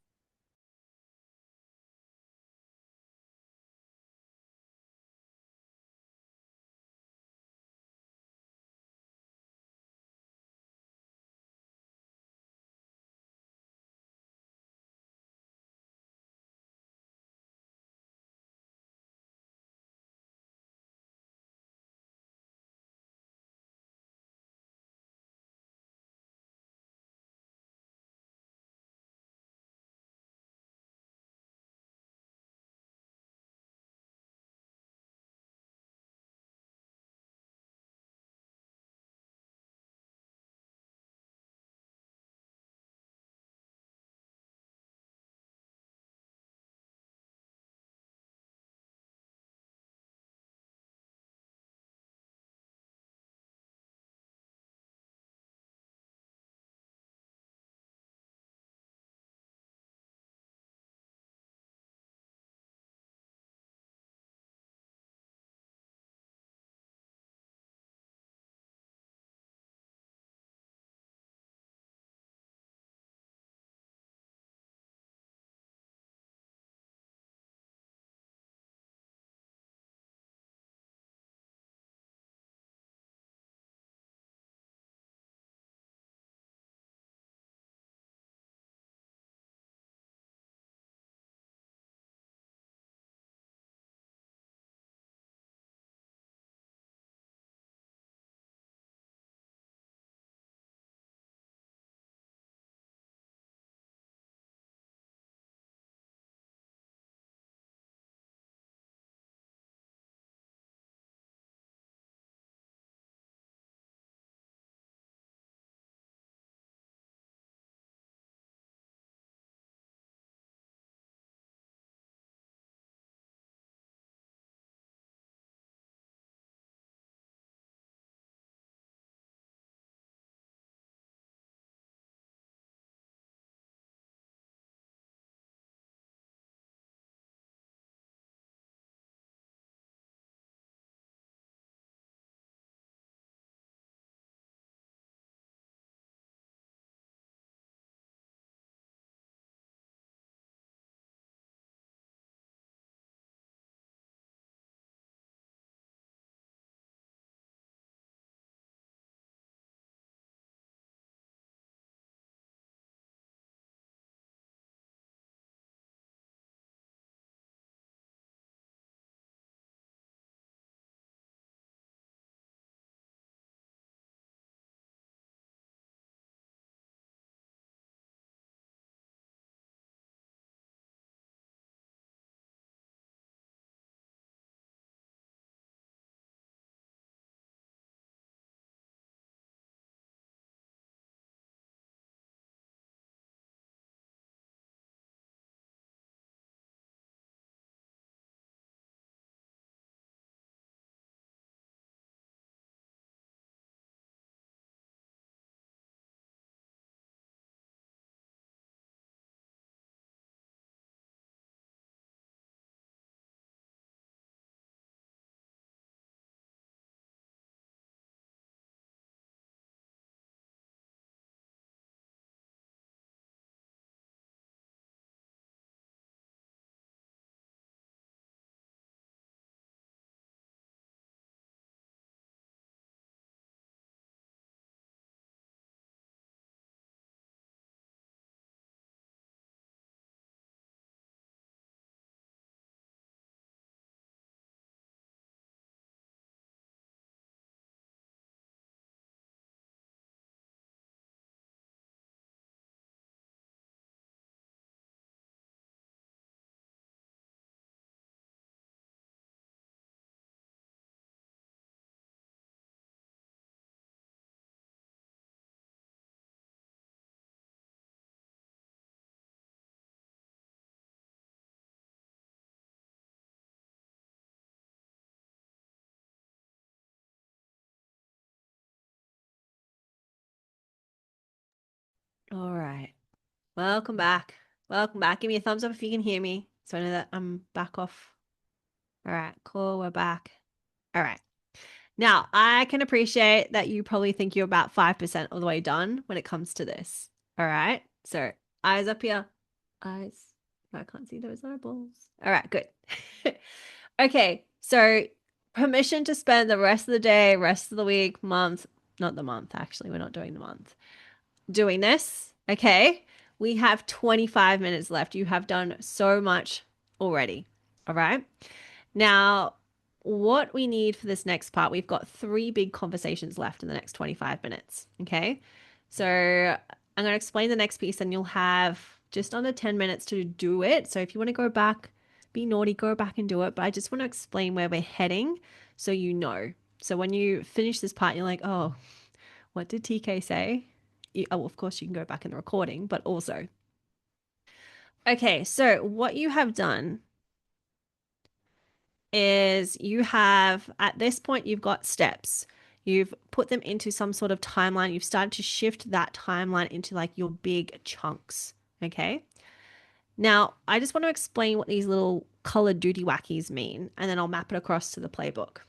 All right. Welcome back. Welcome back. Give me a thumbs up if you can hear me so I know that I'm back off. All right, cool. We're back. All right. Now, I can appreciate that you probably think you're about 5% of the way done when it comes to this. All right. So, eyes up here. Eyes. I can't see those eyeballs. All right, good. Okay. So, permission to spend the rest of the day, rest of the week, month, not the month, actually. We're not doing the month. Doing this. Okay. We have 25 minutes left. You have done so much already. All right. Now, what we need for this next part, we've got 3 big conversations left in the next 25 minutes. Okay. So I'm going to explain the next piece and you'll have just under 10 minutes to do it. So if you want to go back, be naughty, go back and do it. But I just want to explain where we're heading so you know. So when you finish this part, you're like, oh, what did TK say? Oh, of course, you can go back in the recording, but also. Okay, so what you have done is you have, at this point, you've got steps. You've put them into some sort of timeline. You've started to shift that timeline into like your big chunks. Okay. Now, I just want to explain what these little colored duty wackies mean, and then I'll map it across to the playbook.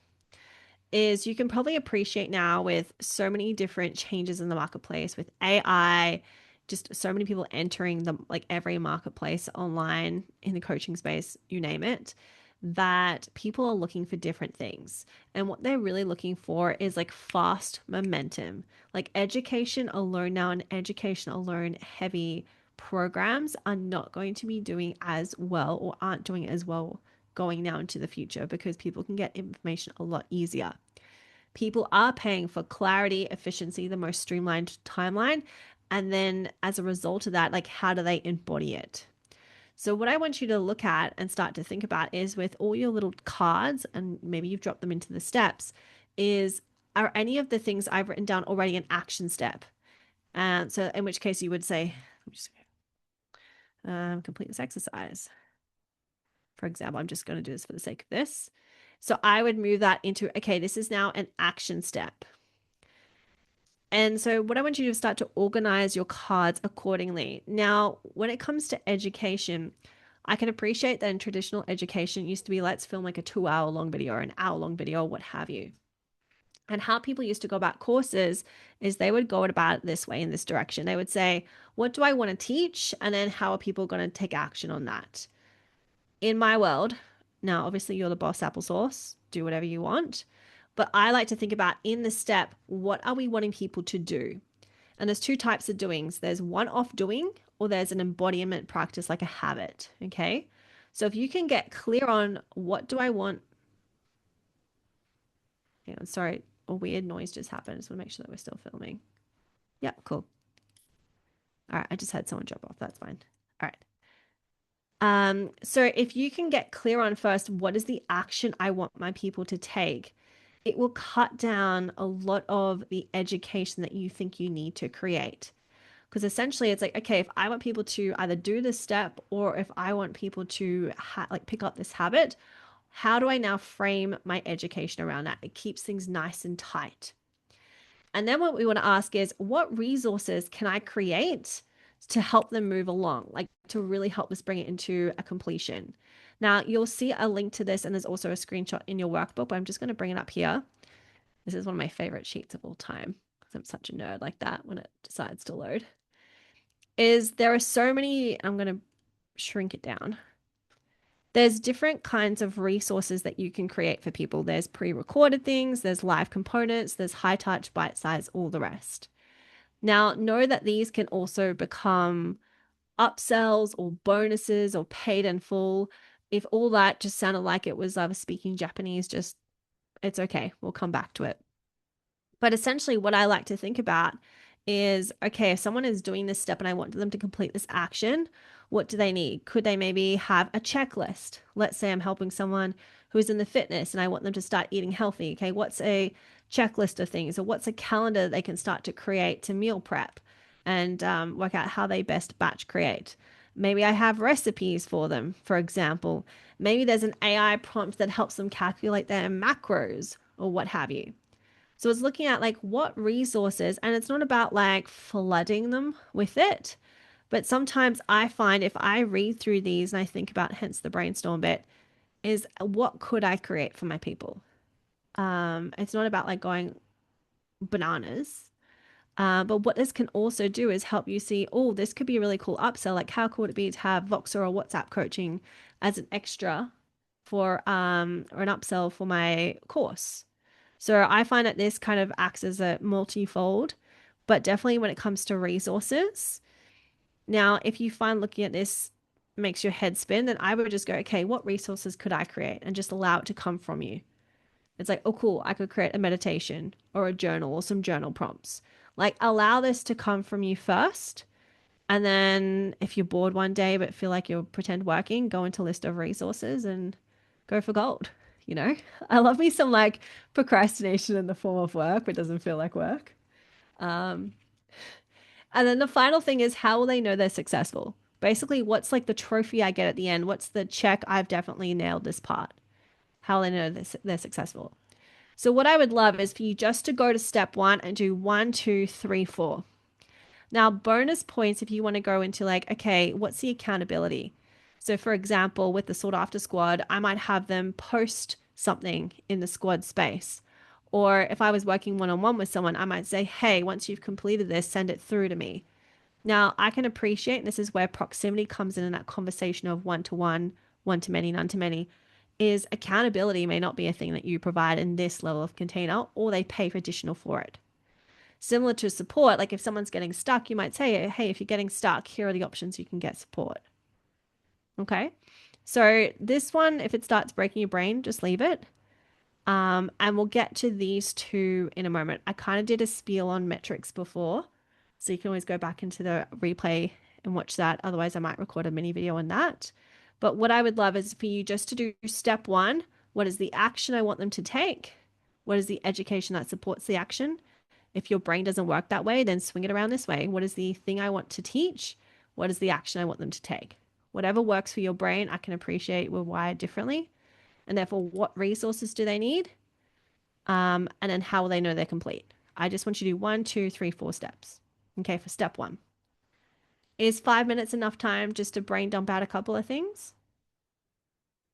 Is you can probably appreciate now with so many different changes in the marketplace with AI, just so many people entering the like every marketplace online in the coaching space, you name it, that people are looking for different things. And what they're really looking for is like fast momentum. Like education alone now and education alone heavy programs are not going to be doing as well or aren't doing as well going now into the future because people can get information a lot easier. People are paying for clarity, efficiency, the most streamlined timeline. And then as a result of that, like how do they embody it? So, what I want you to look at and start to think about is with all your little cards, and maybe you've dropped them into the steps, is are any of the things I've written down already an action step? And so, in which case, you would say, complete this exercise. For example, I'm just going to do this for the sake of this. So, I would move that into, okay, this is now an action step. And so, what I want you to do is start to organize your cards accordingly. Now, when it comes to education, I can appreciate that in traditional education, it used to be let's film like a 2 hour long video or an hour long video, what have you. And how people used to go about courses is they would go about it this way in this direction. They would say, what do I want to teach? And then how are people going to take action on that? In my world, now obviously you're the boss applesauce, do whatever you want. But I like to think about in the step, what are we wanting people to do? And there's 2 types of doings. There's one-off doing or there's an embodiment practice like a habit, okay? So if you can get clear on what do I want, hang on, sorry, a weird noise just happened. I just want to make sure that we're still filming. Yeah, cool. All right, I just had someone drop off. That's fine. All right. So if you can get clear on first, what is the action I want my people to take? It will cut down a lot of the education that you think you need to create. Because essentially it's like, okay, if I want people to either do this step or if I want people to like pick up this habit, how do I now frame my education around that? It keeps things nice and tight. And then what we want to ask is, what resources can I create to help them move along, like to really help us bring it into a completion? Now, you'll see a link to this, and there's also a screenshot in your workbook, but I'm just going to bring it up here. This is one of my favorite sheets of all time because I'm such a nerd like that when it decides to load. Is there are so many, I'm going to shrink it down. There's different kinds of resources that you can create for people. There's pre-recorded things, there's live components, there's high touch, bite size, all the rest. Now, know that these can also become upsells or bonuses or paid in full. If all that just sounded like it was I was speaking Japanese, just it's okay. We'll come back to it. But essentially, what I like to think about is okay, if someone is doing this step and I want them to complete this action, what do they need? Could they maybe have a checklist? Let's say I'm helping someone who's in the fitness and I want them to start eating healthy. Okay, what's a checklist of things, or what's a calendar they can start to create to meal prep and work out how they best batch create? Maybe I have recipes for them, for example. Maybe there's an AI prompt that helps them calculate their macros or what have you. So it's looking at like what resources, and it's not about like flooding them with it. But sometimes I find if I read through these and I think about, hence the brainstorm bit, is what could I create for my people? It's not about like going bananas. But what this can also do is help you see, oh, this could be a really cool upsell. Like, how cool would it be to have Voxer or WhatsApp coaching as an extra for or an upsell for my course? So I find that this kind of acts as a multifold, but definitely when it comes to resources. Now, if you find looking at this makes your head spin, then I would just go, okay, what resources could I create? And just allow it to come from you. It's like, oh, cool, I could create a meditation or a journal or some journal prompts. Like, allow this to come from you first. And then if you're bored one day but feel like you're pretend working, go into a list of resources and go for gold. You know, I love me some like procrastination in the form of work, but doesn't feel like work. Um, and then the final thing is, how will they know they're successful? Basically, what's like the trophy I get at the end? What's the check? I've definitely nailed this part. How will they know they're successful? So what I would love is for you just to go to step one and do 1, 2, 3, 4. Now, bonus points if you want to go into like, okay, what's the accountability? So for example, with the sought after squad, I might have them post something in the squad space. Or if I was working one-on-one with someone, I might say, hey, once you've completed this, send it through to me. Now, I can appreciate, and this is where proximity comes in that conversation of one-to-one, one-to-many, none-to-many, is accountability may not be a thing that you provide in this level of container, or they pay for additional for it. Similar to support, like if someone's getting stuck, you might say, hey, if you're getting stuck, here are the options you can get support. Okay. So this one, if it starts breaking your brain, just leave it. And we'll get to these two in a moment. I kind of did a spiel on metrics before, so you can always go back into the replay and watch that. Otherwise, I might record a mini video on that. But what I would love is for you just to do step one. What is the action I want them to take? What is the education that supports the action? If your brain doesn't work that way, then swing it around this way. What is the thing I want to teach? What is the action I want them to take? Whatever works for your brain, I can appreciate we're wired differently. And therefore, what resources do they need? And then how will they know they're complete? I just want you to do 1, 2, 3, 4 steps. Okay, for step one. Is 5 minutes enough time just to brain dump out a couple of things?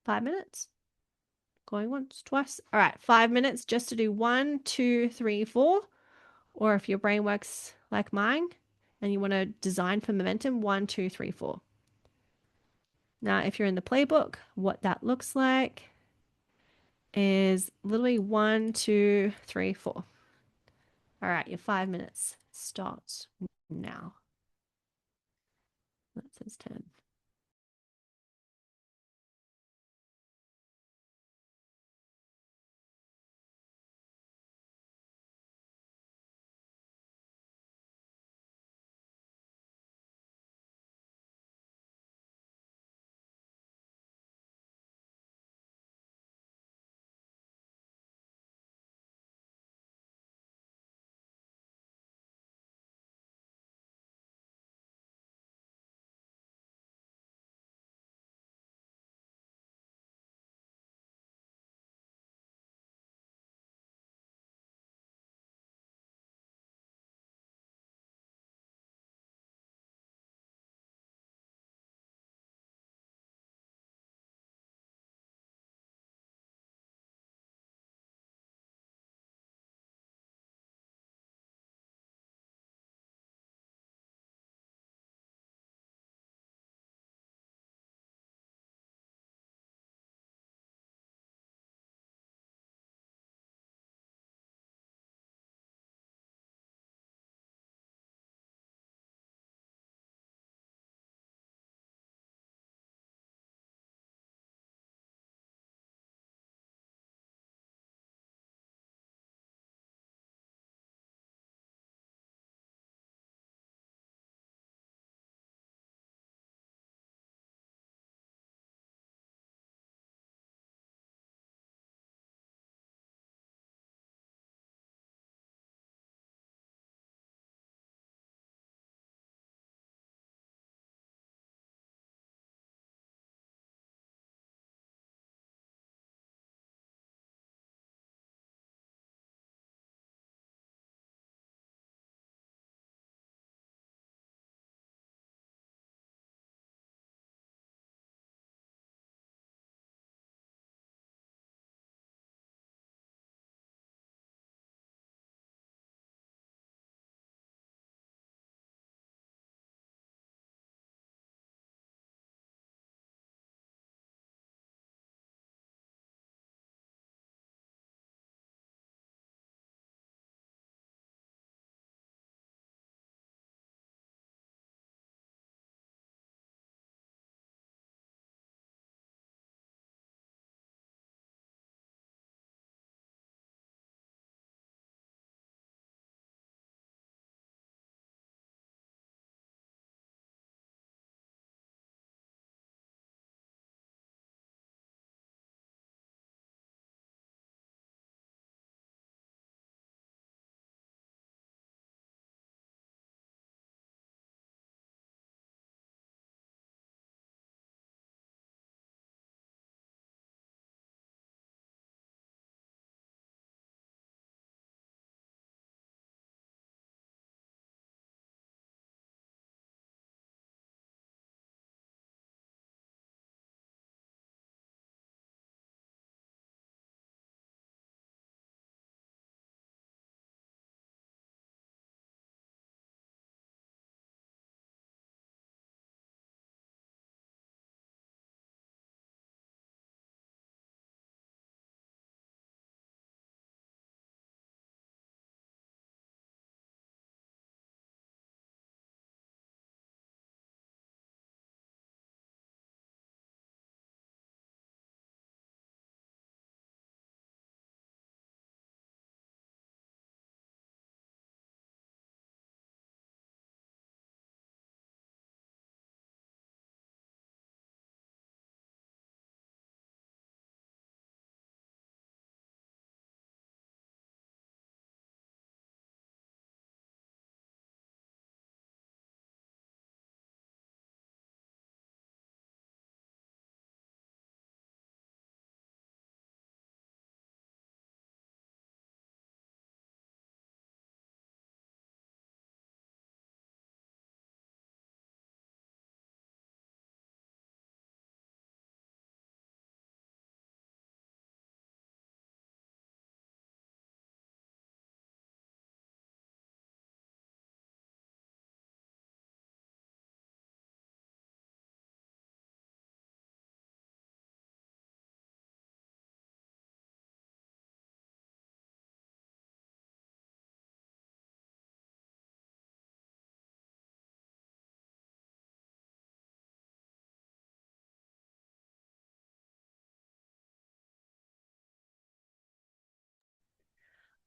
5 minutes? Going once, twice. All right, 5 minutes just to do 1, 2, 3, 4. Or if your brain works like mine and you want to design for momentum, 1, 2, 3, 4. Now, if you're in the playbook, what that looks like is literally 1, 2, 3, 4. All right, your 5 minutes starts now. That says 10.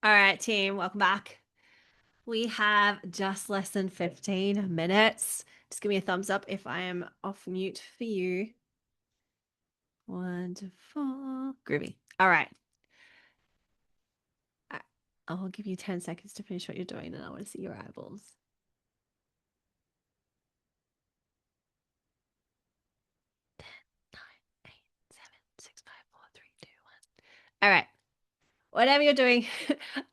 All right, team, welcome back. We have just less than 15 minutes. Just give me a thumbs up if I am off mute for you. Wonderful. Groovy. All right. I'll give you 10 seconds to finish what you're doing, and I want to see your eyeballs. 10, 9, 8, 7, 6, 5, 4, 3, 2, 1. All right. Whatever you're doing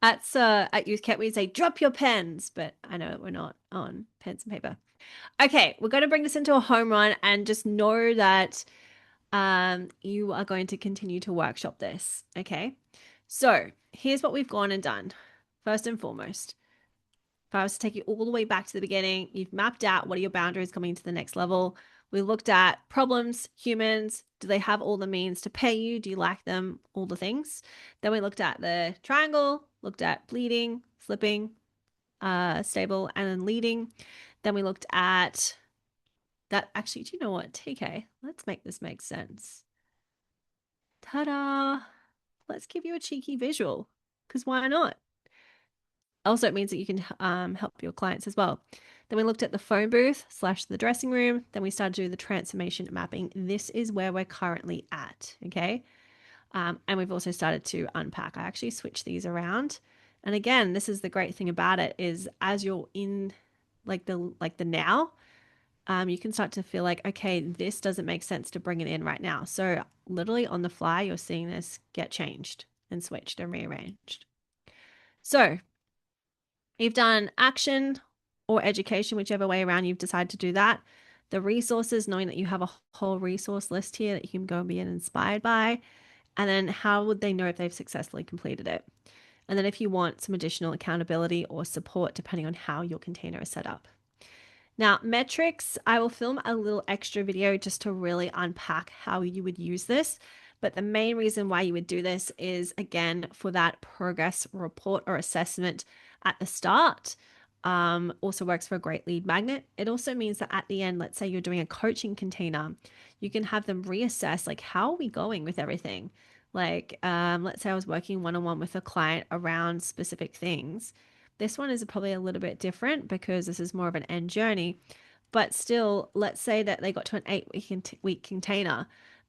at Youth Camp, we say drop your pens, but I know we're not on pens and paper. Okay, we're going to bring this into a home run, and just know that you are going to continue to workshop this. Okay, so here's what we've gone and done. First and foremost, if I was to take you all the way back to the beginning, you've mapped out what are your boundaries coming to the next level. We looked at problems, humans. Do they have all the means to pay you? Do you lack them? All the things. Then we looked at the triangle, looked at bleeding, flipping, stable, and then leading. Then we looked at that. Actually, do you know what? TK, let's make this make sense. Ta-da! Let's give you a cheeky visual, because why not? Also, it means that you can help your clients as well. Then we looked at the phone booth / the dressing room. Then we started to do the transformation mapping. This is where we're currently at, okay? And we've also started to unpack. I actually switched these around. And again, this is the great thing about it is as you're in the now, you can start to feel like, okay, this doesn't make sense to bring it in right now. So literally on the fly, you're seeing this get changed and switched and rearranged. So you've done action or education, whichever way around you've decided to do that. The resources, knowing that you have a whole resource list here that you can go and be inspired by. And then how would they know if they've successfully completed it? And then if you want some additional accountability or support, depending on how your container is set up. Now, metrics, I will film a little extra video just to really unpack how you would use this. But the main reason why you would do this is, again, for that progress report or assessment at the start. Also works for a great lead magnet. It also means that at the end, let's say you're doing a coaching container, you can have them reassess, like, how are we going with everything? Like, let's say I was working one-on-one with a client around specific things. This one is probably a little bit different because this is more of an end journey. But still, let's say that they got to an 8-week container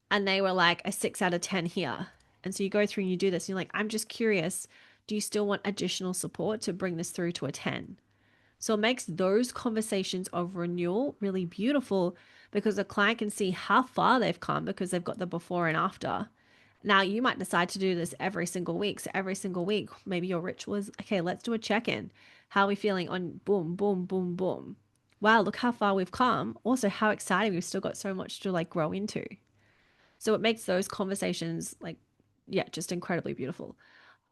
and they were like a 6 out of 10 here. And so you go through and you do this and you're like, I'm just curious, do you still want additional support to bring this through to a 10? So it makes those conversations of renewal really beautiful because the client can see how far they've come because they've got the before and after. Now you might decide to do this every single week. So every single week, maybe your ritual is, okay, let's do a check-in. How are we feeling on boom, boom, boom, boom. Wow, look how far we've come. Also, how exciting, we've still got so much to like grow into. So it makes those conversations like, yeah, just incredibly beautiful.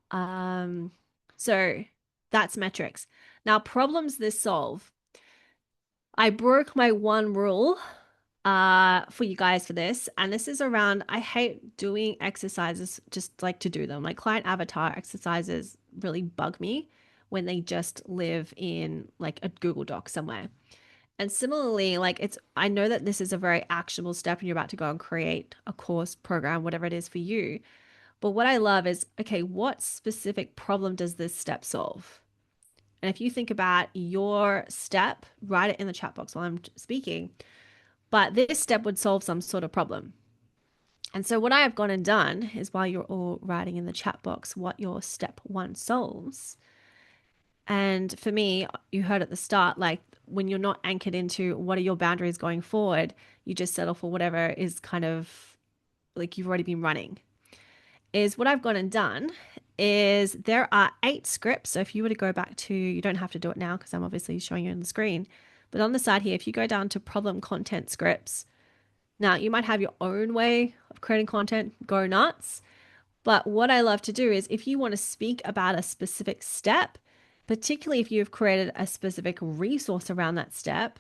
So that's metrics. Now, problems this solve. I broke my one rule for you guys for this, and this is around, I hate doing exercises just like to do them. Like client avatar exercises really bug me when they just live in like a Google Doc somewhere. And similarly, like I know that this is a very actionable step and you're about to go and create a course, program, whatever it is for you. But what I love is, okay, what specific problem does this step solve? And if you think about your step, write it in the chat box while I'm speaking. But this step would solve some sort of problem. And so what I have gone and done is, while you're all writing in the chat box what your step 1 solves. And for me, you heard at the start, like when you're not anchored into what are your boundaries going forward, you just settle for whatever is kind of like you've already been running. Is what I've gone and done is there are 8 scripts. So if you were to go back to, you don't have to do it now because I'm obviously showing you on the screen, but on the side here, if you go down to problem content scripts, now you might have your own way of creating content, go nuts. But what I love to do is if you want to speak about a specific step, particularly if you've created a specific resource around that step,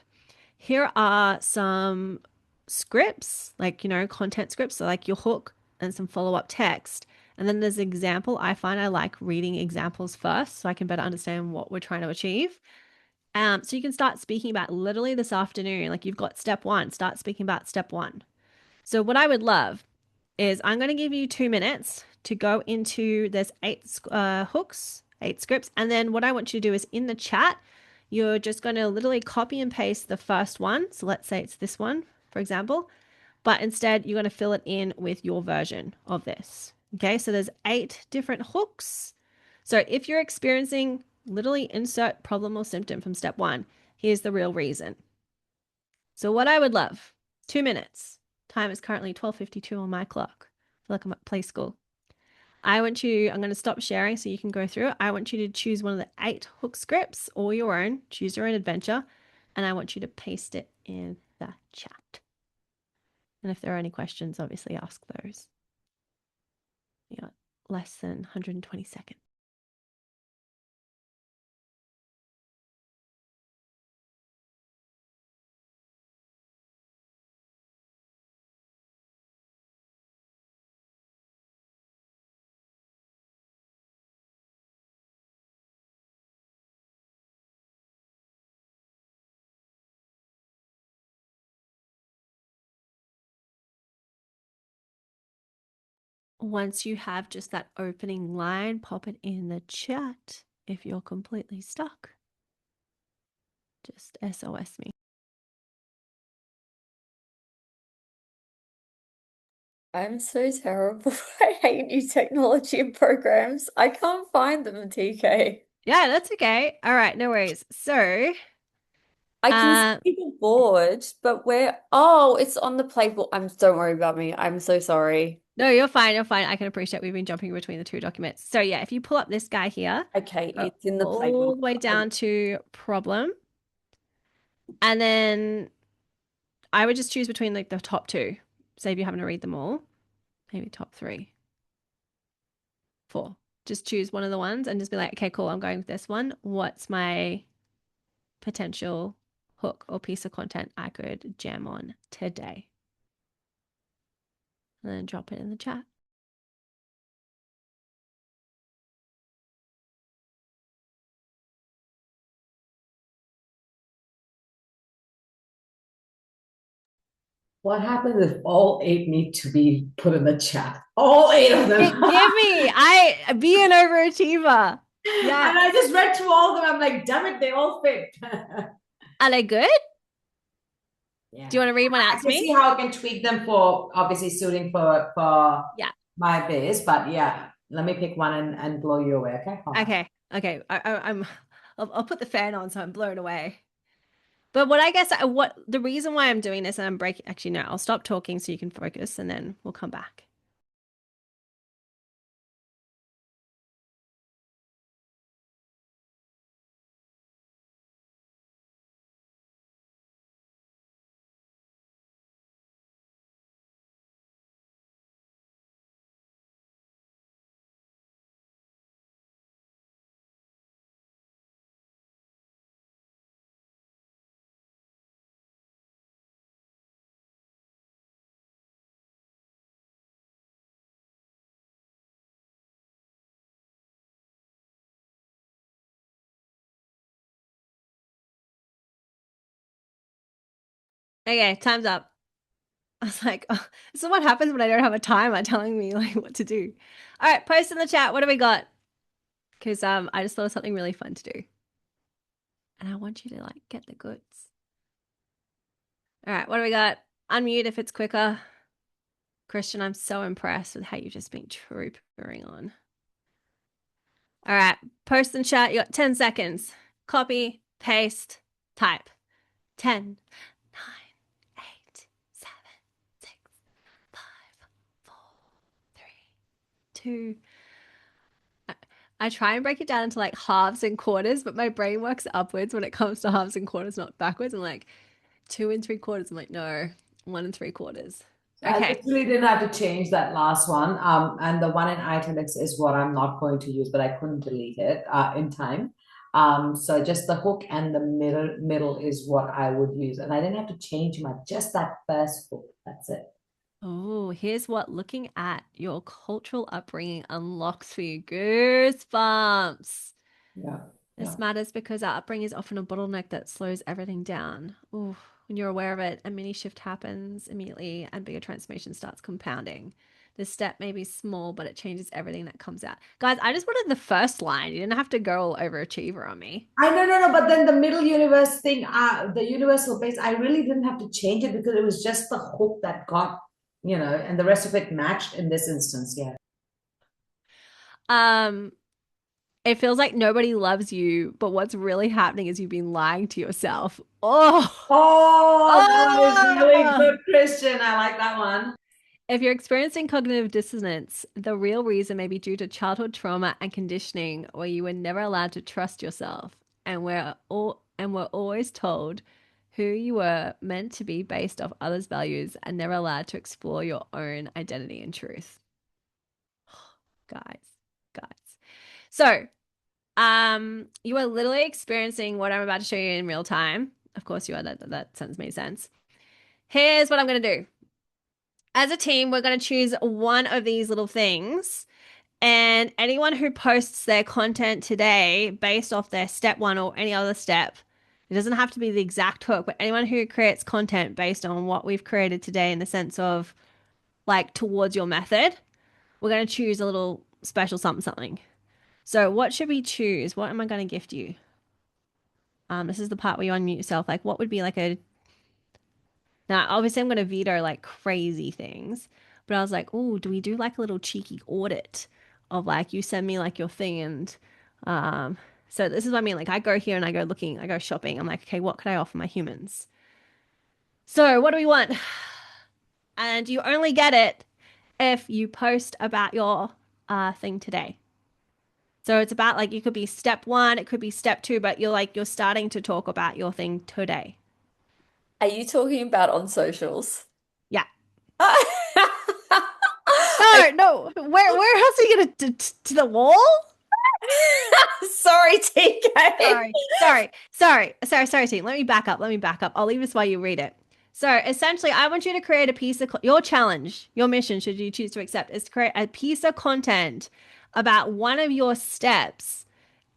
here are some scripts, like, content scripts, so like your hook and some follow-up text. And then there's an example. I find I like reading examples first so I can better understand what we're trying to achieve. So you can start speaking about literally this afternoon, like you've got step 1, start speaking about step 1. So what I would love is I'm going to give you 2 minutes to go into, there's 8 hooks 8 scripts. And then what I want you to do is in the chat, you're just going to literally copy and paste the first one. So let's say it's this one, for example, but instead you're going to fill it in with your version of this. Okay, so there's 8 different hooks. So if you're experiencing literally insert problem or symptom from step 1, here's the real reason. So what I would love, 2 minutes. Time is currently 12:52 on my clock. I feel like I'm at play school. I'm going to stop sharing so you can go through it. I want you to choose one of the 8 hook scripts or your own, choose your own adventure, and I want you to paste it in the chat. And if there are any questions, obviously ask those. You got less than 120 seconds. Once you have just that opening line, pop it in the chat. If you're completely stuck, just SOS me. I'm so terrible. I hate new technology and programs. I can't find them, TK. Yeah, that's okay. All right, no worries. So, I can see the board, but where? Oh, it's on the playbook. Don't worry about me. I'm so sorry. no, you're fine. You're fine. I can appreciate we've been jumping between the 2 documents. So yeah, if you pull up this guy here, Okay, go it's in the all playbook. the way down to problem. And then I would just choose between like the top 2. Save you having to read them all. Maybe top 3, 4. Just choose one of the ones and just be like, okay, cool, I'm going with this one. What's my potential hook or piece of content I could jam on today? And then drop it in the chat. What happens if all 8 need to be put in the chat? All 8 of them. Give me, I be an overachiever. Yeah. And I just read through all of them. I'm like, damn it, they all fit. Are they good? Yeah. Do you want to read one out I to can me? see how I can tweak them for obviously suiting for Yeah. my biz, but yeah, let me pick one and blow you away. Okay. Hold on. Okay. I'll put the fan on so I'm blown away. But what the reason why I'm doing this and I'm breaking, actually, no, I'll stop talking so you can focus and then we'll come back. Okay, time's up. I was like, oh, this is what happens when I don't have a timer telling me like what to do. All right, post in the chat. What do we got? Because I just thought of something really fun to do. And I want you to like get the goods. All right, what do we got? Unmute if it's quicker. Christian, I'm so impressed with how you've just been troopering on. All right, post in chat. You got 10 seconds. Copy, paste, type. 10, 9, 8, 7, 6, 5, 4, 3, 2. I try and break it down into like halves and quarters, but my brain works upwards when it comes to halves and quarters, not backwards. I'm like 2 3/4. I'm like, no, 1 3/4. I Okay. literally didn't have to change that last one. And the one in italics is what I'm not going to use, but I couldn't delete it in time. So just the hook and the middle is what I would use. And I didn't have to change much, just that first hook. That's it. Oh, here's what looking at your cultural upbringing unlocks for you. Goosebumps. Yeah. This matters because our upbringing is often a bottleneck that slows everything down. Ooh, when you're aware of it, a mini shift happens immediately and bigger transformation starts compounding. The step may be small, but it changes everything that comes out. Guys, I just wanted the first line. You didn't have to go all overachiever on me. I know, no, but then the middle universe thing, the universal base, I really didn't have to change it because it was just the hook that got, and the rest of it matched in this instance. Yeah. Um, it feels like nobody loves you, but what's really happening is you've been lying to yourself. Oh, Oh, that was really oh. good, Christian. I like that one. If you're experiencing cognitive dissonance, the real reason may be due to childhood trauma and conditioning where you were never allowed to trust yourself and were always told who you were meant to be based off others' values and never allowed to explore your own identity and truth. Guys. So, you are literally experiencing what I'm about to show you in real time. Of course you are. That sentence made sense. Here's what I'm going to do. As a team, we're going to choose one of these little things. And anyone who posts their content today based off their step one or any other step, it doesn't have to be the exact hook, but anyone who creates content based on what we've created today in the sense of like towards your method, we're going to choose a little special something. So what should we choose? What am I going to gift you? This is the part where you unmute yourself. Like what would be like a Now, obviously, I'm going to veto like crazy things, but I was like, oh, do we do like a little cheeky audit of like you send me like your thing and so this is what I mean. Like I go here and I go looking, I go shopping. I'm like, okay, what could I offer my humans? So what do we want? And you only get it if you post about your thing today. So it's about like you could be step one, it could be step two, but you're starting to talk about your thing today. Are you talking about on socials? Yeah. I- No. Where else are you gonna to the wall? Sorry, TK. Sorry, team. Let me back up. I'll leave this while you read it. So essentially, I want you to create a piece of your challenge, your mission, should you choose to accept, is to create a piece of content about one of your steps.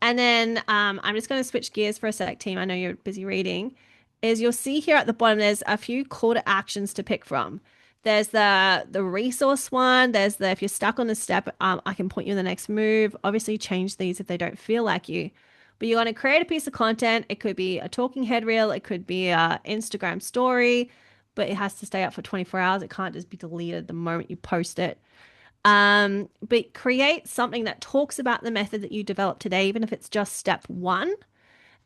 And then I'm just going to switch gears for a sec, team. I know you're busy reading. Is you'll see here at the bottom, there's a few call to actions to pick from. There's the resource one. There's the if you're stuck on the step, I can point you in the next move. Obviously, change these if they don't feel like you. But you want to create a piece of content. It could be a talking head reel. It could be a Instagram story, but it has to stay up for 24 hours. It can't just be deleted the moment you post it. But create something that talks about the method that you developed today, even if it's just step one.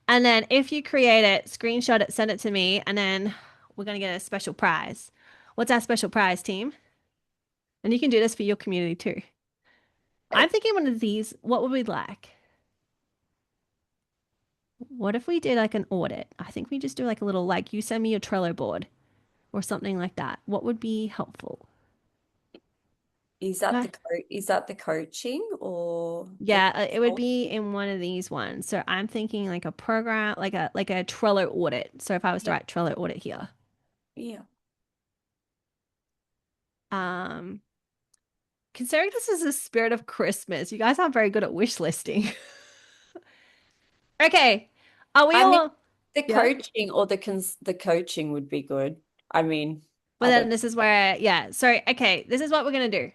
And then if you create it, screenshot it, send it to me, and then we're going to get a special prize. What's our special prize, team? And you can do this for your community too. I'm thinking one of these, what would we like? What if we did like an audit? I think we just do like a little, like you send me your Trello board or something like that. What would be helpful? Is that the coaching or Yeah, it would be in one of these ones. So I'm thinking like a program, like a Trello audit. So if I was to write Trello audit here. Yeah. Considering this is the spirit of Christmas, you guys aren't very good at wish listing. Okay. Are we all the Yeah. coaching or the coaching would be good. I mean, Well, then this is where, yeah. So, okay, this is what we're gonna do.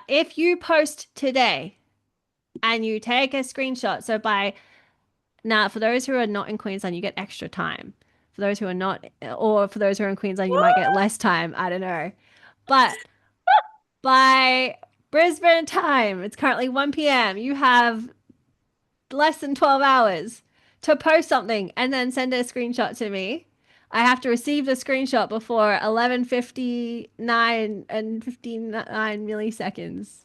If you post today and you take a screenshot, so now for those who are not in Queensland, you get extra time. For those who are not, or for those who are in Queensland, you might get less time. I don't know. But by Brisbane time, it's currently 1 p.m. You have less than 12 hours to post something and then send a screenshot to me. I have to receive the screenshot before 11:59 and 59 milliseconds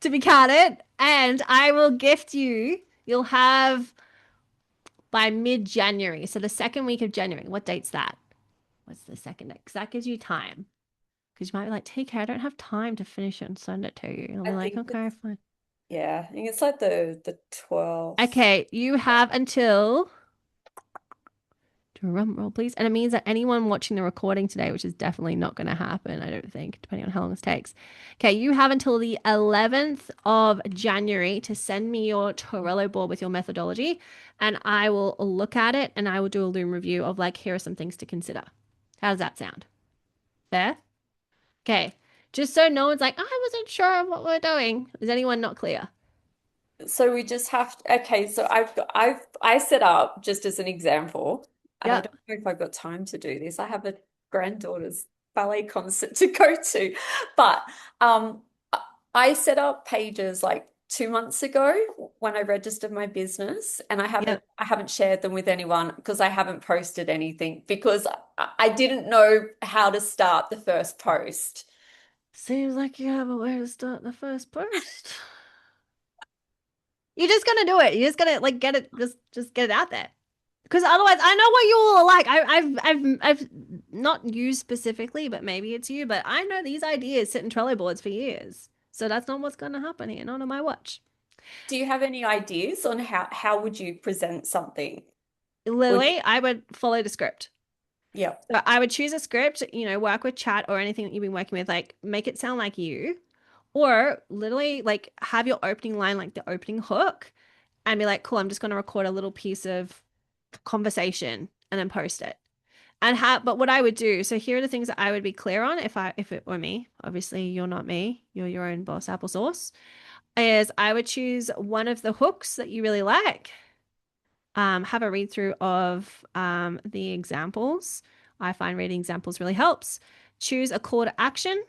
to be counted, and I will gift you. You'll have by mid-January, so the second week of January. What date's that? What's the second date? Because that gives you time. Because you might be like, take care, I don't have time to finish it and send it to you. And I'll be like, okay, fine. Yeah, I think it's like the 12th. Okay, you have until drum roll, please. And it means that anyone watching the recording today, which is definitely not going to happen, I don't think, depending on how long this takes. Okay, you have until the 11th of January to send me your Trello board with your methodology, and I will look at it and I will do a Loom review of like, here are some things to consider. How does that sound? Fair? Okay. Just so no one's like, I wasn't sure what we're doing. Is anyone not clear? So we just have to, okay, so I set up just as an example, and I Yep. don't know if I've got time to do this. I have a granddaughter's ballet concert to go to, but um I set up pages like 2 months ago when I registered my business, and Yep. I haven't shared them with anyone because I haven't posted anything because I didn't know how to start the first post. Seems like you have a way to start the first post. You're just gonna do it. You're just gonna like get it, just get it out there. Because otherwise, I know what you all are like. I've not you specifically, but maybe it's you. But I know these ideas sit in Trello boards for years. So that's not what's gonna happen here. Not on my watch. Do you have any ideas on how would you present something? Or Literally, I would follow the script. yeah. So I would choose a script, work with chat or anything that you've been working with, like make it sound like you, or literally like have your opening line like the opening hook and be like, cool, I'm just going to record a little piece of conversation and then post it. But what I would do, so here are the things that I would be clear on if it were me. Obviously, you're not me, you're your own boss applesauce. Is I would choose one of the hooks that you really like. Have a read through of the examples. I find reading examples really helps. Choose a call to action.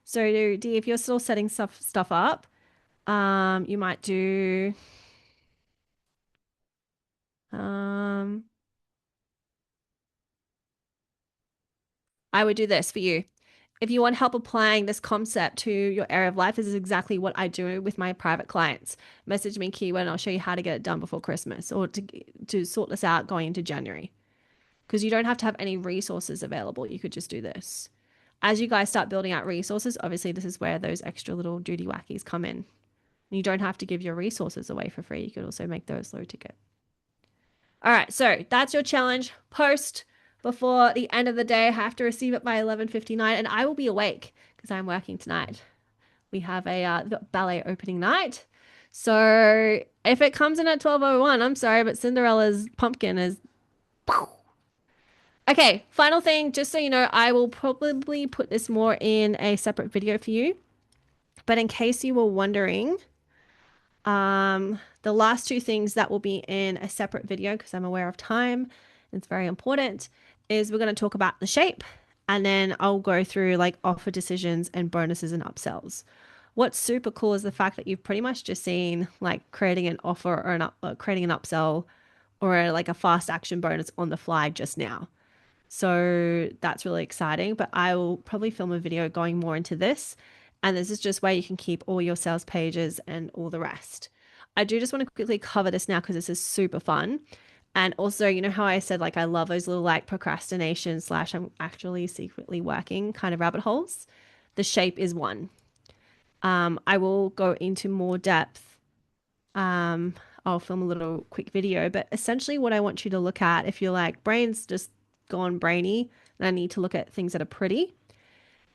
So, Dee, if you're still setting stuff up, you might do um, I would do this for you. If you want help applying this concept to your area of life, this is exactly what I do with my private clients. Message me keyword and I'll show you how to get it done before Christmas or to sort this out going into January. Because you don't have to have any resources available. You could just do this. As you guys start building out resources, obviously this is where those extra little duty wackies come in. You don't have to give your resources away for free. You could also make those low ticket. All right, so that's your challenge. Post before the end of the day. I have to receive it by 11:59, and I will be awake because I'm working tonight. We have a ballet opening night. So if it comes in at 12:01, I'm sorry, but Cinderella's pumpkin is. Okay, final thing, just so you know, I will probably put this more in a separate video for you. But in case you were wondering, the last two things that will be in a separate video because I'm aware of time, it's very important, is we're going to talk about the shape and then I'll go through like offer decisions and bonuses and upsells. What's super cool is the fact that you've pretty much just seen like creating an offer or creating an upsell or like a fast action bonus on the fly just now. So that's really exciting. But I will probably film a video going more into this. And this is just where you can keep all your sales pages and all the rest. I do just want to quickly cover this now because this is super fun. And also, you know how I said, like, I love those little like procrastination slash I'm actually secretly working kind of rabbit holes. The shape is one. I will go into more depth. Um, I'll film a little quick video, but essentially what I want you to look at if you're like brain's just gone brainy and I need to look at things that are pretty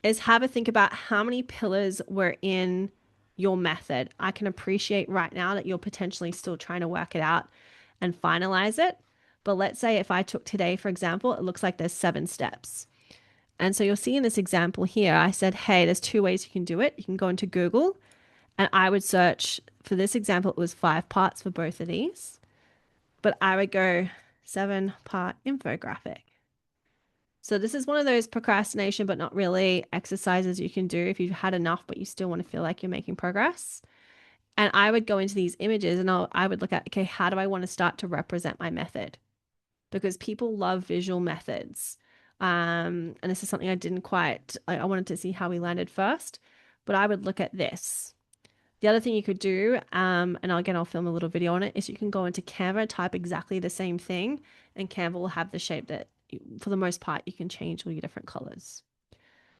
is have a think about how many pillars were in your method. I can appreciate right now that you're potentially still trying to work it out and finalize it. But let's say if I took today, for example, it looks like there's 7 steps. And so you'll see in this example here, I said, hey, there's 2 ways you can do it. You can go into Google and I would search for this example, it was 5 parts for both of these, but I would go 7-part infographic. So this is one of those procrastination, but not really exercises you can do if you've had enough, but you still want to feel like you're making progress. And I would go into these images and I would look at, okay, how do I want to start to represent my method? Because people love visual methods. And this is something I didn't quite, I wanted to see how we landed first, but I would look at this. The other thing you could do, and again, I'll film a little video on it, is you can go into Canva, type exactly the same thing, and Canva will have the shape that, for the most part, you can change all your different colors.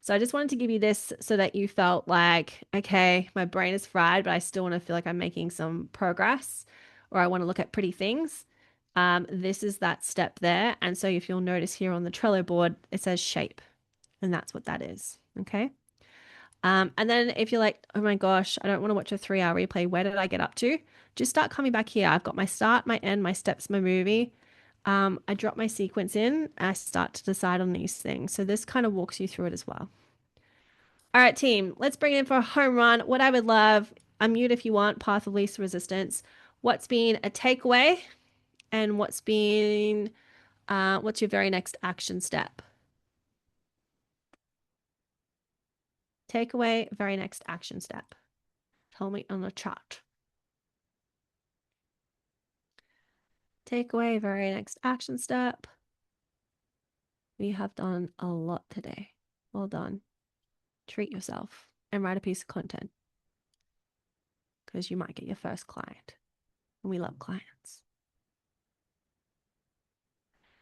So I just wanted to give you this so that you felt like, okay, my brain is fried, but I still want to feel like I'm making some progress, or I want to look at pretty things. This is that step there. And so if you'll notice here on the Trello board, it says shape, and that's what that is. Okay. And then if you're like, oh my gosh, I don't want to watch a 3-hour replay, where did I get up to? Just start coming back here. I've got my start, my end, my steps, my movie. I drop my sequence in and I start to decide on these things. So this kind of walks you through it as well. All right, team, let's bring it in for a home run. What I would love, unmute if you want, path of least resistance. What's been a takeaway and what's your very next action step? Takeaway, very next action step. Tell me on the chat. Takeaway, very next action step. We have done a lot today. Well done. Treat yourself and write a piece of content because you might get your first client. And we love clients.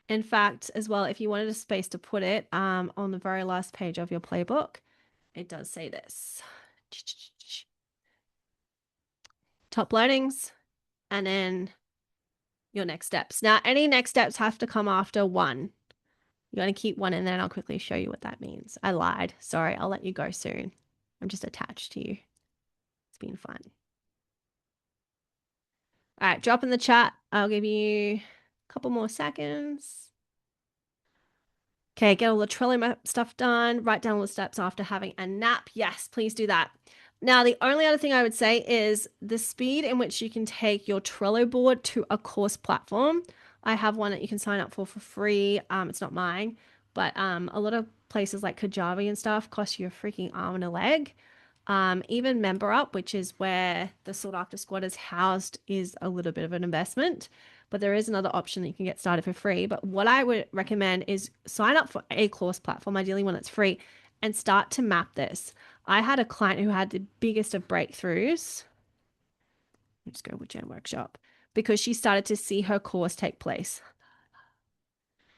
In fact, as well, if you wanted a space to put it on the very last page of your playbook, it does say this. Top learnings and then your next steps. Now, any next steps have to come after one. You're going to keep one and then I'll quickly show you what that means. I lied. Sorry, I'll let you go soon. I'm just attached to you. It's been fun. All right, drop in the chat. I'll give you a couple more seconds. Okay, get all the Trello map stuff done. Write down all the steps after having a nap. Yes, please do that. Now, the only other thing I would say is the speed in which you can take your Trello board to a course platform. I have one that you can sign up for free. It's not mine, but a lot of places like Kajabi and stuff cost you a freaking arm and a leg. Even MemberUp, which is where the Sought After Squad is housed, is a little bit of an investment. But there is another option that you can get started for free. But what I would recommend is sign up for a course platform, ideally one that's free, and start to map this. I had a client who had the biggest of breakthroughs. Let's go with Gen Workshop because she started to see her course take place.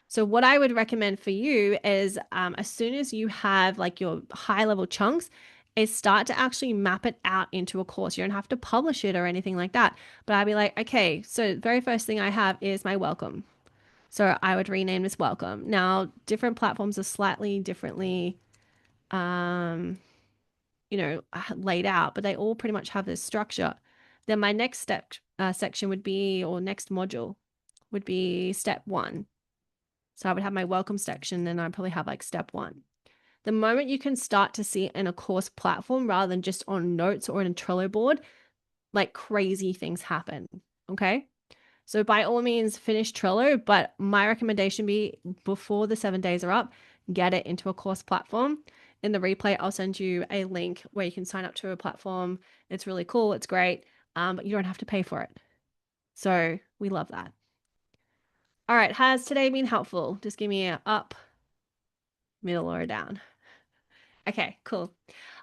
So what I would recommend for you is as soon as you have like your high level chunks, is start to actually map it out into a course. You don't have to publish it or anything like that. But I'd be like, okay, so the very first thing I have is my welcome. So I would rename this welcome. Now, different platforms are slightly differently, laid out, but they all pretty much have this structure. Then my next step section would be, or next module would be step 1. So I would have my welcome section and I'd probably have like step 1. The moment you can start to see it in a course platform rather than just on notes or in a Trello board, like crazy things happen. Okay. So by all means, finish Trello, but my recommendation be before the 7 days are up, get it into a course platform. In the replay, I'll send you a link where you can sign up to a platform. It's really cool. It's great. But you don't have to pay for it. So we love that. All right. Has today been helpful? Just give me a up, middle, or a down. Okay, cool.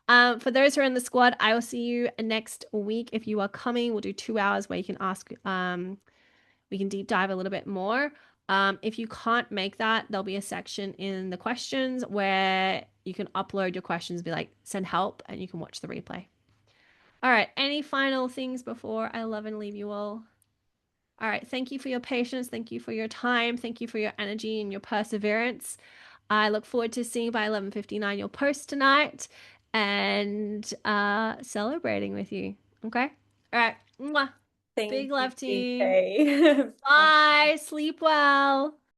For those who are in the squad, I will see you next week. If you are coming, we'll do 2 hours where you can ask, we can deep dive a little bit more. If you can't make that, there'll be a section in the questions where you can upload your questions, be like, send help, and you can watch the replay. All right, any final things before I love and leave you all? All right, thank you for your patience. Thank you for your time. Thank you for your energy and your perseverance. I look forward to seeing by 11:59 your post tonight and celebrating with you. Okay? All right. Mwah. Thank Big you, love to you. DK. Bye. Sleep well.